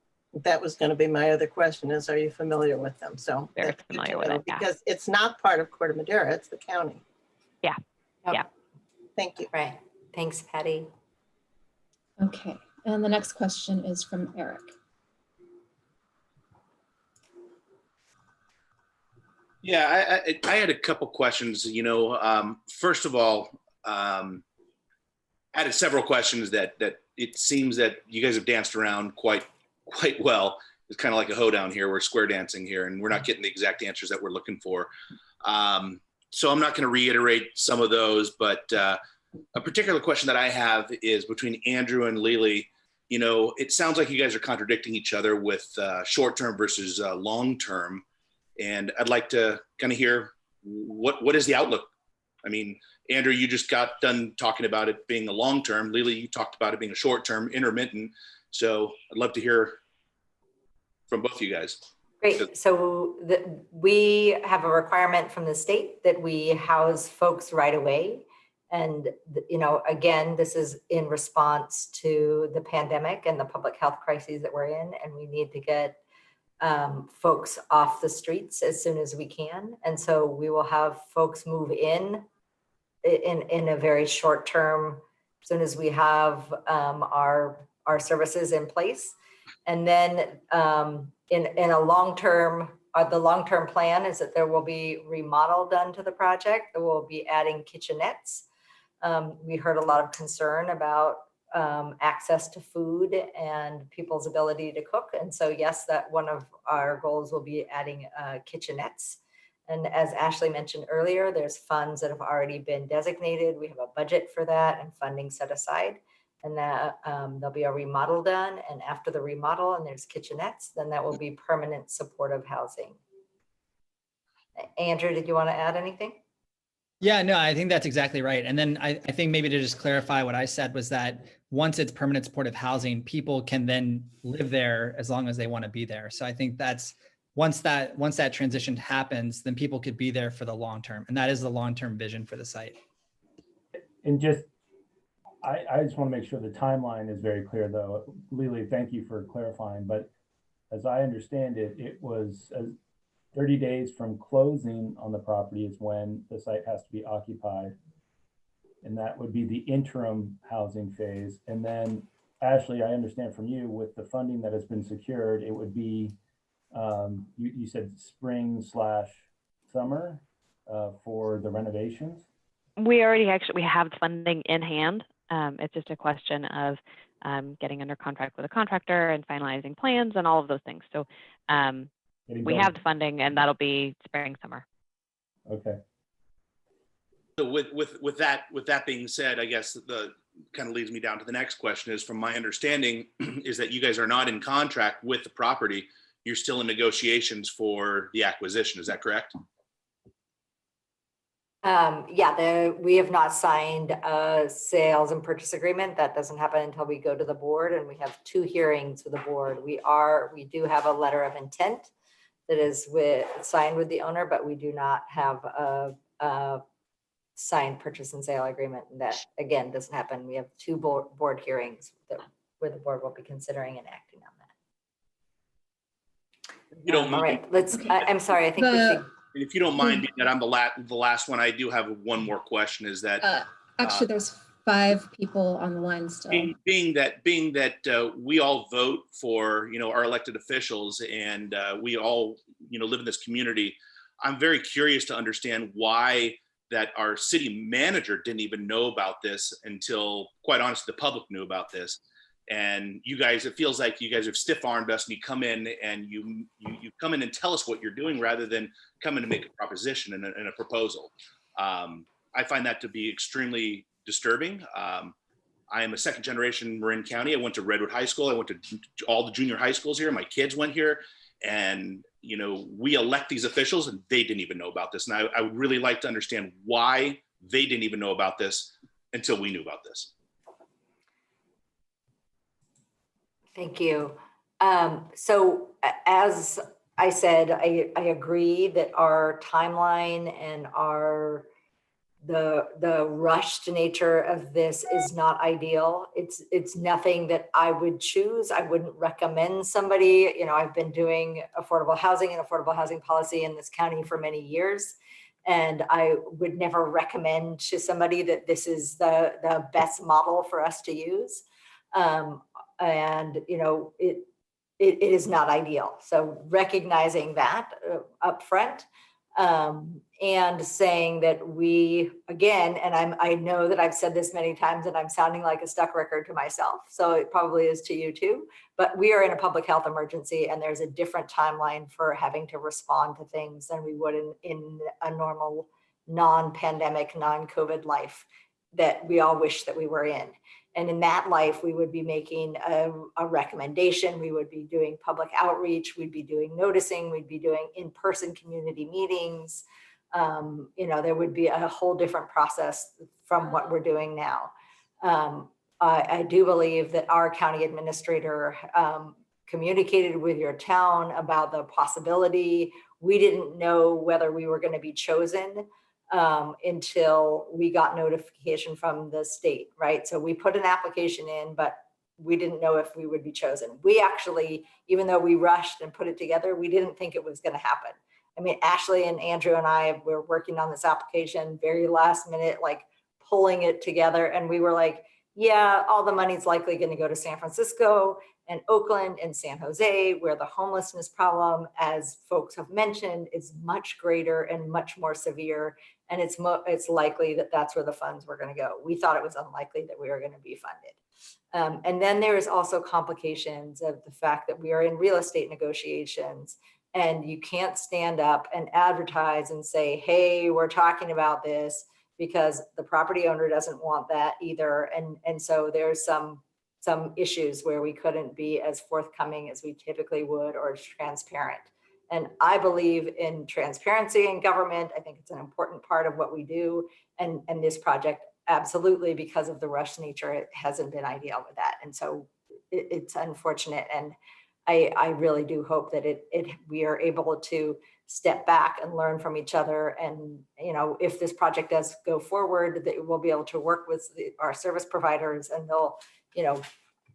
That was going to be my other question is, are you familiar with them? So very familiar with it, because it's not part of Corte Madera, it's the county. Yeah. Yep. Yeah. Thank you. Right. Thanks, Patty. Okay, and the next question is from Eric. Yeah, I had a couple questions. You know, first of all, I had several questions that it seems that you guys have danced around quite well. It's kind of like a hoedown here. We're square dancing here, and we're not getting the exact answers that we're looking for. So I'm not going to reiterate some of those, but a particular question that I have is between Andrew and Lily. You know, it sounds like you guys are contradicting each other with short-term versus long-term. And I'd like to kind of hear what is the outlook? I mean, Andrew, you just got done talking about it being a long-term. Lily, you talked about it being a short-term, intermittent. So I'd love to hear from both of you guys. Great. So we have a requirement from the state that we house folks right away. And, you know, again, this is in response to the pandemic and the public health crises that we're in. And we need to get folks off the streets as soon as we can. And so we will have folks move in a very short term, as soon as we have our services in place. And then in a long-term, the long-term plan is that there will be remodel done to the project. There will be adding kitchenettes. We heard a lot of concern about access to food and people's ability to cook. And so yes, that one of our goals will be adding kitchenettes. And as Ashley mentioned earlier, there's funds that have already been designated. We have a budget for that and funding set aside. And that there'll be a remodel done. And after the remodel and there's kitchenettes, then that will be permanent supportive housing. Andrew, did you want to add anything? Yeah, no, I think that's exactly right. And then I think maybe to just clarify what I said was that once it's permanent supportive housing, people can then live there as long as they want to be there. So I think that's once that transition happens, then people could be there for the long term. And that is the long-term vision for the site. And just, I just want to make sure the timeline is very clear though. Lily, thank you for clarifying, but as I understand it, it was 30 days from closing on the property is when the site has to be occupied. And that would be the interim housing phase. And then Ashley, I understand from you with the funding that has been secured, it would be, you said spring/summer for the renovations? We have funding in hand. It's just a question of getting under contract with a contractor and finalizing plans and all of those things. So we have the funding, and that'll be spring, summer. Okay. So with that being said, I guess the kind of leads me down to the next question is, from my understanding, is that you guys are not in contract with the property. You're still in negotiations for the acquisition. Is that correct? Yeah, we have not signed a sales and purchase agreement. That doesn't happen until we go to the board, and we have 2 hearings with the board. We do have a letter of intent that is signed with the owner, but we do not have a signed purchase and sale agreement. And that, again, doesn't happen. We have 2 board hearings where the board will be considering and acting on that. You don't all right, let's, I'm sorry, I think we should. If you don't mind being that I'm the last one, I do have one more question. Is that Actually, there's 5 people on the line still. being that we all vote for our elected officials, and we all live in this community, I'm very curious to understand why that our city manager didn't even know about this until, quite honestly, the public knew about this. And you guys, it feels like you guys have stiff-armed us, and you come in and you come in and tell us what you're doing rather than come in and make a proposition and a proposal. I find that to be extremely disturbing. I am a second generation Marin County. I went to Redwood High School. I went to all the junior high schools here. My kids went here, and we elect these officials and they didn't even know about this. And I would really like to understand why they didn't even know about this until we knew about this. Thank you. So as I said, I agree that our timeline and the rushed nature of this is not ideal. It's nothing that I would choose. I wouldn't recommend somebody. I've been doing affordable housing and affordable housing policy in this county for many years, and I would never recommend to somebody that this is the best model for us to use. And it is not ideal. So recognizing that up front, and saying that we, again, and I know that I've said this many times and I'm sounding like a stuck record to myself, so it probably is to you too, but we are in a public health emergency, and there's a different timeline for having to respond to things than we would in a normal non-pandemic, non-COVID life that we all wish that we were in. And in that life, we would be making a recommendation. We would be doing public outreach. We'd be doing noticing. We'd be doing in-person community meetings. There would be a whole different process from what we're doing now. I do believe that our county administrator communicated with your town about the possibility. We didn't know whether we were going to be chosen until we got notification from the state, right? So we put an application in, but we didn't know if we would be chosen. We actually, even though we rushed and put it together, we didn't think it was going to happen. I mean, Ashley and Andrew and I were working on this application very last minute, like pulling it together. And we were like, yeah, all the money's likely going to go to San Francisco and Oakland and San Jose, where the homelessness problem, as folks have mentioned, is much greater and much more severe. And it's likely that that's where the funds were going to go. We thought it was unlikely that we were going to be funded. And then there is also complications of the fact that we are in real estate negotiations, and you can't stand up and advertise and say, hey, we're talking about this, because the property owner doesn't want that either. And so there's some issues where we couldn't be as forthcoming as we typically would, or as transparent. And I believe in transparency in government. I think it's an important part of what we do. And this project, absolutely, because of the rush nature, it hasn't been ideal with that. And so it's unfortunate. And I really do hope that we are able to step back and learn from each other. And, if this project does go forward, that we'll be able to work with our service providers, and they'll,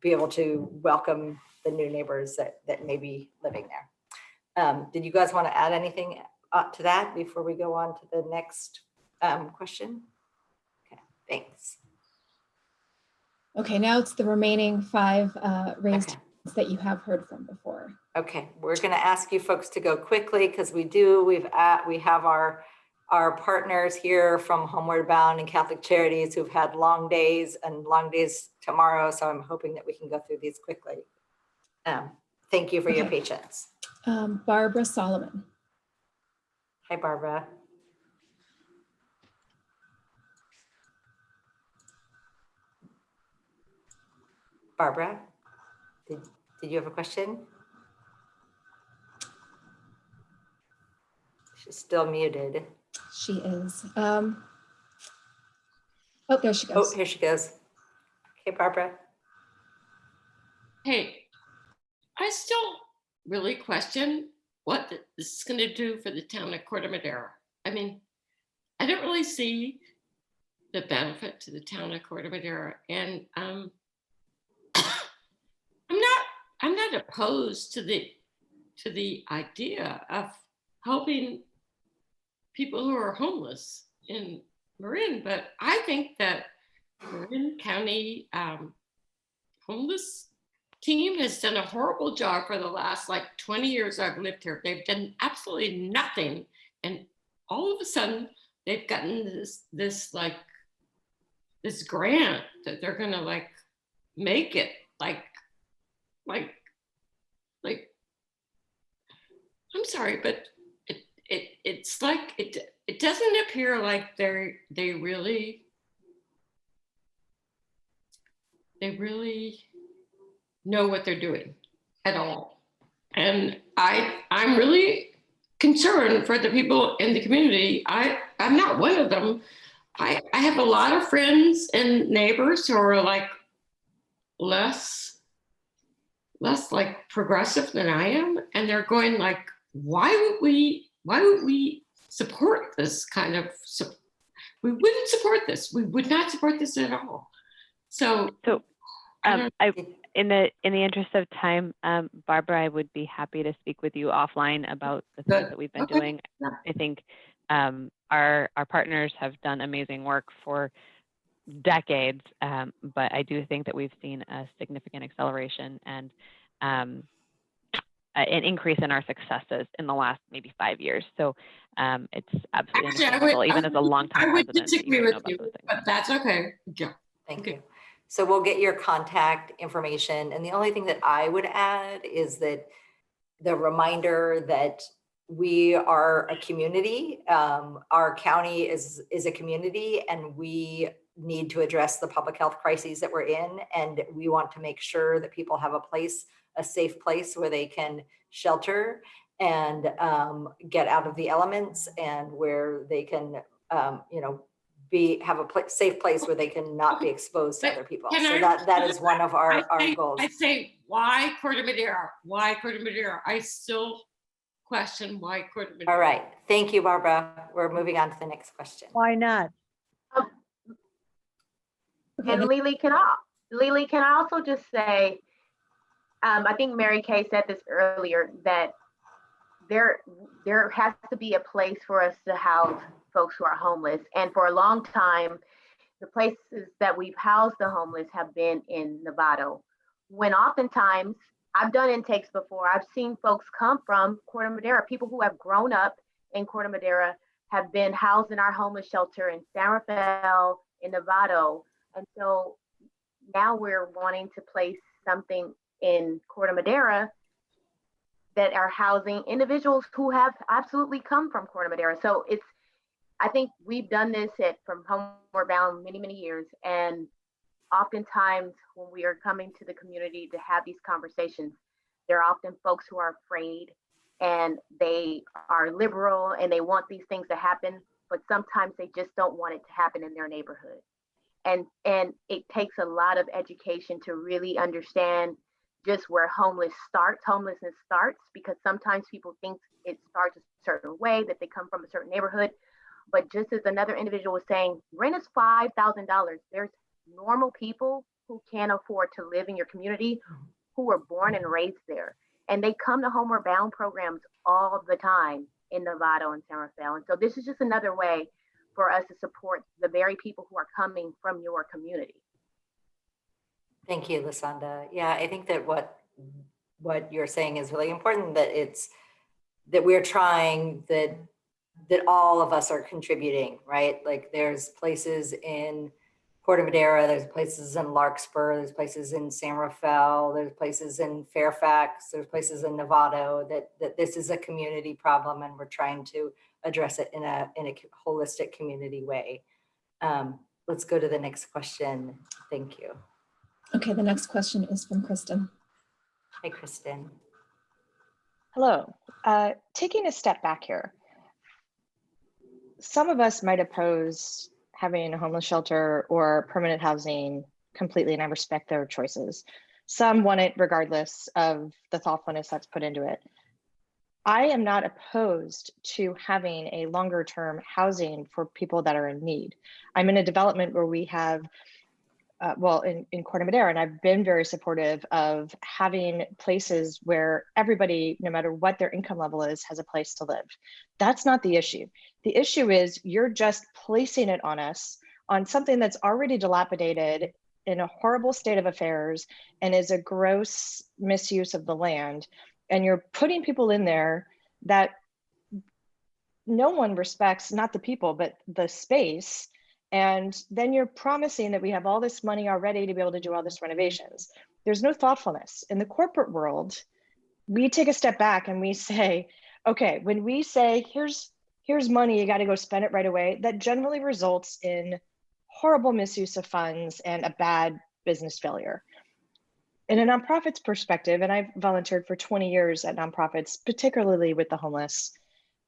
be able to welcome the new neighbors that may be living there. Did you guys want to add anything to that before we go on to the next question? Okay, thanks. Okay, now it's the remaining 5 raised hands that you have heard from before. Okay, we're going to ask you folks to go quickly, because we have our partners here from Homeward Bound and Catholic Charities who've had long days and long days tomorrow. So I'm hoping that we can go through these quickly. Thank you for your patience. Barbara Solomon. Hi, Barbara. Barbara, did you have a question? She's still muted. She is. Oh, there she goes. Oh, here she goes. Okay, Barbara. Hey, I still really question what this is going to do for the town of Corte Madera. I mean, I don't really see the benefit to the town of Corte Madera, and I'm not opposed to the idea of helping people who are homeless in Marin, but I think that Marin County homeless team has done a horrible job for the last like 20 years I've lived here. They've done absolutely nothing. And all of a sudden they've gotten this grant that they're gonna like make it like I'm sorry, but it's like it doesn't appear like they really know what they're doing at all. And I'm really concerned for the people in the community. I'm not one of them. I have a lot of friends and neighbors who are like less like progressive than I am. And they're going like, why would we support this kind of, we wouldn't support this. We would not support this at all. So in the interest of time, Barbara, I would be happy to speak with you offline about the things that we've been doing. I think our partners have done amazing work for decades, but I do think that we've seen a significant acceleration and an increase in our successes in the last maybe 5 years. So it's absolutely understandable, even as a longtime I would resident. disagree with you, but that's okay. Yeah. Thank you. So we'll get your contact information. And the only thing that I would add is that the reminder that we are a community. Our county is a community, and we need to address the public health crises that we're in. And we want to make sure that people have a safe place where they can shelter and get out of the elements, and where they can, have a safe place where they can not be exposed to other people. So that is one of our goals. I say, why Corte Madera? Why Corte Madera? I still question why Corte Madera. All right. Thank you, Barbara. We're moving on to the next question. Why not? And Lily, can I also just say, I think Mary Kay said this earlier, that there has to be a place for us to house folks who are homeless. And for a long time, the places that we've housed the homeless have been in Novato. When oftentimes, I've done intakes before, I've seen folks come from Corte Madera, people who have grown up in Corte Madera have been housed in our homeless shelter in San Rafael, in Novato. And so now we're wanting to place something in Corte Madera that are housing individuals who have absolutely come from Corte Madera. So I think we've done this from Homeward Bound many, many years. And oftentimes when we are coming to the community to have these conversations, there are often folks who are afraid, and they are liberal and they want these things to happen, but sometimes they just don't want it to happen in their neighborhood. And it takes a lot of education to really understand just where homelessness starts, because sometimes people think it starts a certain way, that they come from a certain neighborhood. But just as another individual was saying, rent is $5,000. There's normal people who can't afford to live in your community, who were born and raised there. And they come to Homeward Bound programs all the time in Novato and San Rafael. And so this is just another way for us to support the very people who are coming from your community. Thank you, Lasanda. Yeah, I think that what you're saying is really important, that we're trying, that all of us are contributing, right? Like there's places in Corte Madera, there's places in Larkspur, there's places in San Rafael, there's places in Fairfax, there's places in Novato, that this is a community problem, and we're trying to address it in a holistic community way. Let's go to the next question. Thank you. Okay, the next question is from Kristen. Hi, Kristen. Hello. Taking a step back here, some of us might oppose having a homeless shelter or permanent housing completely, and I respect their choices. Some want it regardless of the thoughtfulness that's put into it. I am not opposed to having a longer term housing for people that are in need. I'm in a development where we have in Corte Madera, and I've been very supportive of having places where everybody, no matter what their income level is, has a place to live. That's not the issue. The issue is you're just placing it on us on something that's already dilapidated, in a horrible state of affairs, and is a gross misuse of the land. And you're putting people in there that no one respects, not the people, but the space. And then you're promising that we have all this money already to be able to do all this renovations. There's no thoughtfulness. In the corporate world, we take a step back and we say, okay, when we say, here's money, you got to go spend it right away, that generally results in horrible misuse of funds and a bad business failure. In a nonprofit's perspective, and I've volunteered for 20 years at nonprofits, particularly with the homeless,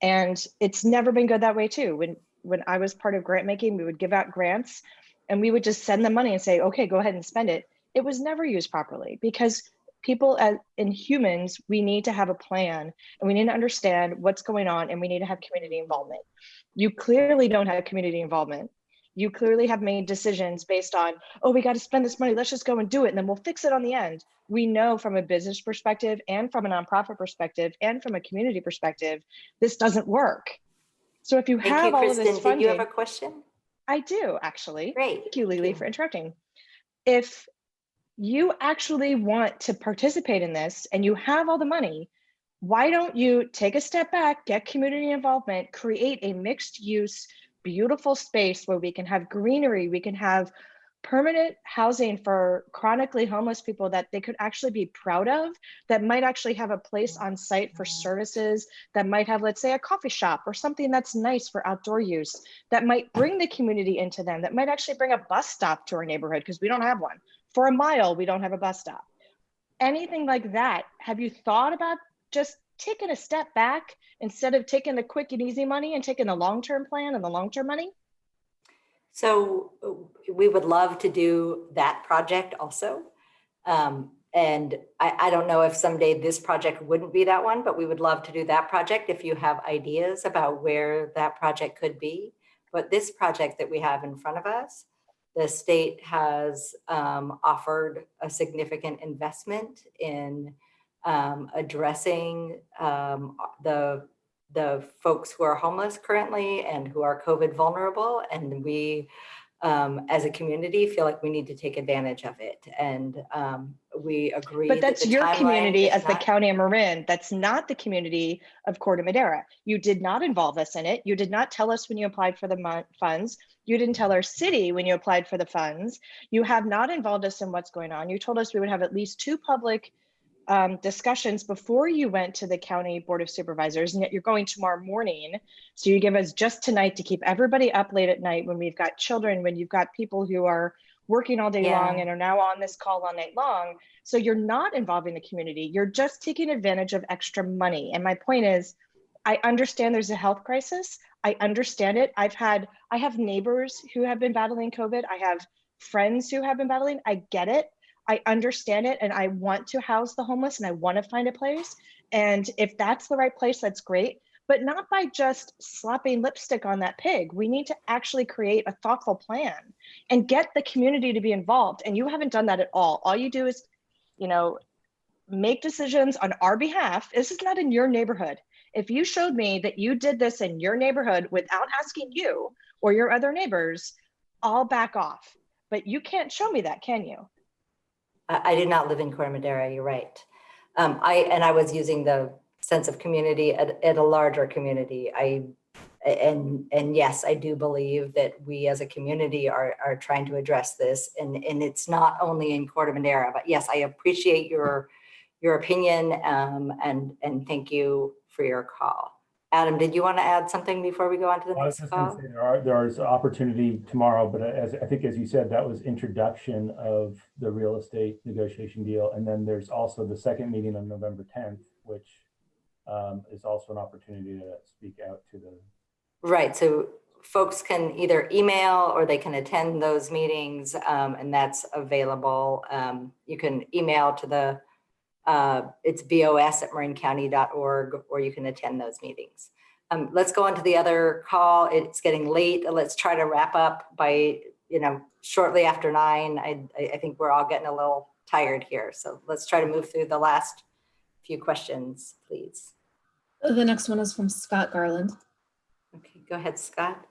and it's never been good that way too. When I was part of grant making, we would give out grants and we would just send them money and say, okay, go ahead and spend it. It was never used properly because people in humans, we need to have a plan and we need to understand what's going on and we need to have community involvement. You clearly don't have community involvement. You clearly have made decisions based on, oh, we got to spend this money, let's just go and do it, and then we'll fix it on the end. We know from a business perspective and from a nonprofit perspective and from a community perspective, this doesn't work. So if you have all of this funding— Did you have a question? I do, actually. Great. Thank you, Lily, for interrupting. If you actually want to participate in this and you have all the money, why don't you take a step back, get community involvement, create a mixed use, beautiful space where we can have greenery, we can have permanent housing for chronically homeless people that they could actually be proud of, that might actually have a place on site for services, that might have, let's say, a coffee shop or something that's nice for outdoor use, that might bring the community into them, that might actually bring a bus stop to our neighborhood because we don't have one. For a mile, we don't have a bus stop. Anything like that. Have you thought about just taking a step back instead of taking the quick and easy money and taking the long-term plan and the long-term money? So we would love to do that project also. And I don't know if someday this project wouldn't be that one, but we would love to do that project if you have ideas about where that project could be. But this project that we have in front of us, the state has offered a significant investment in addressing the folks who are homeless currently and who are COVID vulnerable. And we, as a community, feel like we need to take advantage of it. And we agree. But that's your community as the County of Marin. That's not the community of Corte Madera. You did not involve us in it. You did not tell us when you applied for the funds. You didn't tell our city when you applied for the funds. You have not involved us in what's going on. You told us we would have at least 2 public discussions before you went to the County Board of Supervisors, and yet you're going tomorrow morning. So you give us just tonight to keep everybody up late at night when we've got children, when you've got people who are working all day long and are now on this call all night long. So you're not involving the community. You're just taking advantage of extra money. And my point is, I understand there's a health crisis. I understand it. I have neighbors who have been battling COVID. I have friends who have been battling. I get it. I understand it, and I want to house the homeless and I want to find a place. And if that's the right place, that's great, but not by just slapping lipstick on that pig. We need to actually create a thoughtful plan and get the community to be involved. And you haven't done that at all. All you do is, make decisions on our behalf. This is not in your neighborhood. If you showed me that you did this in your neighborhood without asking you or your other neighbors, I'll back off. But you can't show me that, can you? I did not live in Corte Madera, you're right. I was using the sense of community at a larger community. And yes, I do believe that we as a community are trying to address this, and it's not only in Corte Madera, but yes, I appreciate your opinion, and thank you for your call. Adam, did you want to add something before we go on to the next call? I was just going to say there is opportunity tomorrow, but I think, as you said, that was introduction of the real estate negotiation deal. And then there's also the second meeting on November 10th, which is also an opportunity to speak out to the. Right, so folks can either email or they can attend those meetings, and that's available. You can email to the it's bos@marincounty.org, or you can attend those meetings. Let's go on to the other call. It's getting late. Let's try to wrap up by shortly after 9. I think we're all getting a little tired here. So let's try to move through the last few questions, please. The next one is from Scott Garland. Okay, go ahead, Scott.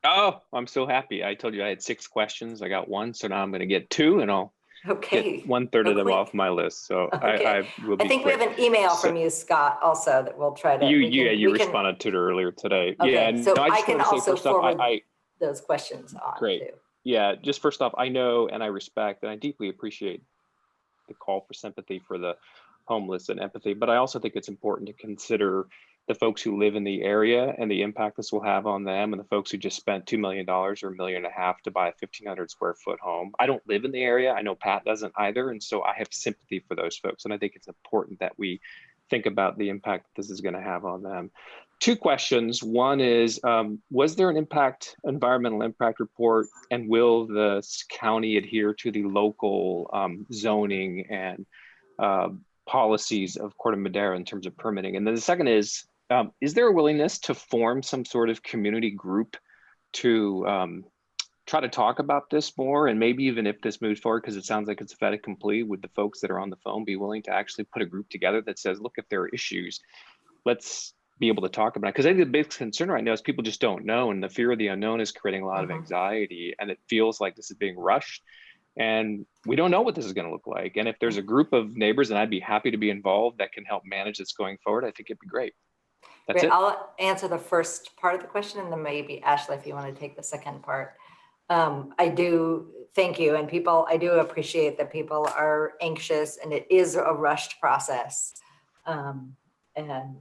Oh, I'm so happy. I told you I had 6 questions. I got 1, so now I'm going to get 2, and I'll get 1/3 of them off my list. So Okay. I will be I think quick. we have an email from you, Scott, also that we'll try to. You responded to it earlier today. Okay, Yeah, so no, I I just can want to say also first off, forward those questions on great. too. Yeah, just first off, I know and I respect and I deeply appreciate the call for sympathy for the homeless and empathy, but I also think it's important to consider the folks who live in the area and the impact this will have on them, and the folks who just spent $2 million or $1.5 million to buy a 1,500 square foot home. I don't live in the area. I know Pat doesn't either. And so I have sympathy for those folks. And I think it's important that we think about the impact this is going to have on them. 2 questions. One is, was there an environmental impact report, and will the county adhere to the local zoning and policies of Corte Madera in terms of permitting? And then the second is there a willingness to form some sort of community group to try to talk about this more? And maybe even if this moves forward, because it sounds like it's a fait accompli, would the folks that are on the phone be willing to actually put a group together that says, look, if there are issues, let's be able to talk about it? Because I think the big concern right now is people just don't know, and the fear of the unknown is creating a lot of anxiety, and it feels like this is being rushed. And we don't know what this is going to look like. And if there's a group of neighbors, and I'd be happy to be involved, that can help manage this going forward, I think it'd be great. That's Great. it. I'll answer the first part of the question, and then maybe Ashley, if you want to take the second part. I do thank you, and I do appreciate that people are anxious, and it is a rushed process. And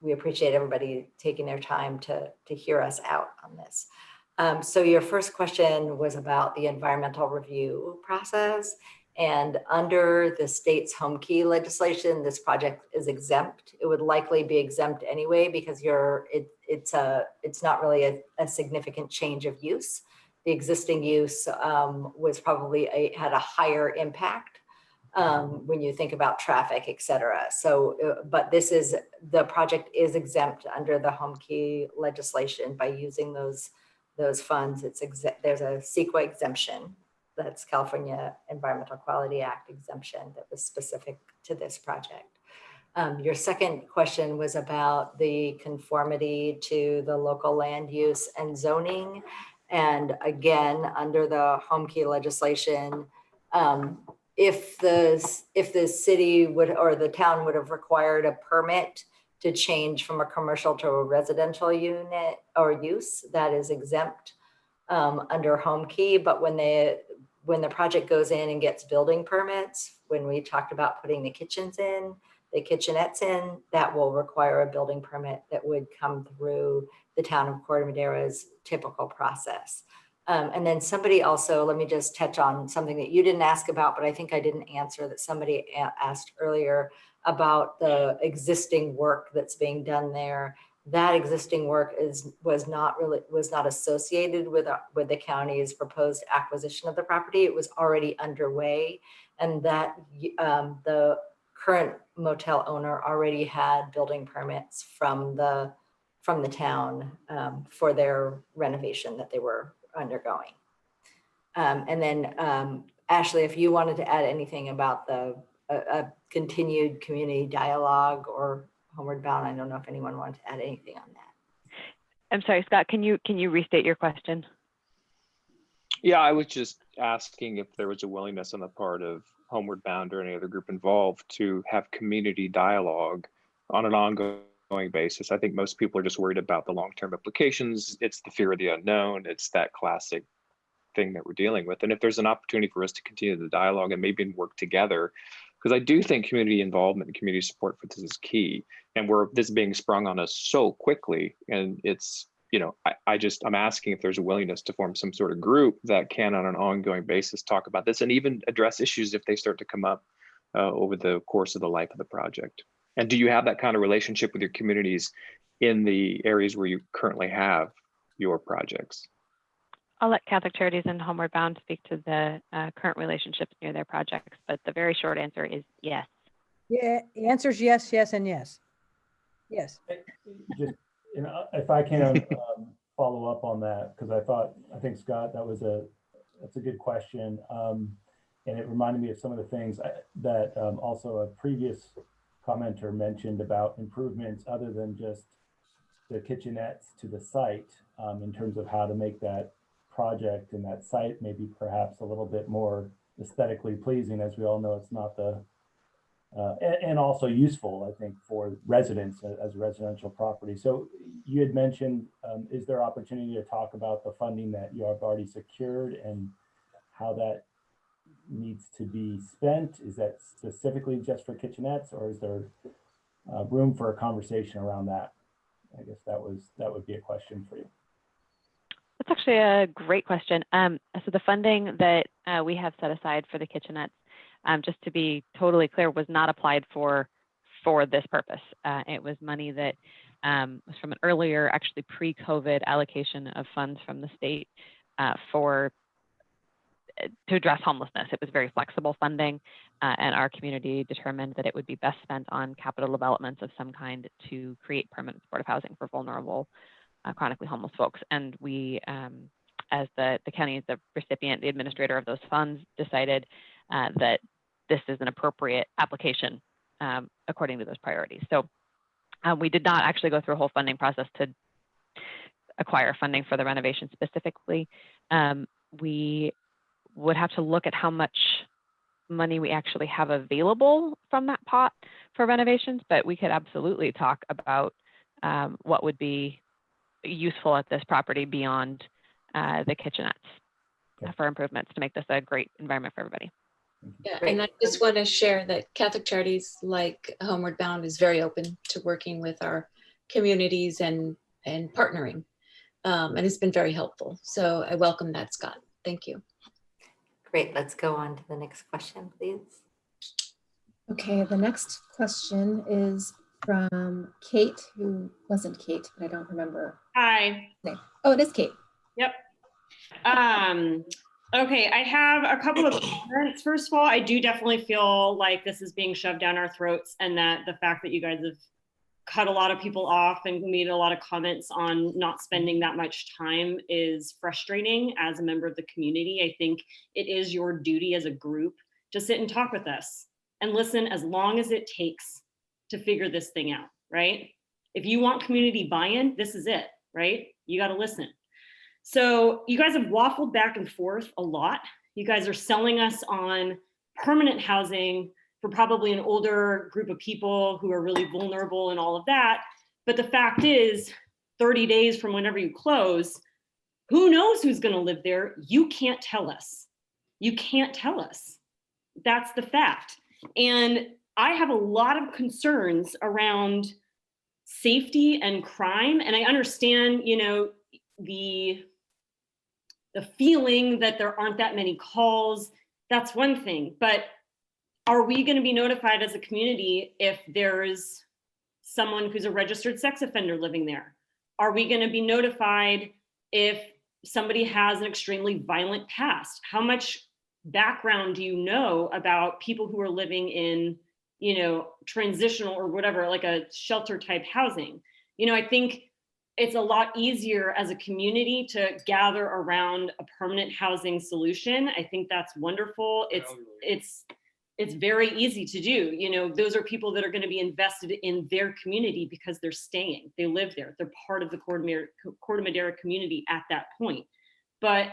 we appreciate everybody taking their time to hear us out on this. So your first question was about the environmental review process. And under the state's Homekey legislation, this project is exempt. It would likely be exempt anyway, because it's not really a significant change of use. The existing use was probably had a higher impact when you think about traffic, et cetera. So, but the project is exempt under the Homekey legislation by using those funds. There's a CEQA exemption. That's California Environmental Quality Act exemption that was specific to this project. Your second question was about the conformity to the local land use and zoning. And again, under the Homekey legislation, if the city would, or the town would have required a permit to change from a commercial to a residential unit or use, that is exempt under Homekey. But when the project goes in and gets building permits, when we talked about putting the kitchens in, the kitchenettes in, that will require a building permit that would come through the town of Corte Madera's typical process. And then somebody also, let me just touch on something that you didn't ask about, but I think I didn't answer, that somebody asked earlier about the existing work that's being done there. That existing work was not associated with the county's proposed acquisition of the property. It was already underway, and that the current motel owner already had building permits from the town for their renovation that they were undergoing. And then Ashley, if you wanted to add anything about the continued community dialogue or Homeward Bound, I don't know if anyone wanted to add anything on that. I'm sorry, Scott, can you restate your question? Yeah, I was just asking if there was a willingness on the part of Homeward Bound or any other group involved to have community dialogue on an ongoing basis. I think most people are just worried about the long-term implications. It's the fear of the unknown. It's that classic thing that we're dealing with. And if there's an opportunity for us to continue the dialogue and maybe work together, because I do think community involvement and community support for this is key. And this being sprung on us so quickly, and it's, I'm asking if there's a willingness to form some sort of group that can, on an ongoing basis, talk about this and even address issues if they start to come up over the course of the life of the project. And do you have that kind of relationship with your communities in the areas where you currently have your projects? I'll let Catholic Charities and Homeward Bound speak to the current relationships near their projects, but the very short answer is yes. Yeah, the answer is yes, yes, and yes. Yes. Just, if I can, follow up on that because I think Scott, that's a good question. And it reminded me of some of the things that also a previous commenter mentioned about improvements other than just the kitchenettes to the site in terms of how to make that project and that site maybe perhaps a little bit more aesthetically pleasing. As we all know, it's not the, and also useful, I think, for residents as a residential property. So you had mentioned, is there opportunity to talk about the funding that you have already secured and how that needs to be spent? Is that specifically just for kitchenettes, or is there room for a conversation around that? I guess that would be a question for you. That's actually a great question. So the funding that we have set aside for the kitchenettes, just to be totally clear, was not applied for this purpose. It was money that was from an earlier, actually pre-COVID allocation of funds from the state to address homelessness. It was very flexible funding, and our community determined that it would be best spent on capital developments of some kind to create permanent supportive housing for vulnerable, chronically homeless folks. And we, as the county, the recipient, the administrator of those funds, decided that this is an appropriate application according to those priorities. So we did not actually go through a whole funding process to acquire funding for the renovation specifically. We would have to look at how much money we actually have available from that pot for renovations, but we could absolutely talk about what would be useful at this property beyond the kitchenettes for improvements to make this a great environment for everybody. Yeah, and I just want to share that Catholic Charities like Homeward Bound is very open to working with our communities and partnering, and it's been very helpful. So I welcome that, Scott. Thank you. Great, let's go on to the next question, please. Okay, the next question is from Kate, who wasn't Kate, but I don't remember. Hi. Oh, it is Kate. Yep. Okay, I have a couple of comments. First of all, I do definitely feel like this is being shoved down our throats, and that the fact that you guys have cut a lot of people off and made a lot of comments on not spending that much time is frustrating as a member of the community. I think it is your duty as a group to sit and talk with us and listen as long as it takes to figure this thing out, right? If you want community buy-in, this is it, right? You got to listen. So you guys have waffled back and forth a lot. You guys are selling us on permanent housing for probably an older group of people who are really vulnerable and all of that. But the fact is, 30 days from whenever you close, who knows who's going to live there? You can't tell us. You can't tell us. That's the fact. And I have a lot of concerns around safety and crime. And I understand, you know, the feeling that there aren't that many calls. That's one thing. But are we going to be notified as a community if there's someone who's a registered sex offender living there? Are we going to be notified if somebody has an extremely violent past? How much background do you know about people who are living in, you know, transitional or whatever, like a shelter type housing? You know, I think it's a lot easier as a community to gather around a permanent housing solution. I think that's wonderful. It's very easy to do. You know, those are people that are going to be invested in their community because they're staying, they live there, they're part of the Corte Madera community at that point. But,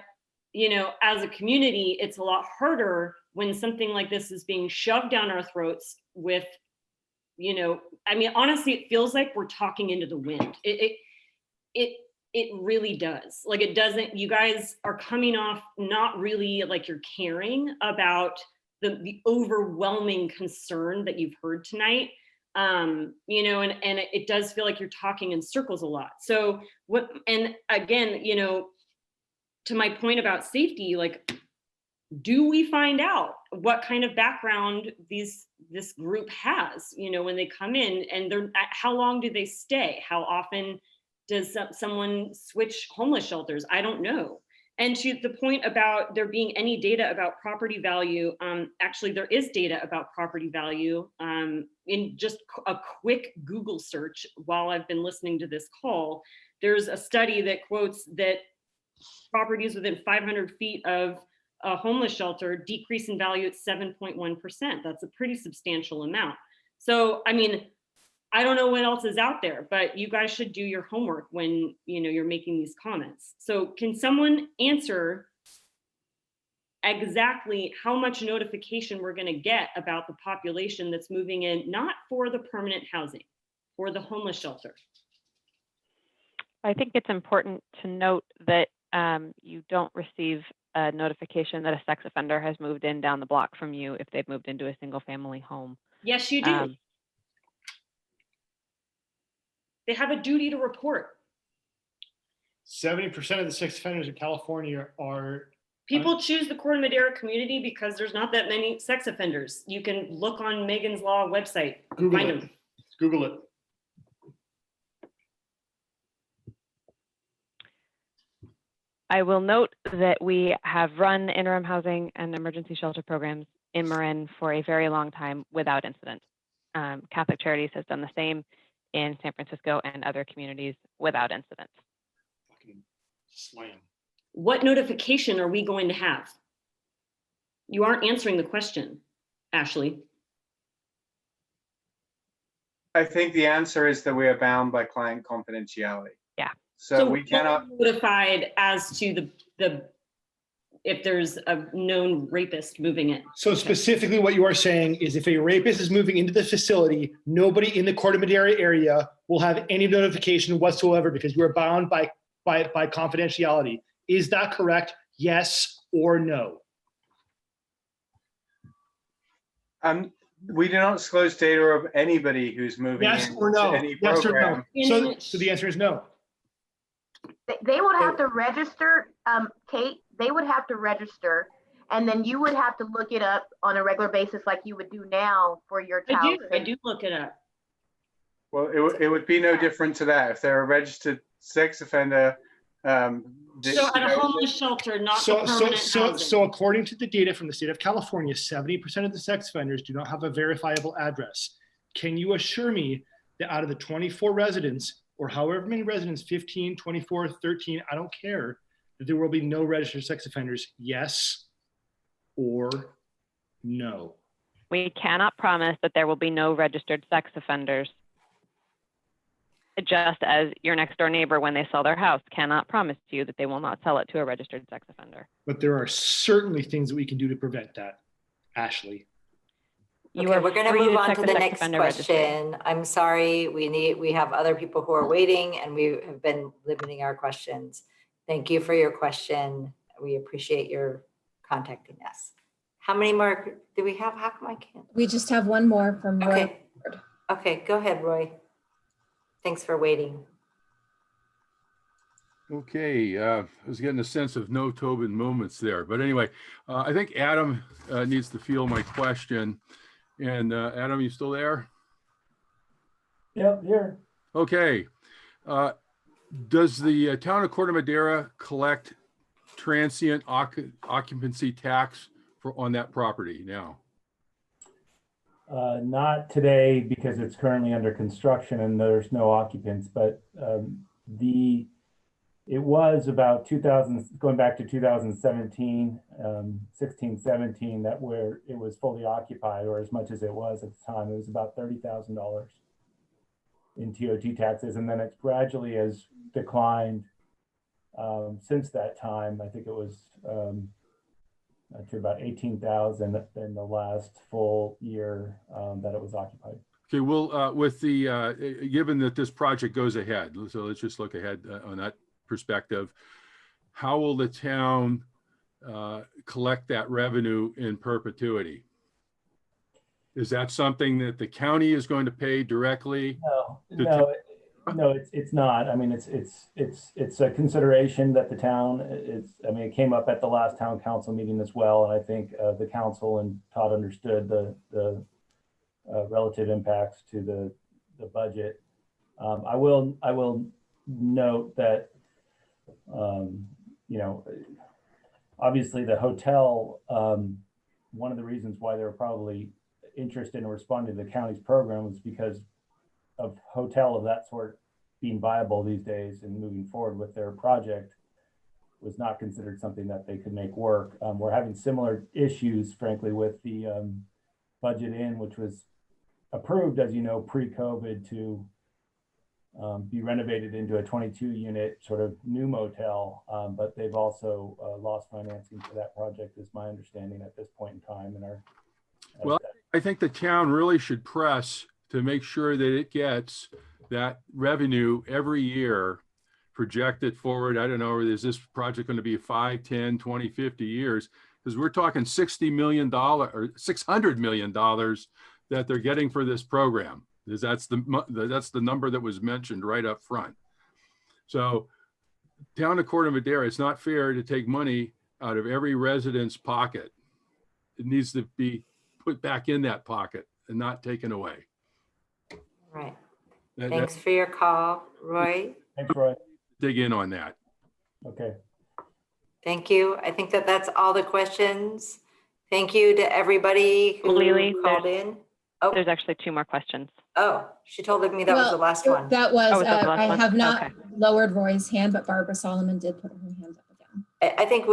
you know, as a community, it's a lot harder when something like this is being shoved down our throats with, you know, I mean, honestly, it feels like we're talking into the wind. It really does. Like, it doesn't, you guys are coming off not really like you're caring about the overwhelming concern that you've heard tonight, you know, and it does feel like you're talking in circles a lot. So what, and again, you know, to my point about safety, like, do we find out what kind of background this group has, you know, when they come in, and how long do they stay? How often does someone switch homeless shelters? I don't know. And to the point about there being any data about property value, actually there is data about property value. In just a quick Google search while I've been listening to this call, there's a study that quotes that properties within 500 feet of a homeless shelter decrease in value at 7.1%. That's a pretty substantial amount. So, I mean, I don't know what else is out there, but you guys should do your homework when you're making these comments. So can someone answer exactly how much notification we're going to get about the population that's moving in, not for the permanent housing, for the homeless shelter? I think it's important to note that you don't receive a notification that a sex offender has moved in down the block from you if they've moved into a single family home. Yes, you do. They have a duty to report. 70% of the sex offenders in California are People choose the Corte Madera community because there's not that many sex offenders. You can look on Megan's Law website. Google find it. them. Google it. I will note that we have run interim housing and emergency shelter programs in Marin for a very long time without incident. Catholic Charities has done the same in San Francisco and other communities without incident. Slam. What notification are we going to have? You aren't answering the question, Ashley. I think the answer is that we are bound by client confidentiality. Yeah. So we cannot. Notified as to the if there's a known rapist moving in. So specifically what you are saying is if a rapist is moving into the facility, nobody in the Corte Madera area will have any notification whatsoever because you are bound by confidentiality. Is that correct? Yes or no? We do not disclose data of anybody who's moving Yes in or no? to any Yes program. or no? So the answer is no. They would have to register, Kate, they would have to register, and then you would have to look it up on a regular basis like you would do now for your child. I do look it up. Well, it would be no different to that. If they're a registered sex offender, So at a homeless shelter, not the permanent housing. So according to the data from the state of California, 70% of the sex offenders do not have a verifiable address. Can you assure me that out of the 24 residents, or however many residents, 15, 24, 13, I don't care, that there will be no registered sex offenders? Yes or no? We cannot promise that there will be no registered sex offenders. Just as your next door neighbor, when they sell their house, cannot promise to you that they will not sell it to a registered sex offender. But there are certainly things that we can do to prevent that, Ashley. You Okay, are we're going to free move on check to the the sex next offender registry. question. I'm sorry, we have other people who are waiting and we have been limiting our questions. Thank you for your question. We appreciate your contacting us. How many more do we have? How come I can't? We just have one more from Roy. Okay. Okay, go ahead, Roy. Thanks for waiting. Okay, I was getting a sense of no Tobin moments there, but anyway, I think Adam needs to field my question. And Adam, you still there? Yep, here. Okay. Does the town of Corte Madera collect transient occupancy tax on that property now? Not today because it's currently under construction and there's no occupants, but it was about 2000, going back to 2017, 16, 17, that where it was fully occupied, or as much as it was at the time. It was about $30,000 in TOT taxes. And then it gradually has declined since that time. I think it was to about 18,000 in the last full year that it was occupied. Okay, well, with the, given that this project goes ahead, so let's just look ahead on that perspective, how will the town collect that revenue in perpetuity? Is that something that the county is going to pay directly? No, it's not. I mean, it's a consideration that the town is. I mean, it came up at the last town council meeting as well, and I think the council and Todd understood the relative impacts to the budget. I will note that you know, obviously the hotel, one of the reasons why they were probably interested in responding to the county's program was because of hotel of that sort being viable these days and moving forward with their project was not considered something that they could make work. We're having similar issues, frankly, with the Budget Inn, which was approved, as you know, pre-COVID to be renovated into a 22-unit sort of new motel, but they've also lost financing for that project, is my understanding at this point in time. Well, I think the town really should press to make sure that it gets that revenue every year projected forward. I don't know, is this project going to be 5, 10, 20, 50 years? Because we're talking $60 million or $600 million that they're getting for this program. Because that's the number that was mentioned right up front. So town of Corte Madera, it's not fair to take money out of every resident's pocket. It needs to be put back in that pocket and not taken away. Right. Thanks for your call, Roy. Thanks, Roy. Dig in on that. Okay. Thank you. I think that that's all the questions. Thank you to everybody who called in. Oh, there's actually 2 more questions. Oh, she told me that was the last one. That was, Oh, was that the last I one? have not Okay. lowered Roy's hand, but Barbara Solomon did put her hand up again. I think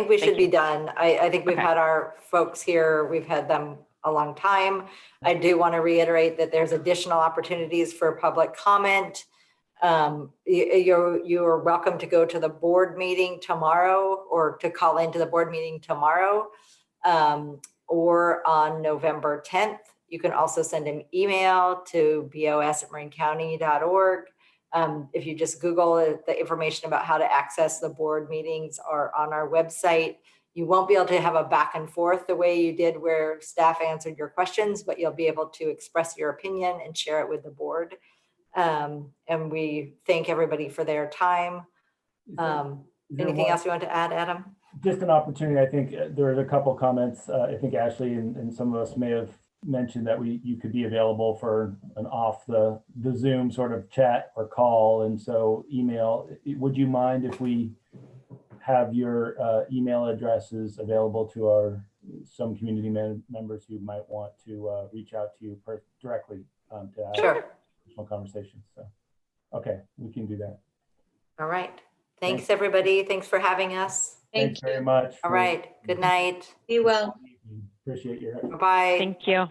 we should be done. I think we've had our folks here. We've had them a long time. I do want to reiterate that there's additional opportunities for public comment. You're welcome to go to the board meeting tomorrow or to call into the board meeting tomorrow or on November 10th. You can also send an email to bos@marinecounty.org. If you just Google it, the information about how to access the board meetings are on our website. You won't be able to have a back and forth the way you did where staff answered your questions, but you'll be able to express your opinion and share it with the board. And we thank everybody for their time. Anything else you want to add, Adam? Just an opportunity. I think there are a couple of comments. I think Ashley and some of us may have mentioned that you could be available for an off the Zoom sort of chat or call. And so email, would you mind if we have your email addresses available to some community members who might want to reach out to you directly to have additional conversations? So, okay, we can do that. All right. Thanks, everybody. Thanks for having us. Thanks very much. All right. Good night. Be well. Appreciate your. Bye. Thank you.